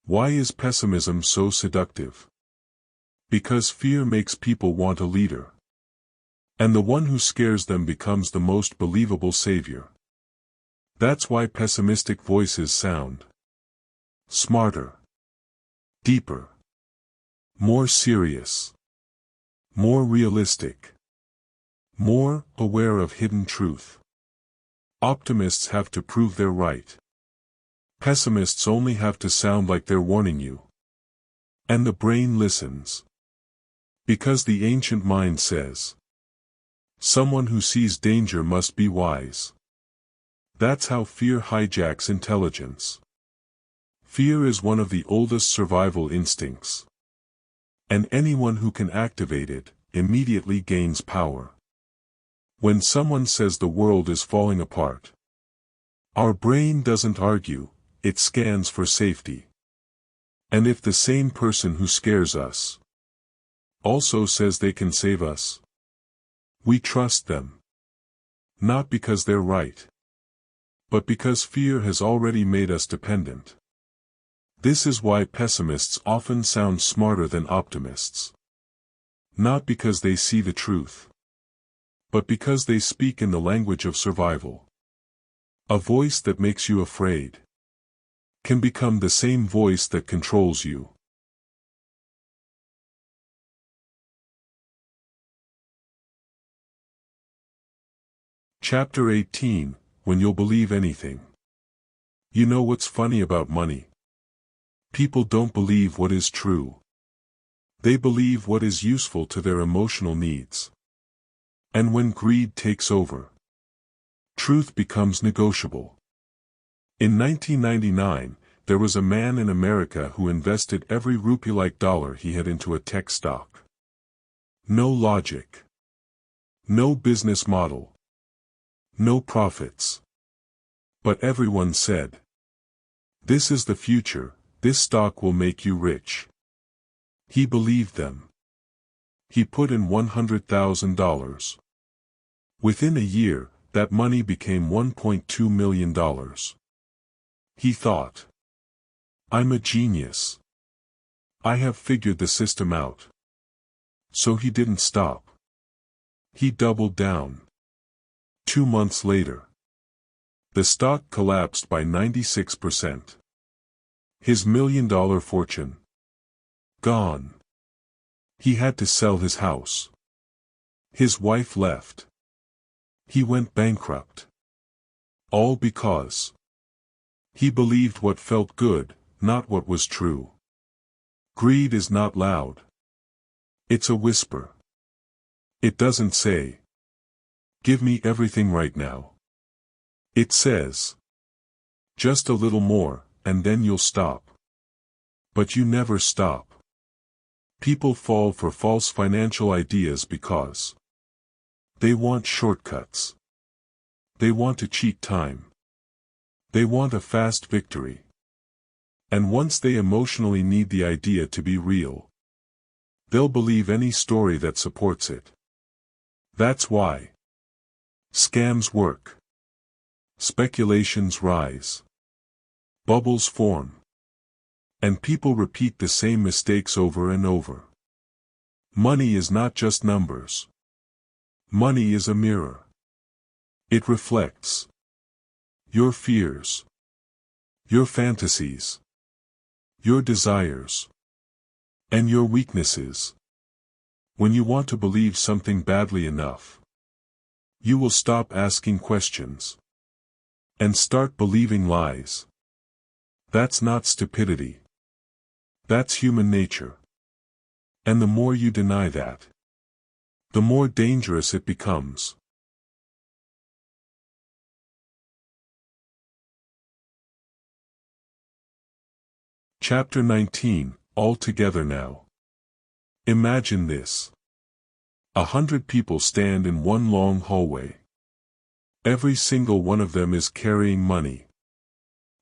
Why is pessimism so seductive? Because fear makes people want a leader. And the one who scares them becomes the most believable savior. That's why pessimistic voices sound smarter, deeper, more serious, more realistic, more aware of hidden truth. Optimists have to prove they're right. Pessimists only have to sound like they're warning you. And the brain listens. Because the ancient mind says, someone who sees danger must be wise. That's how fear hijacks intelligence. Fear is one of the oldest survival instincts. And anyone who can activate it, immediately gains power. When someone says the world is falling apart, our brain doesn't argue, it scans for safety. And if the same person who scares us also says they can save us, we trust them. Not because they're right, but because fear has already made us dependent. This is why pessimists often sound smarter than optimists. Not because they see the truth, but because they speak in the language of survival. A voice that makes you afraid can become the same voice that controls you. Chapter 18, When You'll Believe Anything. You know what's funny about money? People don't believe what is true. They believe what is useful to their emotional needs. And when greed takes over, truth becomes negotiable. In 1999, there was a man in America who invested every rupee-like dollar he had into a tech stock. No logic. No business model. No profits. But everyone said, "This is the future, this stock will make you rich." He believed them. He put in $100,000. Within a year, that money became $1.2 million. He thought, "I'm a genius. I have figured the system out." So he didn't stop. He doubled down. 2 months later, the stock collapsed by 96%. His $1 million fortune gone. He had to sell his house. His wife left. He went bankrupt. All because he believed what felt good, not what was true. Greed is not loud. It's a whisper. It doesn't say, "Give me everything right now." It says, "Just a little more, and then you'll stop." But you never stop. People fall for false financial ideas because they want shortcuts. They want to cheat time. They want a fast victory. And once they emotionally need the idea to be real, they'll believe any story that supports it. That's why scams work. Speculations rise. Bubbles form. And people repeat the same mistakes over and over. Money is not just numbers. Money is a mirror. It reflects your fears, your fantasies, your desires, and your weaknesses. When you want to believe something badly enough, you will stop asking questions and start believing lies. That's not stupidity. That's human nature. And the more you deny that, the more dangerous it becomes. Chapter 19, All Together Now. Imagine this. 100 people stand in one long hallway. Every single one of them is carrying money.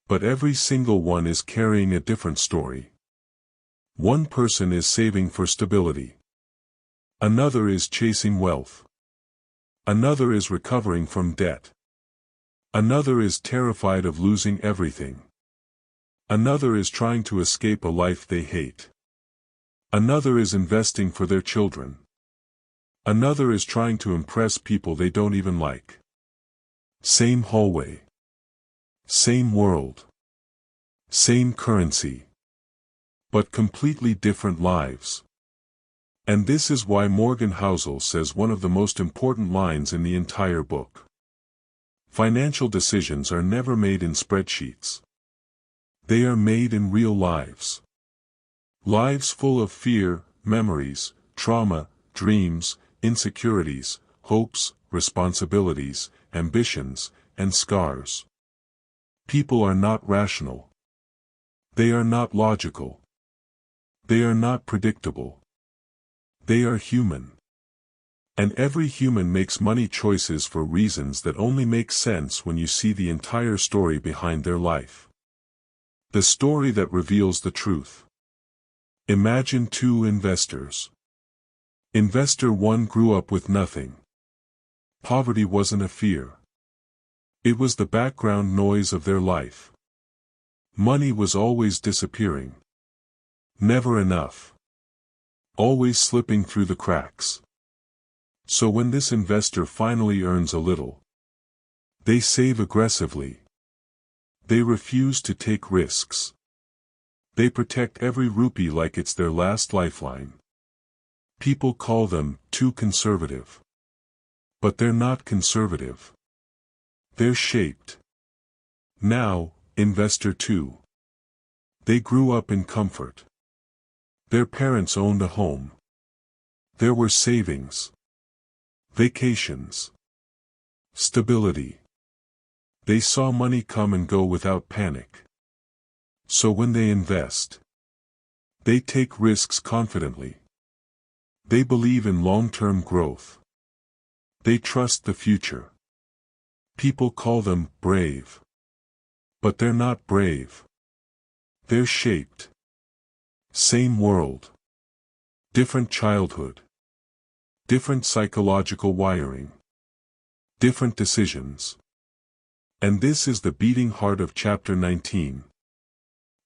But every single one is carrying a different story. One person is saving for stability. Another is chasing wealth. Another is recovering from debt. Another is terrified of losing everything. Another is trying to escape a life they hate. Another is investing for their children. Another is trying to impress people they don't even like. Same hallway. Same world. Same currency. But completely different lives. And this is why Morgan Housel says one of the most important lines in the entire book. Financial decisions are never made in spreadsheets. They are made in real lives. Lives full of fear, memories, trauma, dreams, insecurities, hopes, responsibilities, ambitions, and scars. People are not rational. They are not logical. They are not predictable. They are human. And every human makes money choices for reasons that only make sense when you see the entire story behind their life. The story that reveals the truth. Imagine 2 investors. Investor 1 grew up with nothing. Poverty wasn't a fear. It was the background noise of their life. Money was always disappearing. Never enough. Always slipping through the cracks. So when this investor finally earns a little, they save aggressively. They refuse to take risks. They protect every rupee like it's their last lifeline. People call them too conservative. But they're not conservative. They're shaped. Now, investor 2. They grew up in comfort. Their parents owned a home. There were savings, vacations, stability. They saw money come and go without panic. So when they invest, they take risks confidently. They believe in long-term growth. They trust the future. People call them brave. But they're not brave. They're shaped. Same world. Different childhood. Different psychological wiring. Different decisions. And this is the beating heart of Chapter 19.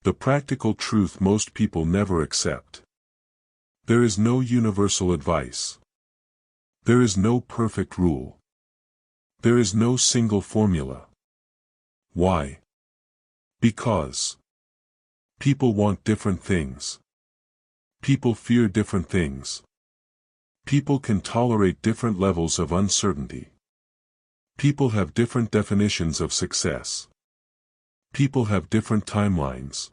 The practical truth most people never accept. There is no universal advice. There is no perfect rule. There is no single formula. Why? Because people want different things. People fear different things. People can tolerate different levels of uncertainty. People have different definitions of success. People have different timelines.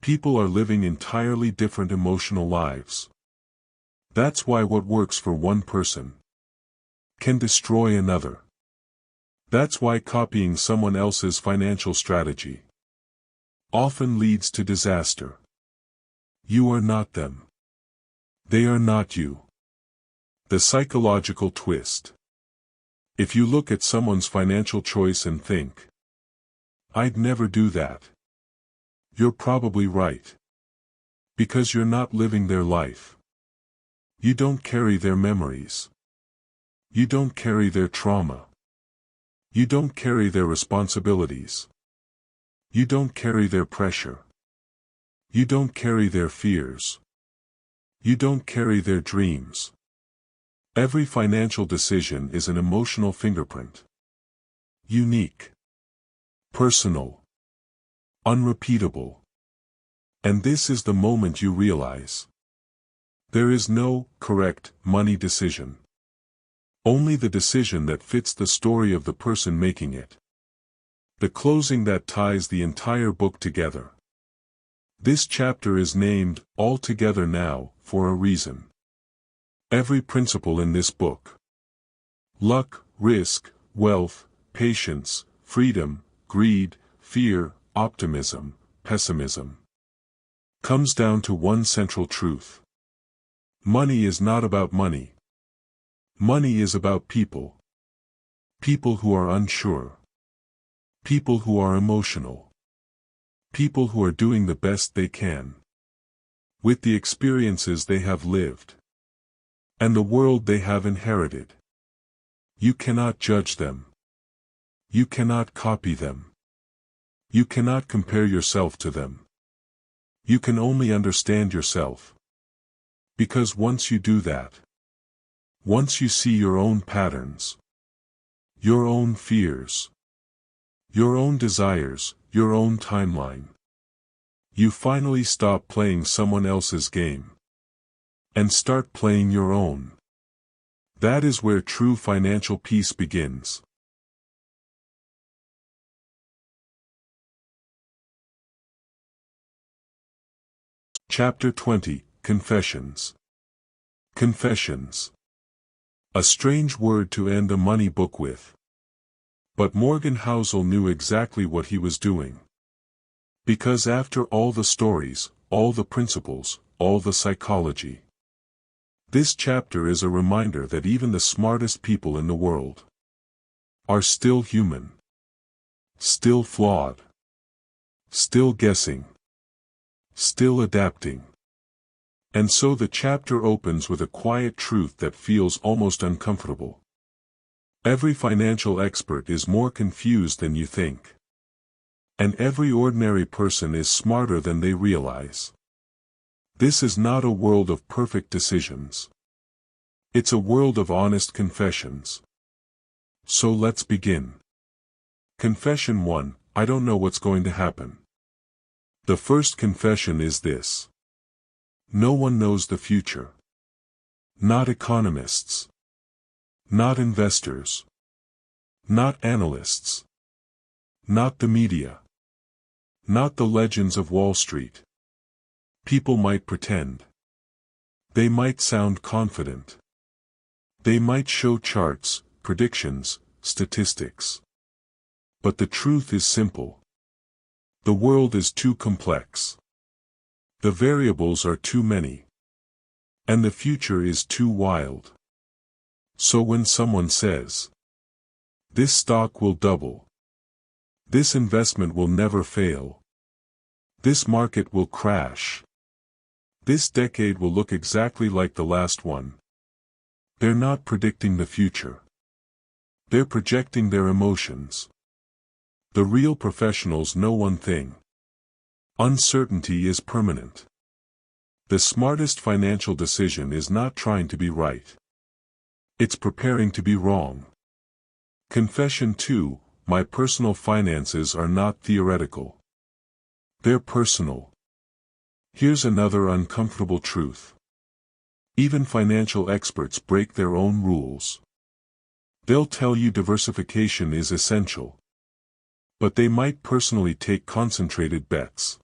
People are living entirely different emotional lives. That's why what works for one person can destroy another. That's why copying someone else's financial strategy often leads to disaster. You are not them. They are not you. The psychological twist. If you look at someone's financial choice and think, "I'd never do that," you're probably right. Because you're not living their life. You don't carry their memories. You don't carry their trauma. You don't carry their responsibilities. You don't carry their pressure. You don't carry their fears. You don't carry their dreams. Every financial decision is an emotional fingerprint. Unique. Personal. Unrepeatable. And this is the moment you realize. There is no correct money decision. Only the decision that fits the story of the person making it. The closing that ties the entire book together. This chapter is named All Together Now for a reason. Every principle in this book, luck, risk, wealth, patience, freedom, greed, fear, optimism, pessimism, comes down to one central truth. Money is not about money. Money is about people. People who are unsure. People who are emotional. People who are doing the best they can with the experiences they have lived and the world they have inherited. You cannot judge them. You cannot copy them. You cannot compare yourself to them. You can only understand yourself. Because once you do that, once you see your own patterns, your own fears, your own desires, your own timeline, you finally stop playing someone else's game and start playing your own. That is where true financial peace begins. Chapter 20, Confessions. Confessions. A strange word to end a money book with. But Morgan Housel knew exactly what he was doing. Because after all the stories, all the principles, all the psychology, this chapter is a reminder that even the smartest people in the world are still human, still flawed, still guessing, still adapting. And so the chapter opens with a quiet truth that feels almost uncomfortable. Every financial expert is more confused than you think. And every ordinary person is smarter than they realize. This is not a world of perfect decisions. It's a world of honest confessions. So let's begin. Confession 1, I don't know what's going to happen. The first confession is this. No one knows the future. Not economists. Not investors. Not analysts. Not the media. Not the legends of Wall Street. People might pretend. They might sound confident. They might show charts, predictions, statistics. But the truth is simple. The world is too complex. The variables are too many. And the future is too wild. So when someone says, "This stock will double. This investment will never fail. This market will crash. This decade will look exactly like the last one," they're not predicting the future. They're projecting their emotions. The real professionals know one thing. Uncertainty is permanent. The smartest financial decision is not trying to be right. It's preparing to be wrong. Confession 2: My personal finances are not theoretical. They're personal. Here's another uncomfortable truth. Even financial experts break their own rules. They'll tell you diversification is essential. But they might personally take concentrated bets.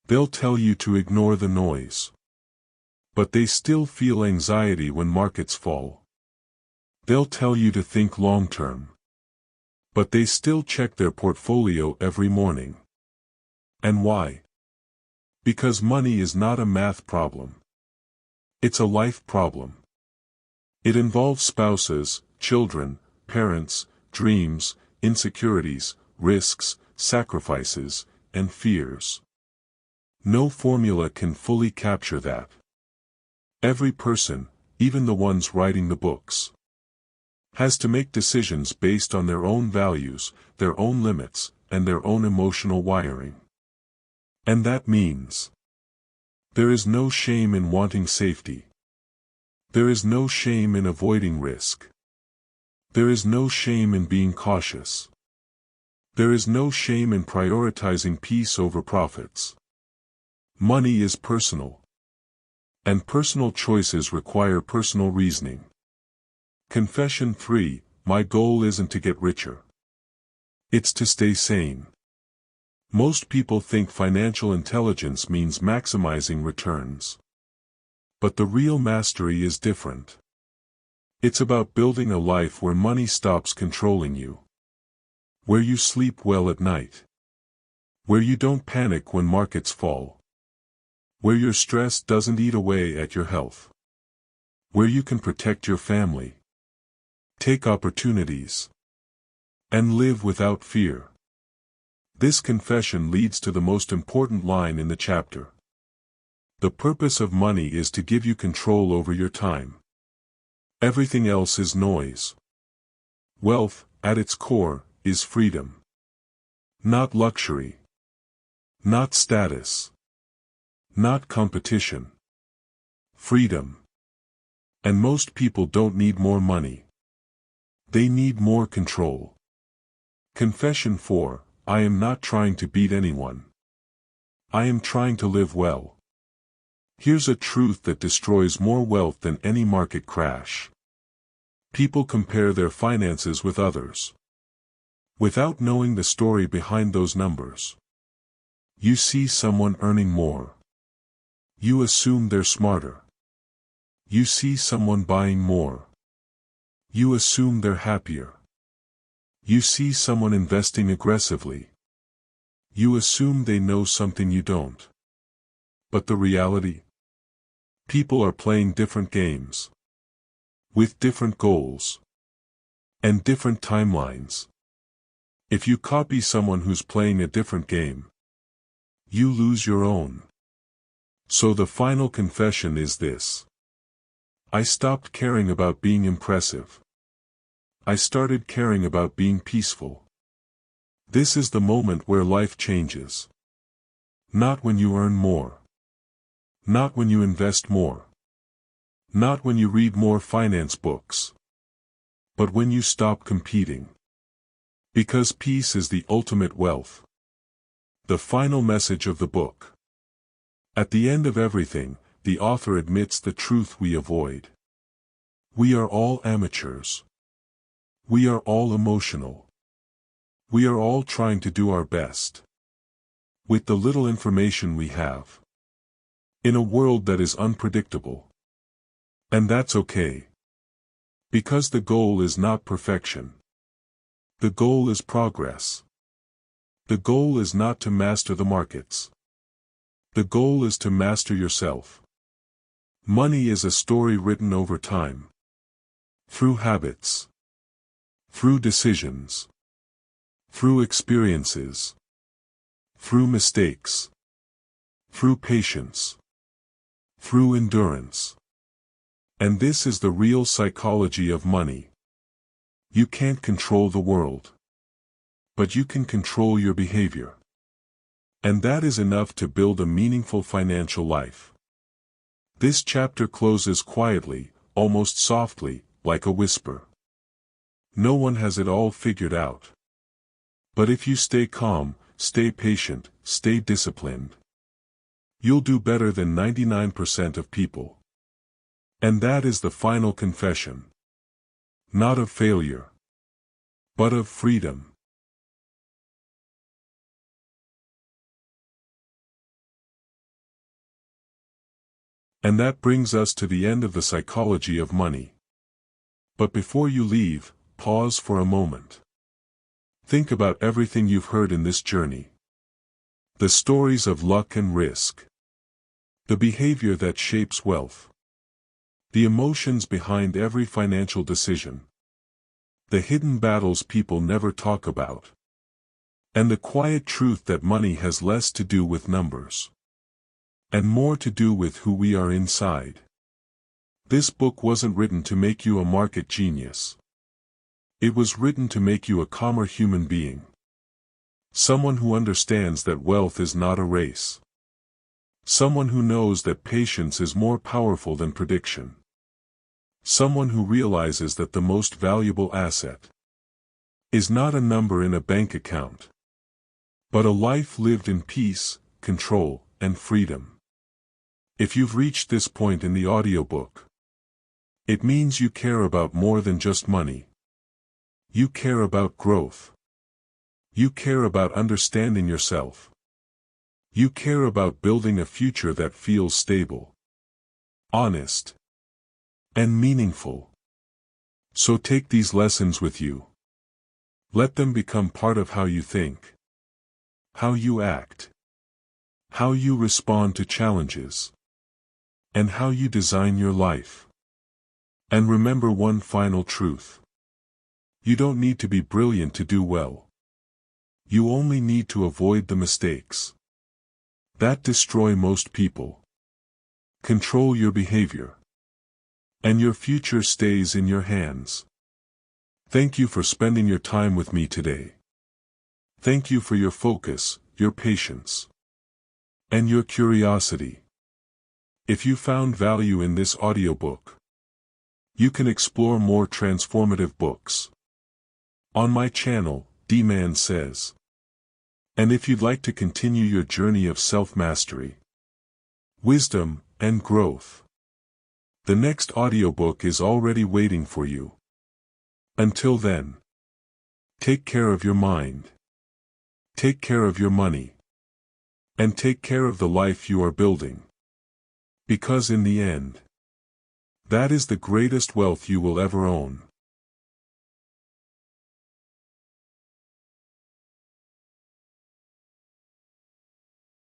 They'll tell you to ignore the noise. But they still feel anxiety when markets fall. They'll tell you to think long-term. But they still check their portfolio every morning. And why? Because money is not a math problem. It's a life problem. It involves spouses, children, parents, dreams, insecurities, risks, sacrifices, and fears. No formula can fully capture that. Every person, even the ones writing the books, has to make decisions based on their own values, their own limits, and their own emotional wiring. And that means there is no shame in wanting safety. There is no shame in avoiding risk. There is no shame in being cautious. There is no shame in prioritizing peace over profits. Money is personal. And personal choices require personal reasoning. Confession 3: My goal isn't to get richer. It's to stay sane. Most people think financial intelligence means maximizing returns. But the real mastery is different. It's about building a life where money stops controlling you. Where you sleep well at night. Where you don't panic when markets fall. Where your stress doesn't eat away at your health. Where you can protect your family. Take opportunities. And live without fear. This confession leads to the most important line in the chapter. The purpose of money is to give you control over your time. Everything else is noise. Wealth, at its core, is freedom. Not luxury. Not status. Not competition. Freedom. And most people don't need more money. They need more control. Confession 4: I am not trying to beat anyone. I am trying to live well. Here's a truth that destroys more wealth than any market crash. People compare their finances with others. Without knowing the story behind those numbers. You see someone earning more. You assume they're smarter. You see someone buying more. You assume they're happier. You see someone investing aggressively. You assume they know something you don't. But the reality? People are playing different games. With different goals. And different timelines. If you copy someone who's playing a different game, you lose your own. So the final confession is this. I stopped caring about being impressive. I started caring about being peaceful. This is the moment where life changes. Not when you earn more. Not when you invest more. Not when you read more finance books. But when you stop competing. Because peace is the ultimate wealth. The final message of the book. At the end of everything, the author admits the truth we avoid. We are all amateurs. We are all emotional. We are all trying to do our best. with the little information we have. In a world that is unpredictable. And that's okay. Because the goal is not perfection. The goal is progress. The goal is not to master the markets. The goal is to master yourself. Money is a story written over time. Through habits. Through decisions. Through experiences. Through mistakes. Through patience. Through endurance. And this is the real psychology of money. You can't control the world. But you can control your behavior. And that is enough to build a meaningful financial life. This chapter closes quietly, almost softly, like a whisper. No one has it all figured out. But if you stay calm, stay patient, stay disciplined, you'll do better than 99% of people. And that is the final confession. Not of failure, but of freedom. And that brings us to the end of the psychology of money. But before you leave, pause for a moment. Think about everything you've heard in this journey. The stories of luck and risk. The behavior that shapes wealth. The emotions behind every financial decision. The hidden battles people never talk about. And the quiet truth that money has less to do with numbers. And more to do with who we are inside. This book wasn't written to make you a market genius. It was written to make you a calmer human being. Someone who understands that wealth is not a race. Someone who knows that patience is more powerful than prediction. Someone who realizes that the most valuable asset is not a number in a bank account, but a life lived in peace, control, and freedom. If you've reached this point in the audiobook, it means you care about more than just money. You care about growth. You care about understanding yourself. You care about building a future that feels stable, honest, and meaningful. So take these lessons with you. Let them become part of how you think, how you act, how you respond to challenges, and how you design your life. And remember one final truth. You don't need to be brilliant to do well. You only need to avoid the mistakes that destroy most people. Control your behavior. And your future stays in your hands. Thank you for spending your time with me today. Thank you for your focus, your patience, and your curiosity. If you found value in this audiobook, you can explore more transformative books on my channel, D-Man Says. And if you'd like to continue your journey of self-mastery, wisdom, and growth, the next audiobook is already waiting for you. Until then, take care of your mind, take care of your money, and take care of the life you are building. Because in the end, that is the greatest wealth you will ever own.